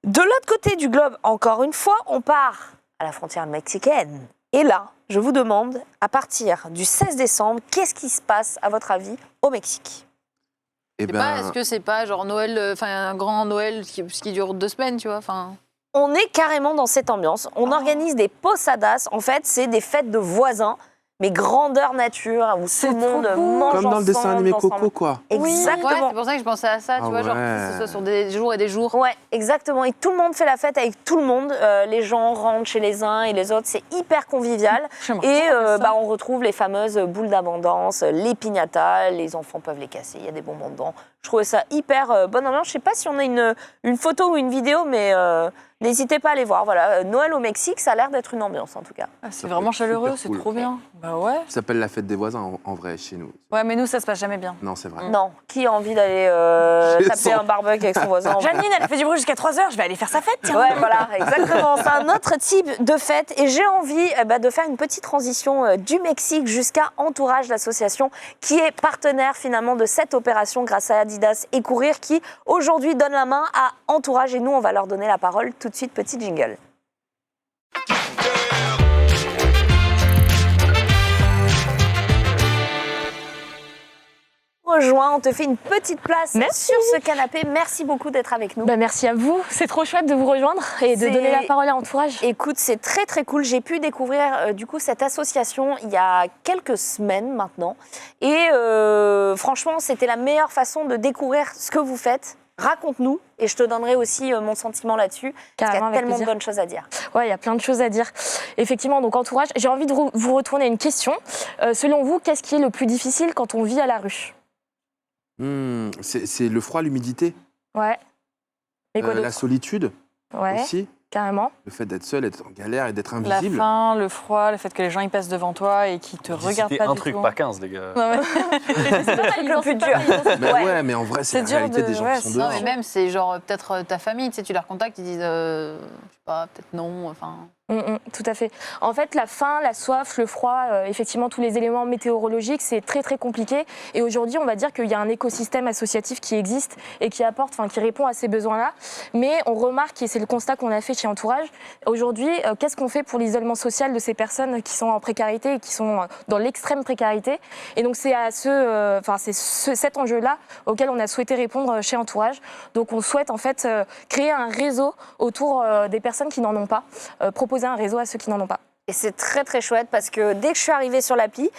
De l'autre côté du globe, encore une fois, on part à la frontière mexicaine. Et là, je vous demande, à partir du 16 décembre, qu'est-ce qui se passe, à votre avis, au Mexique? Eh Je sais pas, ben, est-ce que c'est pas genre Noël, enfin un grand Noël qui dure 2 semaines, tu vois, enfin. On est carrément dans cette ambiance. On organise des posadas. En fait, c'est des fêtes de voisins, mais grandeur nature, où tout le monde mange Comme dans le dessin ensemble, animé ensemble. Coco, quoi. Exactement. Ouais, c'est pour ça que je pensais à ça, tu vois, genre que ce soit sur des jours et des jours. Ouais, exactement. Et tout le monde fait la fête avec tout le monde. Les gens rentrent chez les uns et les autres. C'est hyper convivial. Et on retrouve les fameuses boules d'abondance, les piñatas. Les enfants peuvent les casser. Il y a des bonbons dedans. Je trouvais ça hyper bonne ambiance. Je sais pas si on a une photo ou une vidéo, mais n'hésitez pas à aller voir. Voilà, Noël au Mexique, ça a l'air d'être une ambiance en tout cas. Ah, c'est vraiment chaleureux, super c'est cool. trop bien. Bah ouais. Ça s'appelle la fête des voisins en vrai chez nous. Ouais, mais nous, ça se passe jamais bien. Non, c'est vrai. Non, qui a envie d'aller taper un barbecue avec son voisin? Janine, elle fait du bruit jusqu'à 3h, je vais aller faire sa fête, tiens. Ouais, voilà, exactement. C'est un autre type de fête. Et j'ai envie de faire une petite transition du Mexique jusqu'à Entourage, l'association qui est partenaire finalement de cette opération grâce à Adidas et Courir, qui aujourd'hui donne la main à Entourage. Et nous, on va leur donner la parole tout de suite. Petit jingle. Rejoint, on te fait une petite place sur ce canapé. Merci beaucoup d'être avec nous. Merci à vous, c'est trop chouette de vous rejoindre et de donner la parole à Entourage. Écoute, c'est très très cool. J'ai pu découvrir du coup cette association il y a quelques semaines maintenant. Et franchement, c'était la meilleure façon de découvrir ce que vous faites. Raconte-nous et je te donnerai aussi mon sentiment là-dessus. Parce qu'il y a tellement de bonnes choses à dire. Ouais, il y a plein de choses à dire. Effectivement, donc Entourage, j'ai envie de vous retourner une question. Selon vous, qu'est-ce qui est le plus difficile quand on vit à la rue ? C'est le froid, l'humidité, Ouais. Et quoi la solitude Ouais, aussi. carrément. Le fait d'être seul, d'être en galère et d'être La invisible. faim, le froid, le fait que les gens ils passent devant toi et qu'ils te regardent C'était pas un du truc, tout. pas 15, les gars. Ouais, ouais. C'est pas mal, le plus dur. Mais Ouais. ouais, mais en vrai, c'est la dur réalité de- des gens ouais, qui sont c'est- Non, dehors. mais même, c'est genre peut-être ta famille, tu sais, tu leur contactes, ils disent, je sais pas, peut-être non, enfin. Tout à fait. En fait, la faim, la soif, le froid, effectivement, tous les éléments météorologiques, c'est très très compliqué. Et aujourd'hui, on va dire qu'il y a un écosystème associatif qui existe et qui apporte, qui répond à ces besoins-là. Mais on remarque, et c'est le constat qu'on a fait chez Entourage, aujourd'hui, qu'est-ce qu'on fait pour l'isolement social de ces personnes qui sont en précarité et qui sont dans l'extrême précarité. Et donc c'est à cet enjeu-là auquel on a souhaité répondre chez Entourage. Donc on souhaite en fait créer un réseau autour des personnes qui n'en ont pas, proposer un réseau à ceux qui n'en ont pas. Et c'est très très chouette parce que dès que je suis arrivée sur l'appli,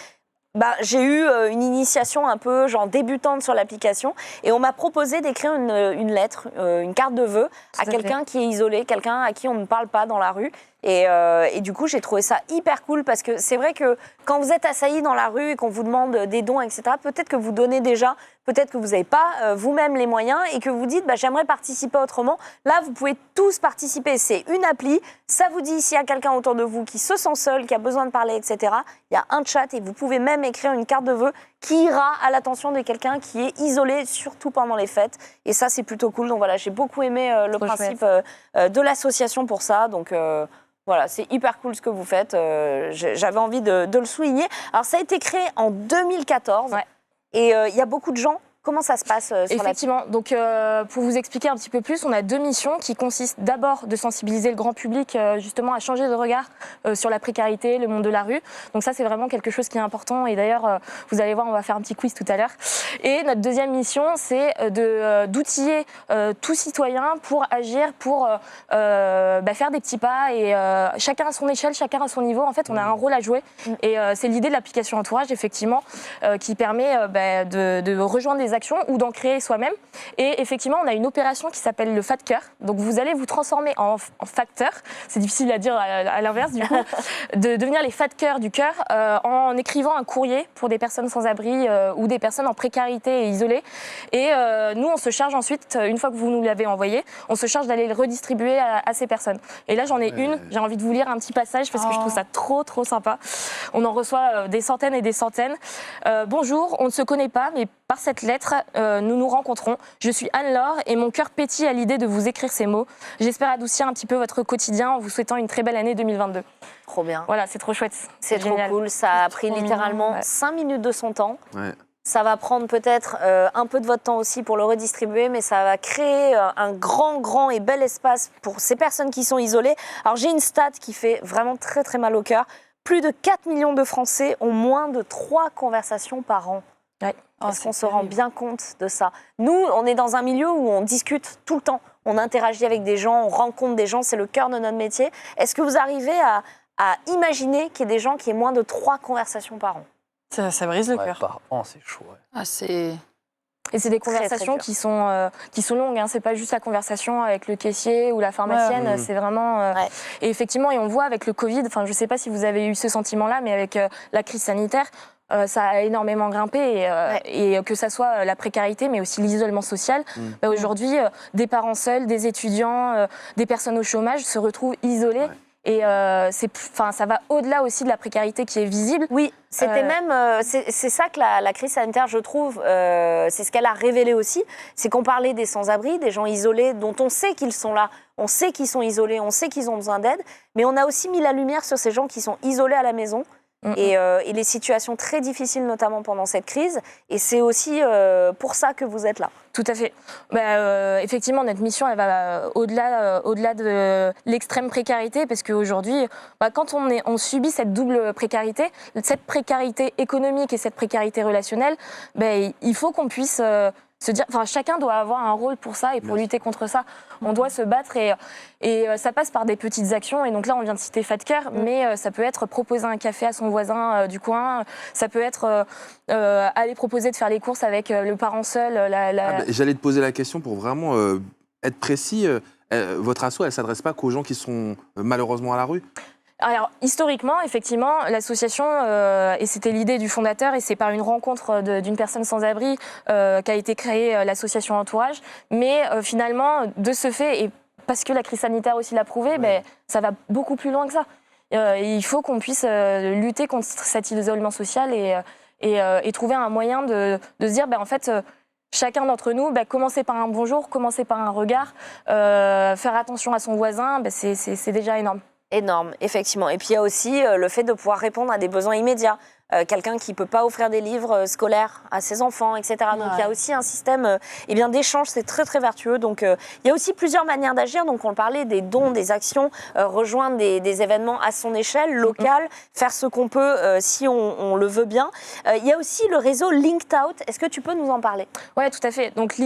j'ai eu une initiation un peu genre débutante sur l'application et on m'a proposé d'écrire une lettre, une carte de vœux à quelqu'un qui est isolé, quelqu'un à qui on ne parle pas dans la rue. Et du coup, j'ai trouvé ça hyper cool parce que c'est vrai que quand vous êtes assailli dans la rue et qu'on vous demande des dons, etc., peut-être que vous donnez déjà, peut-être que vous n'avez pas vous-même les moyens et que vous dites j'aimerais participer autrement. Là, vous pouvez tous participer. C'est une appli. Ça vous dit s'il y a quelqu'un autour de vous qui se sent seul, qui a besoin de parler, etc. Il y a un chat et vous pouvez même écrire une carte de vœux qui ira à l'attention de quelqu'un qui est isolé, surtout pendant les fêtes. Et ça, c'est plutôt cool. Donc voilà, j'ai beaucoup aimé le principe de l'association pour ça. Donc voilà, c'est hyper cool ce que vous faites. J'avais envie de le souligner. Alors, ça a été créé en 2014. Ouais. Et il y a beaucoup de gens. Comment ça se passe sur la... Effectivement. Donc, pour vous expliquer un petit peu plus, on a deux missions qui consistent d'abord de sensibiliser le grand public justement à changer de regard sur la précarité, le monde de la rue. Donc ça, c'est vraiment quelque chose qui est important. Et d'ailleurs, vous allez voir, on va faire un petit quiz tout à l'heure. Et notre deuxième mission, c'est d'outiller tout citoyen pour agir, pour faire des petits pas. Et chacun à son échelle, chacun à son niveau. En fait, on a un rôle à jouer. Et c'est l'idée de l'application Entourage, effectivement, qui permet de rejoindre des actions ou d'en créer soi-même. Et effectivement, on a une opération qui s'appelle le FATCœur. Donc, vous allez vous transformer en facteur. C'est difficile à dire à l'inverse, du coup. De devenir les FATCœurs du cœur en écrivant un courrier pour des personnes sans abri ou des personnes en précarité et isolées. Et nous, on se charge ensuite, une fois que vous nous l'avez envoyé, on se charge d'aller le redistribuer à ces personnes. Et là, j'en ai une. J'ai envie de vous lire un petit passage parce que je trouve ça trop, trop sympa. On en reçoit des centaines et des centaines. Bonjour, on ne se connaît pas, mais par cette lettre, nous nous rencontrons. Je suis Anne-Laure et mon cœur pétille à l'idée de vous écrire ces mots. J'espère adoucir un petit peu votre quotidien en vous souhaitant une très belle année 2022. Trop bien. Voilà, c'est trop chouette. C'est trop génial. cool. Ça a pris littéralement 5 minutes de son temps. Ouais. Ça va prendre peut-être un peu de votre temps aussi pour le redistribuer, mais ça va créer un grand et bel espace pour ces personnes qui sont isolées. Alors j'ai une stat qui fait vraiment très très mal au cœur. Plus de 4 millions de Français ont moins de 3 conversations par an. Ouais. Est-ce qu'on se rend bien compte de ça? Nous, on est dans un milieu où on discute tout le temps. On interagit avec des gens, on rencontre des gens, c'est le cœur de notre métier. Est-ce que vous arrivez à imaginer qu'il y ait des gens qui aient moins de 3 conversations par an. Ça brise le Ouais, cœur. par an, c'est chaud. Ouais. Ah, c'est... Et c'est des Très, très conversations dur. qui sont longues. Hein. C'est pas juste la conversation avec le caissier ou la pharmacienne. Ouais. C'est vraiment. Ouais. Et effectivement, et on voit avec le Covid. Enfin, je sais pas si vous avez eu ce sentiment-là, mais avec la crise sanitaire, ça a énormément grimpé. Et que ça soit la précarité, mais aussi l'isolement social. Bah, aujourd'hui, des parents seuls, des étudiants, des personnes au chômage se retrouvent isolés. Ouais. Et ça va au-delà aussi de la précarité qui est visible. Oui, c'était même, c'est ça que la crise sanitaire, je trouve, c'est ce qu'elle a révélé aussi, c'est qu'on parlait des sans-abri, des gens isolés dont on sait qu'ils sont là, on sait qu'ils sont isolés, on sait qu'ils ont besoin d'aide, mais on a aussi mis la lumière sur ces gens qui sont isolés à la maison et les situations très difficiles, notamment pendant cette crise, et c'est aussi pour ça que vous êtes là. Tout à fait. Effectivement, notre mission, elle va au-delà de l'extrême précarité, parce qu'aujourd'hui, quand on subit cette double précarité, cette précarité économique et cette précarité relationnelle, il faut qu'on puisse se dire, chacun doit avoir un rôle pour ça et pour lutter contre ça. On doit se battre et ça passe par des petites actions. Et donc là, on vient de citer Fatker, mais ça peut être proposer un café à son voisin du coin, ça peut être aller proposer de faire les courses avec le parent seul. J'allais te poser la question pour vraiment être précis. Votre asso, elle ne s'adresse pas qu'aux gens qui sont malheureusement à la rue? Alors, historiquement, effectivement, l'association, et c'était l'idée du fondateur, et c'est par une rencontre d'une personne sans-abri qu'a été créée l'association Entourage. Mais finalement, de ce fait, et parce que la crise sanitaire aussi l'a prouvé, ça va beaucoup plus loin que ça. Il faut qu'on puisse lutter contre cet isolement social et trouver un moyen de se dire, en fait, chacun d'entre nous, commencer par un bonjour, commencer par un regard, faire attention à son voisin, c'est déjà énorme. Énorme, effectivement. Et puis il y a aussi le fait de pouvoir répondre à des besoins immédiats. Quelqu'un qui ne peut pas offrir des livres scolaires à ses enfants, etc. Donc il y a aussi un système d'échange, c'est très très vertueux. Donc il y a aussi plusieurs manières d'agir. Donc on parlait des dons, des actions, rejoindre des événements à son échelle, locale, faire ce qu'on peut si on le veut bien. Il y a aussi le réseau Linked Out. Est-ce que tu peux nous en parler? Oui, tout à fait. Donc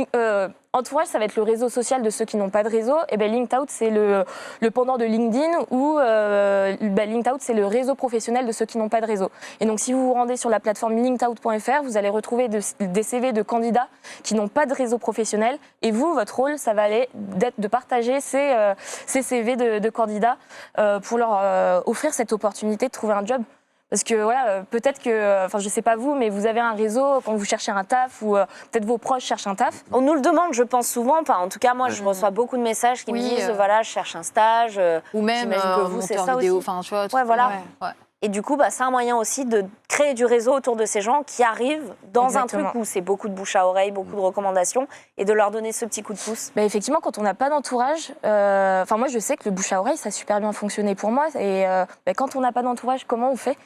Entourage, ça va être le réseau social de ceux qui n'ont pas de réseau. Et Linked Out, c'est le pendant de LinkedIn, ou Linked Out, c'est le réseau professionnel de ceux qui n'ont pas de réseau. Et donc, si vous vous rendez sur la plateforme linkedout.fr, vous allez retrouver des CV de candidats qui n'ont pas de réseau professionnel. Et vous, votre rôle, ça va aller de partager ces CV de candidats pour leur offrir cette opportunité de trouver un job. Parce que voilà, peut-être que, je sais pas vous, mais vous avez un réseau quand vous cherchez un taf, ou peut-être vos proches cherchent un taf. On nous le demande, je pense souvent. En tout cas, moi, je reçois beaucoup de messages qui me disent, voilà, je cherche un stage. Ou même j'imagine que vous, c'est monter ça en vidéo. aussi. Enfin, tu vois, Ouais, voilà. Ouais. Et du coup, c'est un moyen aussi de créer du réseau autour de ces gens qui arrivent dans Exactement. un truc où c'est beaucoup de bouche à oreille, beaucoup de recommandations, et de leur donner ce petit coup de pouce. Effectivement, quand on n'a pas d'entourage, moi je sais que le bouche à oreille, ça a super bien fonctionné pour moi. Et quand on n'a pas d'entourage, comment on fait?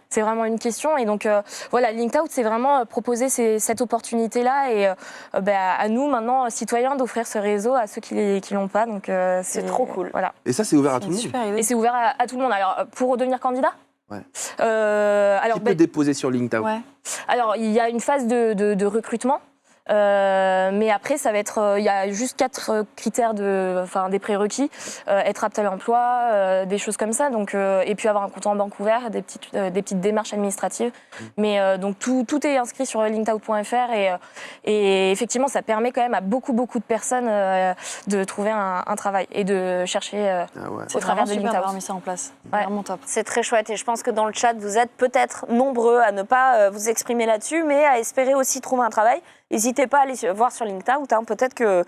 C'est vraiment une question. Et donc voilà, Linked Out, c'est vraiment proposer cette opportunité-là, et à nous maintenant, citoyens, d'offrir ce réseau à ceux qui l'ont pas. Donc C'est trop cool. Voilà. Et ça, c'est ouvert à tout le monde? Super idée. Et c'est ouvert à tout le monde. Alors pour devenir candidat, Ouais. alors Qui peut déposer sur LinkedIn? Ouais. Alors, il y a une phase de recrutement. Mais après, ça va être, il y a juste 4 critères des prérequis, être apte à l'emploi, des choses comme ça. Donc, et puis avoir un compte en banque ouvert, des petites démarches administratives. Mais donc tout est inscrit sur linkedout.fr, et effectivement, ça permet quand même à beaucoup de personnes de trouver un travail et de chercher C'est au travers vraiment de super Linked d'avoir Out. mis ça en place. Ouais. Vraiment top. C'est très chouette, et je pense que dans le chat, vous êtes peut-être nombreux à ne pas vous exprimer là-dessus, mais à espérer aussi trouver un travail. N'hésitez pas à aller voir sur LinkedIn. Peut-être que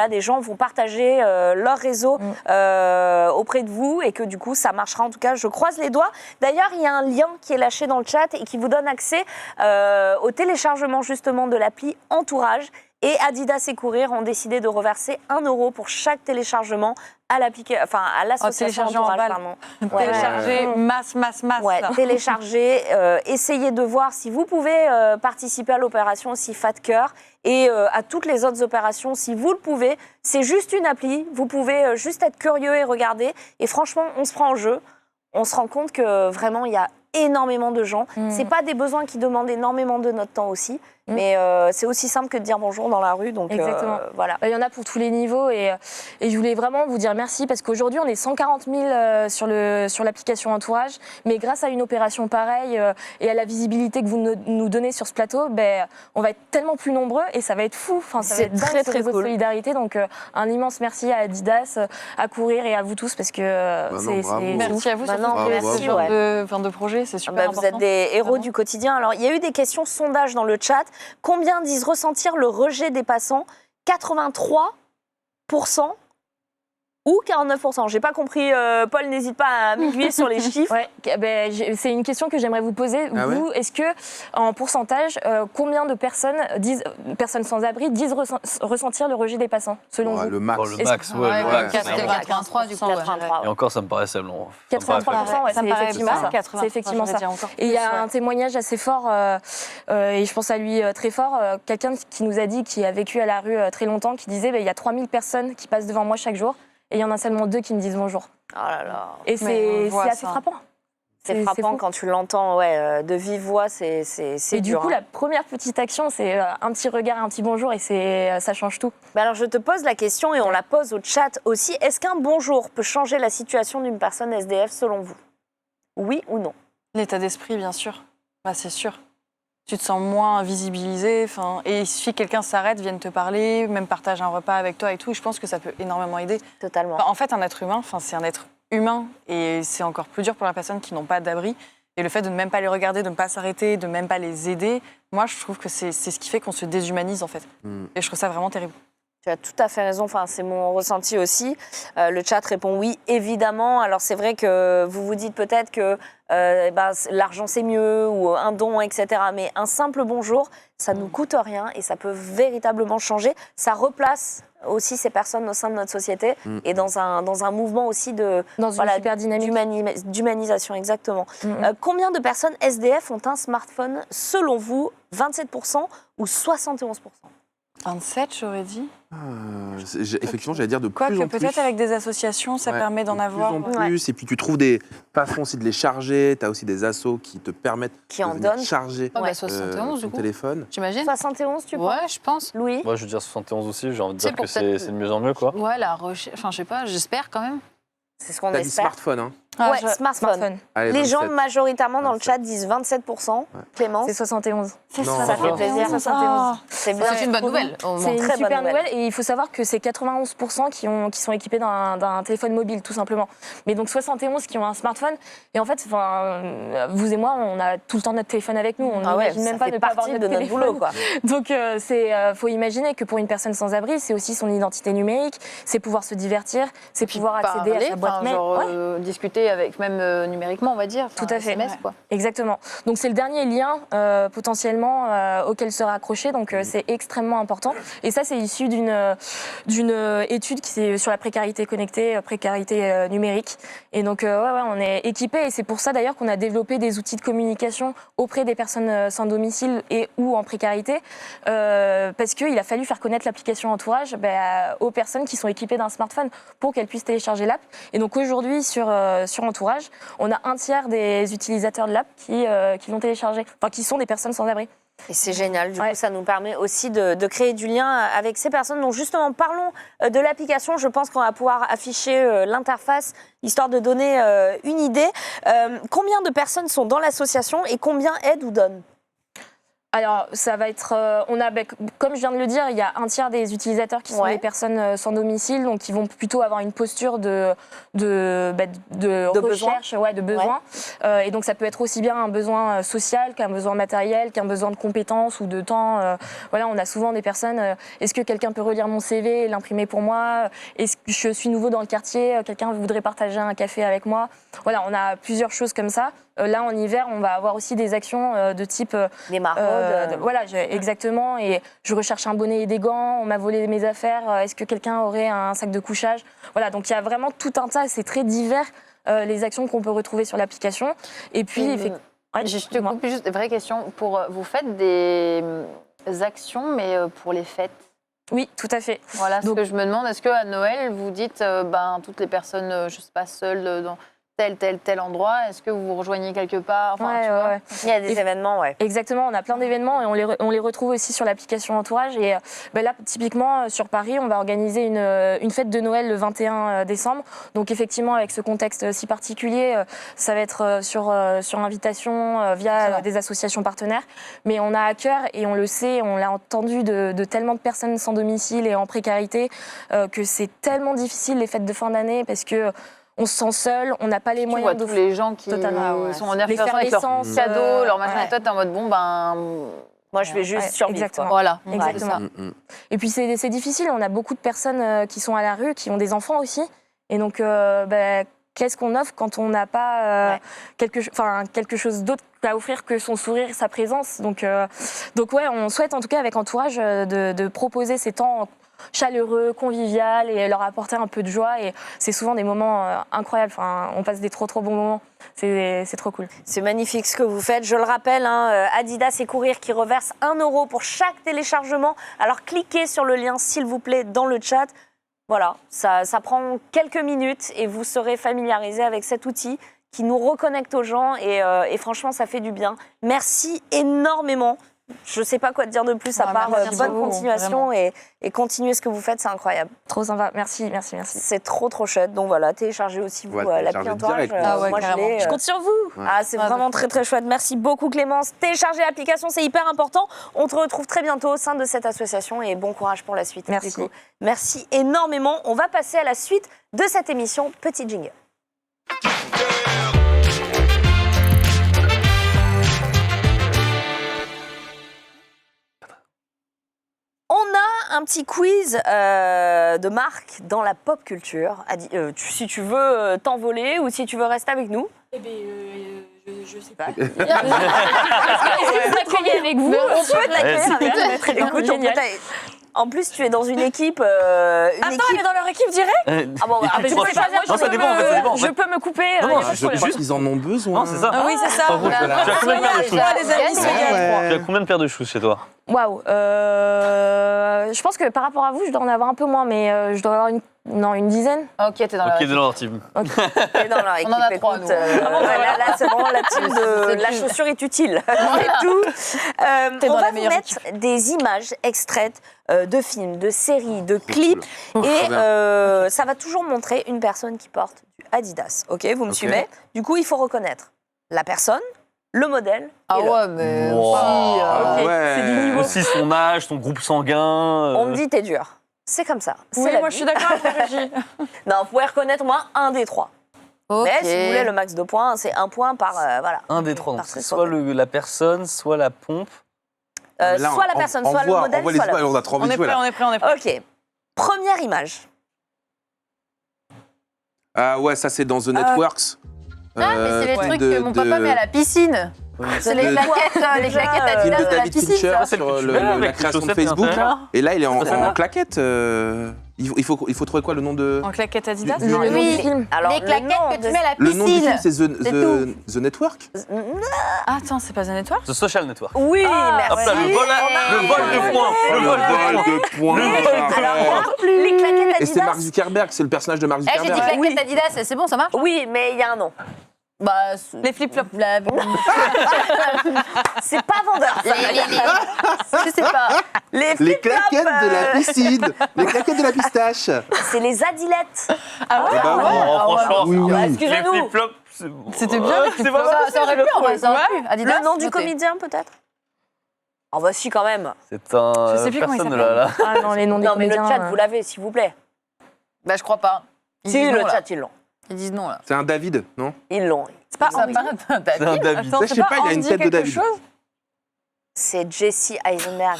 des gens vont partager leur réseau auprès de vous, et que du coup, ça marchera. En tout cas, je croise les doigts. D'ailleurs, il y a un lien qui est lâché dans le chat et qui vous donne accès au téléchargement justement de l'appli Entourage. Et Adidas et Courir ont décidé de reverser 1 € pour chaque téléchargement à l'association télécharger en Entourage. balle. Pardon. Ouais. Télécharger masse. Ouais, là. téléchargez, essayez de voir si vous pouvez participer à l'opération aussi Fat Cœur, et à toutes les autres opérations si vous le pouvez. C'est juste une appli, vous pouvez juste être curieux et regarder. Et franchement, on se prend en jeu. On se rend compte que vraiment, il y a énormément de gens. C'est pas des besoins qui demandent énormément de notre temps aussi. Mais c'est aussi simple que de dire bonjour dans la rue. Donc Exactement. voilà. Il y en a pour tous les niveaux et je voulais vraiment vous dire merci parce qu'aujourd'hui on est 140 000 sur l'application Entourage, mais grâce à une opération pareille et à la visibilité que vous nous donnez sur ce plateau, on va être tellement plus nombreux et ça va être fou. Enfin, ça va être très, dingue, ce très réseau de cool. solidarité. Donc un immense merci à Adidas, à Courir et à vous tous parce que bravo. Merci à vous Bah surtout non, pour merci, ce ouais. genre de projet, c'est super Vous important. êtes des héros Vraiment. du quotidien. Alors, il y a eu des questions sondage dans le chat. Combien disent ressentir le rejet des passants ? 83% ou 49%. J'ai pas compris. Paul, n'hésite pas à m'aiguiller sur les chiffres. Ouais, c'est une question que j'aimerais vous poser. Ah vous, est-ce que, en pourcentage, combien de personnes sans abri disent ressentir le rejet des passants, selon vous Le max. Le max, ouais. Le max. 83 du coup. 83. Et encore, ça me paraissait long. 83%, ouais, Ça me c'est paraît effectivement bas. ça. C'est effectivement ça. Encore Et il y a plus, un témoignage assez fort, et je pense à lui très fort, quelqu'un qui nous a dit, qui a vécu à la rue très longtemps, qui disait il y a 3000 personnes qui passent devant moi chaque jour, et il y en a seulement 2 qui me disent bonjour. Oh là là. Et Mais on voit c'est assez ça. frappant. C'est frappant fou. quand tu l'entends de vive voix, c'est Et du dur, coup, hein. la première petite action, c'est un petit regard, un petit bonjour, et ça change tout. Mais alors, je te pose la question et on la pose au chat aussi. Est-ce qu'un bonjour peut changer la situation d'une personne SDF selon vous ? Oui ou non ? L'état d'esprit, bien sûr. Bah, c'est sûr. Tu te sens moins invisibilisé. Et il suffit que quelqu'un s'arrête, vienne te parler, même partage un repas avec toi et tout. Et je pense que ça peut énormément aider. Totalement. En fait, un être humain, c'est un être humain. Et c'est encore plus dur pour les personnes qui n'ont pas d'abri. Et le fait de ne même pas les regarder, de ne pas s'arrêter, de ne même pas les aider, moi, je trouve que c'est ce qui fait qu'on se déshumanise, en fait. Et je trouve ça vraiment terrible. Tu as tout à fait raison, enfin, c'est mon ressenti aussi. Le chat répond oui, évidemment. Alors c'est vrai que vous vous dites peut-être que l'argent c'est mieux ou un don, etc. Mais un simple bonjour, ça ne nous coûte rien et ça peut véritablement changer. Ça replace aussi ces personnes au sein de notre société et dans un mouvement aussi de Dans une super dynamique. d'humanisation, exactement. Combien de personnes SDF ont un smartphone selon vous ? 27% ou 71% ? 27, j'aurais dit. Effectivement, j'allais dire de plus Quoique en plus. peut-être avec des associations, ça Ouais, permet d'en avoir. De plus en plus, et puis tu trouves des façons aussi de les charger. Tu as aussi des assos qui te permettent Qui de en venir donnent. charger Ah bah 71 du ton coup. téléphone. J'imagine. 71, tu penses ? Ouais, je pense. Louis ? Moi, je veux dire 71 aussi. J'ai envie de C'est dire que pour peut-être- c'est de mieux en mieux, quoi. Ouais, la recherche. Enfin, je sais pas, j'espère quand même. C'est ce qu'on T'as dit espère. smartphone, hein. Ouais, smartphone. Allez, Les 27. gens majoritairement dans le 27. chat disent 27%. Clémence, C'est 71. C'est Non, ça fait plaisir. 71. C'est bien. C'est une bonne nouvelle. Au C'est moins. une Très bonne super nouvelle. nouvelle et il faut savoir que c'est 91% qui sont équipés d'un téléphone mobile, tout simplement. Mais donc 71 qui ont un smartphone. Et en fait, vous et moi, on a tout le temps notre téléphone avec nous. On Ah ouais, n'imagine même ça pas fait ne pas avoir partie notre de notre téléphone. boulot, quoi. Donc, faut imaginer que pour une personne sans abri, c'est aussi son identité numérique, c'est pouvoir se divertir, c'est pouvoir accéder à sa boîte mail. Genre, Ouais. discuter avec même numériquement, on va dire. Tout à fait. SMS, quoi. Exactement. Donc c'est le dernier lien potentiellement auquel se raccrocher, donc c'est extrêmement important. Et ça, c'est issu d'une étude qui est sur la précarité connectée, précarité numérique. Et donc on est équipé et c'est pour ça d'ailleurs qu'on a développé des outils de communication auprès des personnes sans domicile et ou en précarité, parce qu'il a fallu faire connaître l'application Entourage aux personnes qui sont équipées d'un smartphone pour qu'elles puissent télécharger l'app. Et donc aujourd'hui sur Entourage, on a un tiers des utilisateurs de l'app qui l'ont téléchargé, enfin qui sont des personnes sans abri. Et c'est génial. Du Ouais. coup, ça nous permet aussi de créer du lien avec ces personnes. Donc, justement, parlons de l'application. Je pense qu'on va pouvoir afficher l'interface, histoire de donner une idée. Combien de personnes sont dans l'association et combien aident ou donnent ? Alors, ça va être. Comme je viens de le dire, il y a un tiers des utilisateurs qui sont Ouais. des personnes sans domicile, donc qui vont plutôt avoir une posture de recherche, de besoin. Et donc, ça peut être aussi bien un besoin social qu'un besoin matériel, qu'un besoin de compétences ou de temps. On a souvent des personnes. Est-ce que quelqu'un peut relire mon CV et l'imprimer pour moi ? Est-ce que je suis nouveau dans le quartier ? Quelqu'un voudrait partager un café avec moi ? Voilà, on a plusieurs choses comme ça. Là, en hiver, on va avoir aussi des actions de type. Des maraudes. Exactement. Et je recherche un bonnet et des gants. On m'a volé mes affaires. Est-ce que quelqu'un aurait un sac de couchage ? Voilà. Donc il y a vraiment tout un tas. C'est très divers les actions qu'on peut retrouver sur l'application. Et puis, effectivement. Je te coupe juste une vraie question. Vous faites des actions, mais pour les fêtes. Oui, tout à fait. Voilà ce Donc- que je me demande. Est-ce qu'à Noël, vous dites, toutes les personnes, je ne sais pas, seules, tel endroit, est-ce que vous vous rejoignez quelque part? Enfin, Ouais, tu vois. ouais. Il y a des événements, ouais. Exactement, on a plein d'événements et on les retrouve aussi sur l'application Entourage. Et là, typiquement, sur Paris, on va organiser une fête de Noël le 21 décembre. Donc effectivement, avec ce contexte si particulier, ça va être sur invitation via des associations partenaires. Mais on a à cœur, et on le sait, on l'a entendu de tellement de personnes sans domicile et en précarité, que c'est tellement difficile les fêtes de fin d'année parce que on se sent seul, on n'a pas les Tu vois moyens tous les gens qui Totalement, sont en effervescence avec leurs l'effervescence, cadeaux, leurs machins. ouais. Et toi, t'es en mode, bon, ben... Moi, je vais juste Ouais, survivre. exactement. quoi. Voilà. Exactement. c'est ça. Et puis c'est difficile, on a beaucoup de personnes qui sont à la rue, qui ont des enfants aussi. Et donc, qu'est-ce qu'on offre quand on n'a pas quelque chose d'autre à offrir que son sourire, sa présence. Donc ouais, on souhaite en tout cas avec Entourage de proposer ces temps chaleureux, convivial et leur apporter un peu de joie. Et c'est souvent des moments incroyables. Enfin, on passe des trop bons moments. C'est trop cool. C'est magnifique ce que vous faites. Je le rappelle, Adidas et Courir qui reversent 1 € pour chaque téléchargement. Alors cliquez sur le lien, s'il vous plaît, dans le chat. Voilà, ça prend quelques minutes et vous serez familiarisé avec cet outil qui nous reconnecte aux gens et franchement, ça fait du bien. Merci énormément. Je ne sais pas quoi te dire de plus à part merci bonne beaucoup, continuation et continuez ce que vous faites, c'est incroyable. Trop sympa. Merci. C'est trop chouette. Donc voilà, téléchargez aussi vous Ouais, l'appli téléchargez Entourage. direct. Ah ouais, Moi, je carrément. l'ai. Je compte sur vous. Ah, c'est vraiment très chouette. Merci beaucoup Clémence. Téléchargez l'application, c'est hyper important. On te retrouve très bientôt au sein de cette association et bon courage pour la suite. Merci. Du coup. Merci énormément. On va passer à la suite de cette émission. Petit jingle. On a un petit quiz de Marc dans la pop culture. Si tu veux t'envoler ou si tu veux rester avec nous. Eh bien, je sais pas. Je vais avec vous. On peut t'accueillir Ouais, avec nous. très bien. Écoute, on peut Génial. t'accueillir. En plus, tu es dans une équipe. Attends, elle est dans leur équipe direct. Ah bon, Écoute, je sais franchement, pas, non, ça dépend, en fait, ça dépend. En Je fait. peux me couper. Non, y a non, pas de Je problème. pense qu'ils en ont besoin. Non, c'est ça. Ah oui, c'est ça. Enfin, bon, Voilà. tu as combien de paires de choses les amis, c'est génial. Tu as combien de paires de choses chez toi? Waouh. Je pense que par rapport à vous, je dois en avoir un peu moins, mais je dois avoir une dizaine. Ok, t'es dans la... Ok, de leur team. Et dans leur équipe, en a 3, écoute, nous. là, c'est vraiment la team de la chaussure est utile. C'est tout. T'es On dans va la vous meilleure mettre des images extraites de films, de séries, de clips. cool. Et Trop bien. ça va toujours montrer une personne qui porte du Adidas. Ok, vous me Ok. suivez? Du coup, il faut reconnaître la personne, le modèle Ah et l'œuvre. ouais, mais... Wow. aussi, Ah Ok, ouais. c'est du niveau. Aussi son âge, son groupe sanguin. On me dit t'es dur. C'est comme ça. C'est Oui, la moi vie. je suis d'accord avec la régie. Non, vous pouvez reconnaître au moins un des trois. ok. Mais si vous voulez le max de points, c'est 1 point par voilà. Un des trois. Donc Par c'est soit- soit la personne, soit la pompe. Là, soit la on- personne, on soit le voit- modèle, on voit les soit la... images, on a trop envie On de est jouer prêt, là. on est prêt, on est prêt. Ok. Première image. Ah ouais, ça c'est dans The Networks. Ah, mais c'est les film trucs de- que mon papa de- met à la piscine. C'est les De- claquettes Déjà, Adidas film de de la David piscine, Fincher ça. celle sur que tu le- mets la avec les création de chaussettes et Facebook. l'intérieur. Et là, il est en C'est ça. claquette. Il faut trouver quoi le nom de. En claquette Adidas. Du- Le nom Oui. du film. Alors, Les le claquettes nom que tu de- mets à la Le nom du film, piscine. c'est The Network. Ah, attends, c'est pas un Network? The Social Network. Oui, Hop merci. là, le vol de points. Le vol de points. de points. Les claquettes Et c'est Mark Adidas. Zuckerberg, c'est le personnage de Mark Eh, j'ai dit Zuckerberg. claquettes Adidas, c'est bon, ça marche? Oui, mais il y a un nom. Bah, Les flip-flops. C'est pas vendeur, ça. Je sais pas. Les Les flip-flops, claquettes de la piscine. Les claquettes de la pistache. c'est les adilettes. Ah ouais? Eh ben oui. Oh, franchement, Oui, oui. Bah, les excusez-nous. flip-flops, c'est bon. C'était bien, les C'est pas mal. Ça aurait pu, en vrai, ça aurait pu. Adidas, Le nom du noté. comédien, peut-être? Ah bah si, quand même. C'est un... Je sais plus comment il personne s'appelle. là. Ah non, les noms des Non, mais le comédiens. chat, vous l'avez, s'il vous plaît. Bah, je crois pas. Ils Si, disent le non, là. chat, ils l'ont. Ils disent non, là. C'est un David, non? Ils l'ont. C'est pas Ça Andy. paraît un C'est un David. Attends, Je c'est sais pas pas, il a une Andy tête de quelque David. chose? C'est Jesse Eisenberg.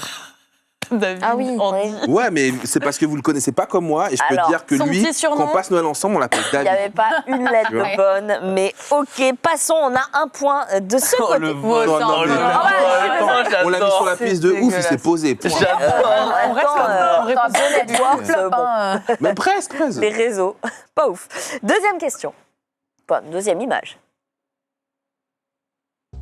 David. Ah oui. Oui. Ouais, mais c'est parce que vous le connaissez pas comme moi. Et je peux Alors, te dire que son lui, petit surnom. quand on passe Noël ensemble, on l'appelle Il n'y avait David. pas une lettre Tu vois. de bonne, mais ok, passons, on a un point de ce Oh, côté. le vol. Oh, non, Oh, le mais- vol. Ah ouais, On l'a mis sur la C'est piste de ouf, il dégueulasse. s'est posé. Point. J'adore. En même temps, on reste The Networks, Flop, bon, hein. Mais presque. les réseaux, pas ouf. Deuxième question. Bon, deuxième image.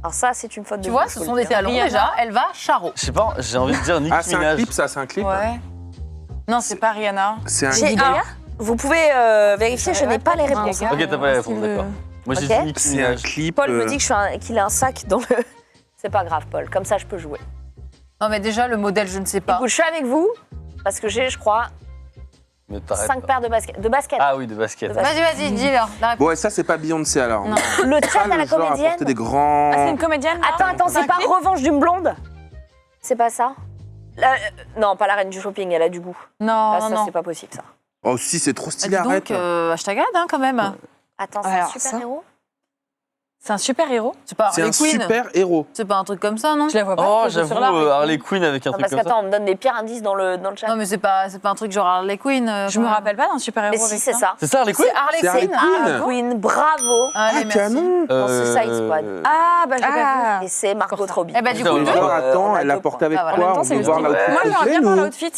Alors ça, c'est une faute de Tu vois, goût, ce faut sont le des dire. talons déjà. Elle va charo. Je sais pas, j'ai envie de dire Nicki Ah, c'est un Minaj. clip, ça, c'est un clip. Ouais. Non, c'est pas Rihanna. C'est un J'ai clip. un. Vous pouvez vérifier, je n'ai pas les réponses. Ok, t'as pas les réponses, d'accord. Moi, j'ai Ok. dit Nicki C'est un Minaj. clip. Paul me dit que qu'il a un sac dans le. C'est pas grave, Paul. Comme ça, je peux jouer. Non, mais déjà, le modèle, je ne sais pas. Écoute, je suis avec vous parce que j'ai, je crois, Mais t'arrêtes 5 pas. paires de baskets. De baskets. Ah oui, de basket. De basket. Vas-y, dis-leur. la réponse. Ouais, ça, c'est pas Beyoncé alors. Non. Le chat Pas à la le genre à comédienne. porter des grands. Ah, c'est une comédienne là Attends, c'est pas Revanche d'une blonde? C'est pas ça? Non, pas la reine du shopping, elle a du goût. Non, Là, non, ça, non. c'est pas possible, ça. Oh, si, c'est trop Ah, stylé, dis arrête. donc, hashtag ad, hein, quand même. Attends, c'est Alors, un super-héros? C'est un super-héros. C'est pas C'est Harley un Quinn. super héros. C'est pas un truc comme ça, non? Je la vois pas. Oh, je joue j'avoue, sur l'arbre. Harley Quinn avec un Non, truc parce comme ça. qu'attends, on me donne les pires indices dans le chat. Non, mais c'est pas un truc genre Harley Quinn. Je me rappelle pas d'un super-héros Mais si, avec c'est ça. C'est ça, Harley Quinn C'est Harley C'est Harley Quinn. Quinn. Harley Quinn, bravo. Allez, Ah, merci. canon. Dans Suicide Squad. Ah, bah je l'ai pas vu. Et c'est Margot Robbie. Eh ben, du Putain, coup, on deux. va- Alors, attends, on a elle a 2 porté points. avec Ah, voilà. quoi En même temps, On c'est veut le voir style. l'outfit Moi, que j'aimerais j'ai, bien voir nous. l'outfit.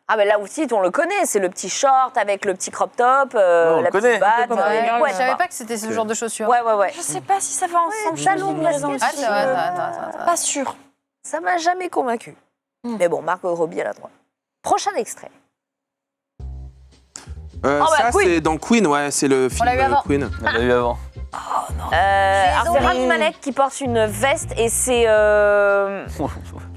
Ah, ben là aussi, on le connaît. C'est le petit short avec le petit crop top, on le la connaît. petite batte. Ouais, ouais, Je savais pas que c'était ce genre de chaussures. Ouais, ouais, ouais. Je sais pas si ça va ensemble. talons, je basket. suis Ah, ça va, ça va. pas sûre. Ça m'a jamais convaincu. Mais bon, Margot Robbie, elle a droit. Prochain extrait. bah, Ça, Queen. c'est dans Queen, ouais, c'est le film l'a eu avant. Queen. On l'a eu avant. Alors, c'est Rami Malek qui porte une veste et c'est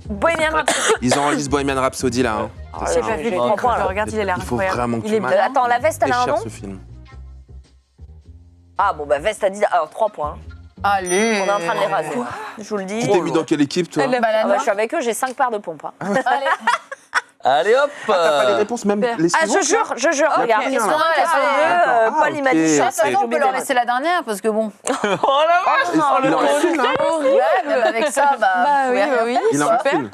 Bohemian Rhapsody. Ils enregistrent Bohemian Rhapsody là. hein. Ah, J'ai là, pas j'ai vu. trois Je points, là. regarde, il a l'air Il faut incroyable. vraiment que Il tu est mates. Attends, la veste, elle C'est a un cher nom? ce film. Ah bon, bah veste Adidas. Alors 3 points. Allez. On est en train de les raser. Je vous le dis. Tu t'es mis dans quelle équipe toi? Elle l'a- Bah, la Ah bah, je noire. suis avec eux, j'ai 5 paires de pompes. hein. Allez. Allez hop T'as pas les réponses, même les Ah, suivantes, je jure, je jure. Ok. Regarde, Ah, question 1, ouais, question 2, d'accord. Paul, il m'a dit ok. short, De toute façon, on peut leur laisser la dernière parce que bon. Oh la vache Il en reste une là. Ouais, même avec ça, bah. Bah vous oui, pouvez bah rien oui. faire. Il en reste une.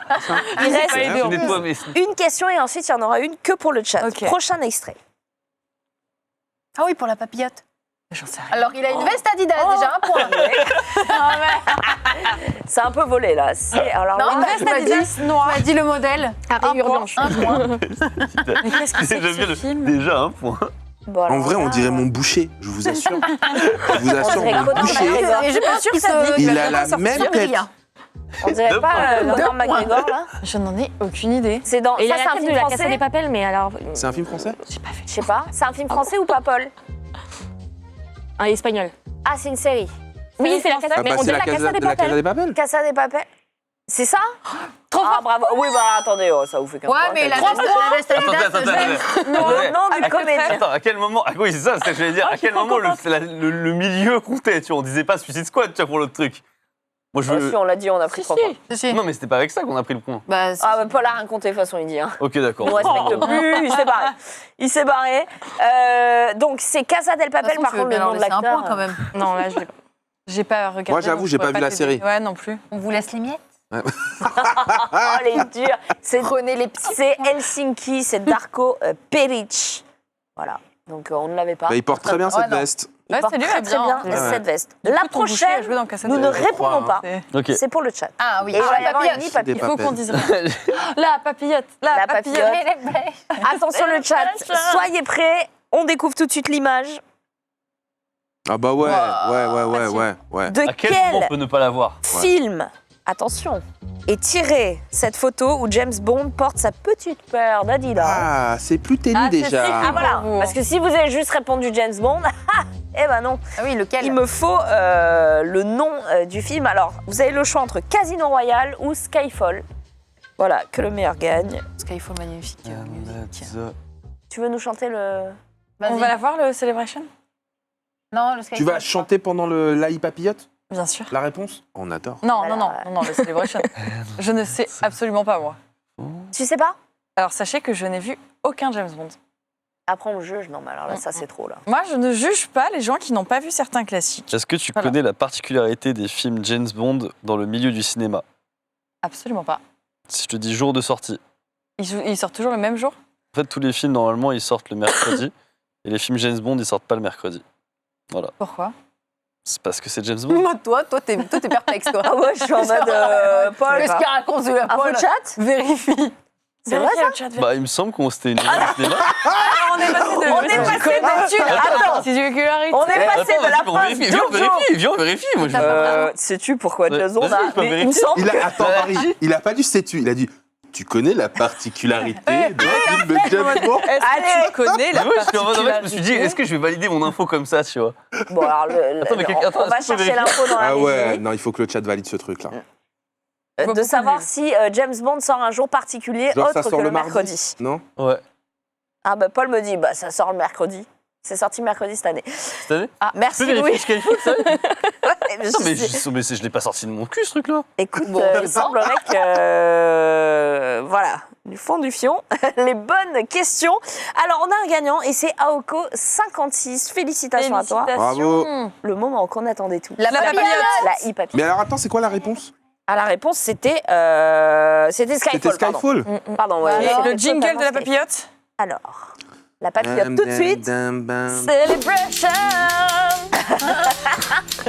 Il reste pas aidé, en Nettoie mes- une question et ensuite il y en aura une que pour le chat. Ok. Prochain extrait. Ah oui, pour la papillote. J'en sais rien. Alors, il a une veste Adidas, déjà un point. C'est un peu volé là. Alors, Non, oui, bah, Veste tu m'as Adidas dit- noire. Tu m'as dit le modèle. À rayures blanches. Un point. Mais qu'est-ce que c'est que J'aime bien ce le- film Déjà un point. bon, alors En vrai, on là, dirait mon boucher, je vous assure. Je vous assure, dirait mon Conor boucher, McGregor. Et je suis pas sûre que ça il a la même tête. On dirait Deux pas points. Conor McGregor là. Je n'en ai aucune idée. C'est dans. Et il Ça, a c'est la un tête de film la Casa français. des Papel, mais alors. C'est un film français? Je sais pas. C'est un film français ou pas, Paul? Un espagnol. Ah, c'est une série. Oui, c'est la Casa, Ah mais bah on c'est dit la la Casa Casa des de la Casa Papel. des Papel. Casa des Papel. C'est ça? Trop Ah, fort. bravo. Oui, bah attendez, oh, ça vous fait qu'un Ouais, point, mais quel la point. veste Adidas, Attends. Le nom du comédien. Attends, à quel moment. Ah oui, c'est ça, c'est ce que je voulais dire. À quel moment le milieu comptait, tu vois. On disait pas Suicide Squad, tu vois, pour l'autre truc. Moi, je Oh, veux. si, on l'a dit, on a pris 3 points. Si, si. Non, mais c'était pas avec ça qu'on a pris le point. Bah, Ah, bah, Paul a rien compté, de toute façon, il dit. Hein. Ok, d'accord. Il nous respecte plus, il s'est barré. Il s'est barré. Donc, c'est Casa del de toute Papel, façon, par tu veux contre, le bien leur nom de laisser un l'acteur. point quand même. Non, là, je l'ai pas. J'ai pas regardé. Moi, j'avoue, donc j'ai je pourrais pas vu la t'aider. série. Ouais, non plus. On vous laisse les miettes. Oh, les durs. Prenez les petits. C'est Helsinki, c'est Darko Peric. Voilà. Donc, on ne l'avait pas. Bah, il porte très bien Ouais, cette non. veste. Il Ouais, porte c'est lui, très, elle très bien bien. Ouais. cette veste. Du La coup, ton boucher a prochaine, joué dans Casa nous des ne Papel. répondons pas. C'est- Ok. C'est pour le chat. Ah oui. Et il va y avoir papillote. une Des papillote. Il faut papels. qu'on dise. La papillote. La papillote. papillote. Attention le chat, soyez prêts. On découvre tout de suite l'image. Ah bah ouais, Wow, ouais. De À quel moment on quel peut ne pas l'avoir? film, attention, est tirée cette photo où James Bond porte sa petite paire d'Adidas? Ah, c'est plus ténu Ah, c'est déjà. Ah voilà, pour vous. parce que si vous avez juste répondu James Bond, eh ben non. Ah oui, lequel? Il me faut le nom du film. Alors, vous avez le choix entre Casino Royale ou Skyfall. Voilà, que le meilleur gagne. Skyfall magnifique. musique. Tu veux nous chanter le... On Vas-y. va la voir, le Celebration? Non, le Skyfall. Tu vas chanter pendant le l'Aïe Papillote Bien sûr. la réponse? On adore. Non, Voilà. non, le Celebration. Je ne sais absolument pas, moi. Tu sais pas? Alors, sachez que je n'ai vu aucun James Bond. Après, on juge. Non, mais alors là, ça, c'est trop, là. Moi, je ne juge pas les gens qui n'ont pas vu certains classiques. Est-ce que tu Voilà. connais la particularité des films James Bond dans le milieu du cinéma? Absolument pas. Si je te dis jour de sortie. Ils sortent toujours le même jour? En fait, tous les films, normalement, ils sortent le mercredi. Et les films James Bond, ils sortent pas le mercredi. Voilà. Pourquoi? C'est parce que c'est James Bond. Moi, toi, t'es perplexe, toi. Ah ouais, je suis en mode... Paul, Qu'est-ce qu'il raconte, celui-là, info Paul? chat? Vérifie. C'est vrai, ça? le chat, Bah, il me semble qu'on c'était une émission de cinéma. on est passé de... On est passé d'études. Attends, Singularité. on est passé de la Attends, phrase vérifie, viens, on Jojo. vérifie, viens, on vérifie. Moi, je... Sais-tu pourquoi Ouais. Jason Vas-y, a... je peux Mais il me vérifier. semble Attends, Marie, il a pas dit sais-tu, il a dit tu connais la particularité d'un film de James Bond? Est-ce que tu connais la Ouais, je suis en mode, en fait, je me suis dit, particularité? est-ce que je vais valider mon info comme ça, tu vois? Bon, alors, Attends, mais attends, on va est-ce qu'on peut chercher l'info dans la Ah ouais, régie. non, il faut que le chat valide ce truc-là. Je vois De beaucoup savoir de si James Bond sort un jour particulier Genre, ça autre sort que le le mardi, mercredi. non? Ouais. Ah bah Paul me dit, bah ça sort le mercredi. C'est sorti mercredi cette année. Cette année? Merci Tu peux vérifier Louis. Skyfall, ça? Ouais, Attends, mais je l'ai pas sorti de mon cul, ce truc-là. Écoute, Bon, il semblerait que... voilà, du fond du fion, les bonnes questions. Alors, on a un gagnant et c'est Aoko56. Félicitations à toi. Bravo. Le moment qu'on attendait tout. La papillote. La e-papillote. Mais alors attends, c'est quoi la réponse? Ah, la réponse, c'était Skyfall. C'était pardon. Skyfall. Pardon, ouais. Et C'était le jingle totalement de la Skyfall. papillote? Alors, la papillote tout de suite. Bam. Celebration.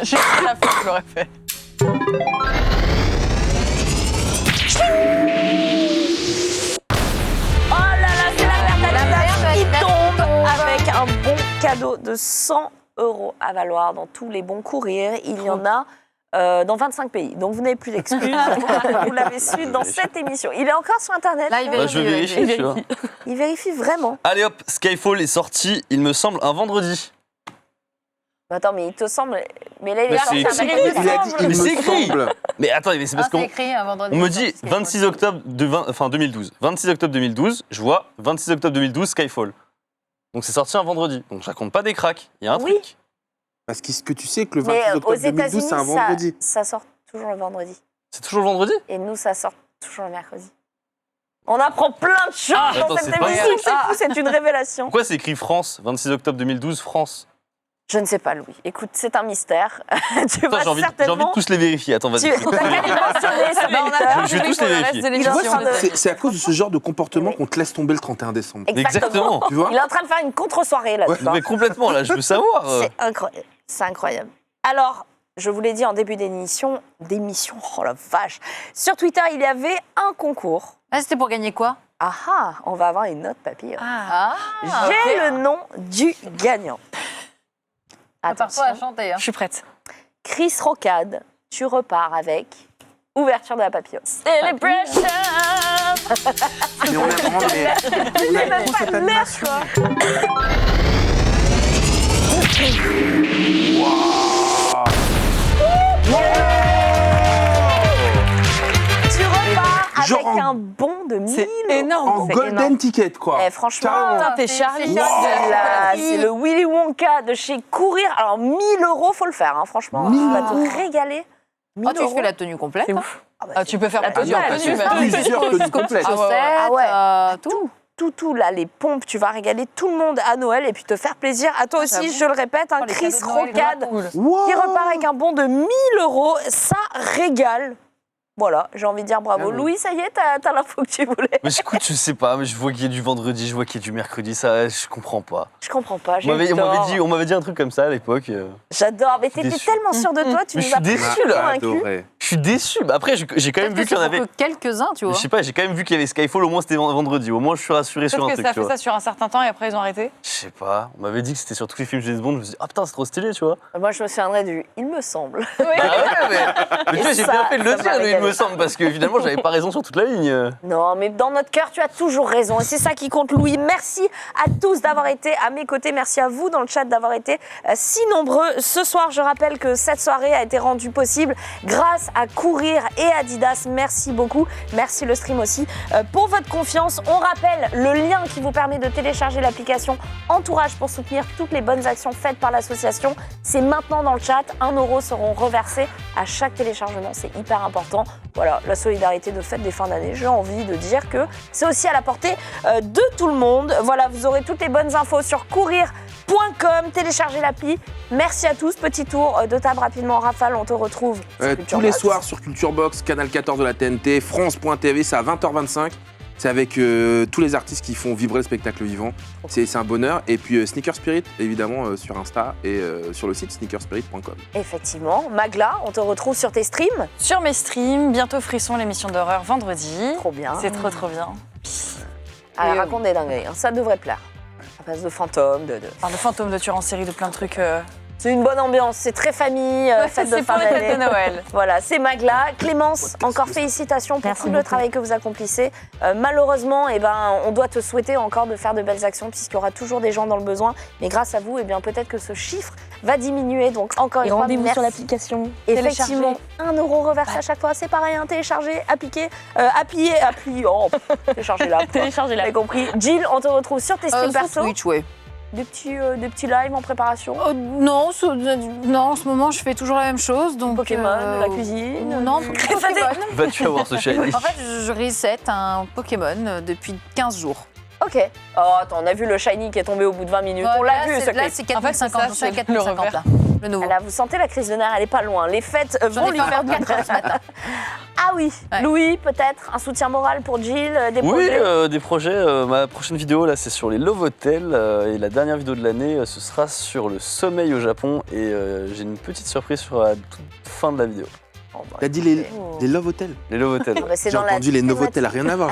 J'ai pris la fois que je l'aurais fait. Oh là là, c'est la perte qui tombe avec un bon cadeau de 100 € à valoir dans tous les bons courriers. Il y en a dans 25 pays. Donc vous n'avez plus d'excuses. Vous l'avez su dans cette émission. Il est encore sur Internet. Là, il Bah, je vais vérifier, tu vois. Il vérifie vraiment. Allez hop, Skyfall est sorti, il me semble, un vendredi. Attends, mais il te semble... Mais là, il Mais est sorti c'est un écrit. mercredi. Il a dit, il Mais c'est me écrit. semble. Mais attends, mais c'est parce C'est qu'on écrit un vendredi. on me dit 26 octobre 2012. 26 octobre 2012, je vois 26 octobre 2012, Skyfall. Donc c'est sorti un vendredi. Donc ça compte pas des cracks. Il y a un Oui. truc. Parce que ce que tu sais que le Mais 26 aux octobre 2012, États-Unis, c'est un vendredi. ça sort toujours le vendredi. C'est toujours le vendredi? Et nous, ça sort toujours le mercredi. On apprend plein de choses dans attends, cette c'est pas émission. C'est fou, c'est une révélation. Pourquoi c'est écrit France? 26 octobre 2012, France. Je ne sais pas, Louis. Écoute, c'est un mystère. Tu Attends, vas j'ai envie de certainement... tous les vérifier. Attends, vas-y. Tu t'as qu'à les mentionner, ça Bah, on a mérite. Je vais tous les vérifier. reste de Il est l'émission. en train de- C'est à cause de ce genre de comportement qu'on te laisse tomber le 31 décembre. Exactement. Tu vois? Il est en train de faire une contre-soirée, là. tu vois. Mais complètement, là, je veux savoir. C'est incroyable. C'est incroyable. Alors, je vous l'ai dit en début d'émission, oh la vache. Sur Twitter, il y avait un concours. Ah, c'était pour gagner quoi? Ah ah, on va avoir une autre papillon. Ah, J'ai le nom du gagnant. parfois à chanter. Hein. Je suis prête. Chris Rocade, tu repars avec ouverture de la papillote. Celebration. Mais on a vraiment Il on a est même trop pas cette de l'air, animation. quoi. Tu repars avec Genre en- un bon de 1000 C'est €. énorme. En C'est golden énorme. ticket, quoi. Eh, franchement, Carrément. Putain, t'es Charlie. c'est le Willy Wonka de chez Courir. Alors 1000 €, faut le faire, hein, franchement. 1000 Tu vas te régaler. 1000 Oh, tu fais €. la tenue complète. C'est hein. ouf. Ah bah, Ah, tu peux faire la plusieurs totale, tenues. c'est même. ça. Plusieurs tenues complètes. Ah ouais, ouais. Ah ouais. Tout. tout, là, les pompes, tu vas régaler tout le monde à Noël et puis te faire plaisir. À toi aussi, j'avoue. je le répète, un Oh, les Chris cadeaux de Noël, Rocade Cool. Wow. qui repart avec un bon de 1000 €. Ça régale. Voilà, j'ai envie de dire bravo. Ah oui. Louis, ça y est, t'as l'info que tu voulais. Mais écoute, je sais pas, mais je vois qu'il y a du vendredi, je vois qu'il y a du mercredi, ça, je comprends pas. Je comprends pas, On m'avait dit un truc comme ça à l'époque. J'adore, mais t'étais déçu. tellement sûr de toi, tu Mais nous je as suis déçu, plus là. convaincus. Adoré. Je suis déçu. Bah après, j'ai quand même vu qu'il y en avait. Que quelques-uns, tu vois. Je sais pas, j'ai quand même vu qu'il y avait Skyfall, au moins c'était vendredi. Au moins je suis rassuré sur Peut-être un que truc. ça a tu fait vois. ça sur un certain temps et après ils ont arrêté. Je sais pas, on m'avait dit que c'était sur tous les films James Bond. Je me suis dit, ah putain, c'est trop stylé, tu vois. Moi, je me souviendrai du « il me semble Ah ouais, mais tu vois, j'ai ça, bien fait de le ça m'a dire, il régalé. me semble, parce que finalement, j'avais pas raison sur toute la ligne. ». Non, mais dans notre cœur, tu as toujours raison. Et c'est ça qui compte, Louis. Merci à tous d'avoir été à mes côtés. Merci à vous dans le chat d'avoir été si nombreux. Ce soir, je rappelle que cette soirée a été rendue possible grâce à Courir et Adidas. Merci beaucoup. Merci le stream aussi pour votre confiance. On rappelle le lien qui vous permet de télécharger l'application Entourage pour soutenir toutes les bonnes actions faites par l'association. C'est maintenant dans le chat. 1 € seront reversés à chaque téléchargement. C'est hyper important. Voilà, la solidarité de fête des fins d'année. J'ai envie de dire que c'est aussi à la portée de tout le monde. Voilà, vous aurez toutes les bonnes infos sur courir.com. Téléchargez l'appli. Merci à tous. Petit tour de table rapidement. Rafale, on te retrouve sur Culture Tous les Box. soirs sur Culture Box, canal 14 de la TNT, France.tv, c'est à 20h25. C'est avec tous les artistes qui font vibrer le spectacle vivant. C'est un bonheur. Et puis Sneaker Spirit, évidemment, sur Insta et sur le site sneakerspirit.com. Effectivement. Magla, on te retrouve sur tes streams. Sur mes streams, bientôt Frisson, l'émission d'horreur vendredi. Trop bien. C'est trop bien. Allez, Et, raconte des dingueries. Hein. Ça devrait plaire. À base de fantômes, Enfin, de fantômes, de tueurs en série, de plein de trucs C'est une bonne ambiance, c'est très famille, fête de C'est fin pour les fêtes d'année. de Noël. Voilà, c'est Magla. Clémence, encore félicitations pour Merci tout le beaucoup. travail que vous accomplissez. Malheureusement, on doit te souhaiter encore de faire de belles actions puisqu'il y aura toujours des gens dans le besoin. Mais grâce à vous, peut-être que ce chiffre va diminuer. Donc encore Et une fois, rendez-vous merci. sur l'application. Effectivement, 1 euro reversé à chaque fois, c'est pareil, télécharger, appliquer, appuyer, télécharger là. Téléchargez T'as compris. Jill, on te retrouve sur tes streams Sur perso. Twitch, ouais. Des petits lives en préparation. Non, non, en ce moment, je fais toujours la même chose. Donc, Pokémon, la cuisine. Non, du- Pokémon. Vas-tu avoir ce shiny? En fait, je reset un Pokémon depuis 15 jours. Ok. Oh, attends, on a vu le shiny qui est tombé au bout de 20 minutes. on l'a vu, ce Là, clip. c'est En fait, c'est 4050. ça, J'en suis à c'est 4050 le là. Le nouveau. Là, vous sentez la crise de nerfs, elle est pas loin. Les fêtes J'en vont ai lui fait faire du 4 heures ce matin. Ah oui, Ouais. Louis, peut-être un soutien moral pour Jill, des Oui, projets. des projets. Ma prochaine vidéo, là, c'est sur les Love Hotels. Et la dernière vidéo de l'année, ce sera sur le sommeil au Japon. Et j'ai une petite surprise sur la toute fin de la vidéo. Bon, bah, T'as dit les Love Hotels. Les Love Hotels. bah, c'est J'ai dans la entendu les Novotel, thématique. rien à voir.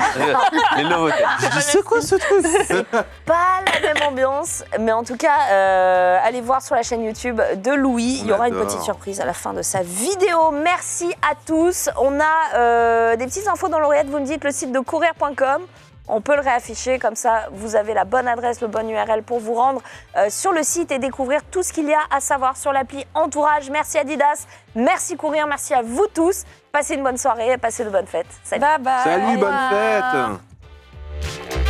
Les Love Hotels. J'ai dit, c'est quoi ce truc? Pas la même ambiance, mais en tout cas, allez voir sur la chaîne YouTube de Louis. Il y aura une adore. petite surprise à la fin de sa vidéo. Merci à tous. On a des petites infos dans l'oreillette. Vous me dites le site de courir.com. On peut le réafficher, comme ça vous avez la bonne adresse, le bon URL pour vous rendre sur le site et découvrir tout ce qu'il y a à savoir sur l'appli Entourage. Merci Adidas, merci Courir, merci à vous tous. Passez une bonne soirée, passez de bonnes fêtes. Salut. Bye bye. Salut, bonne Au revoir. fête.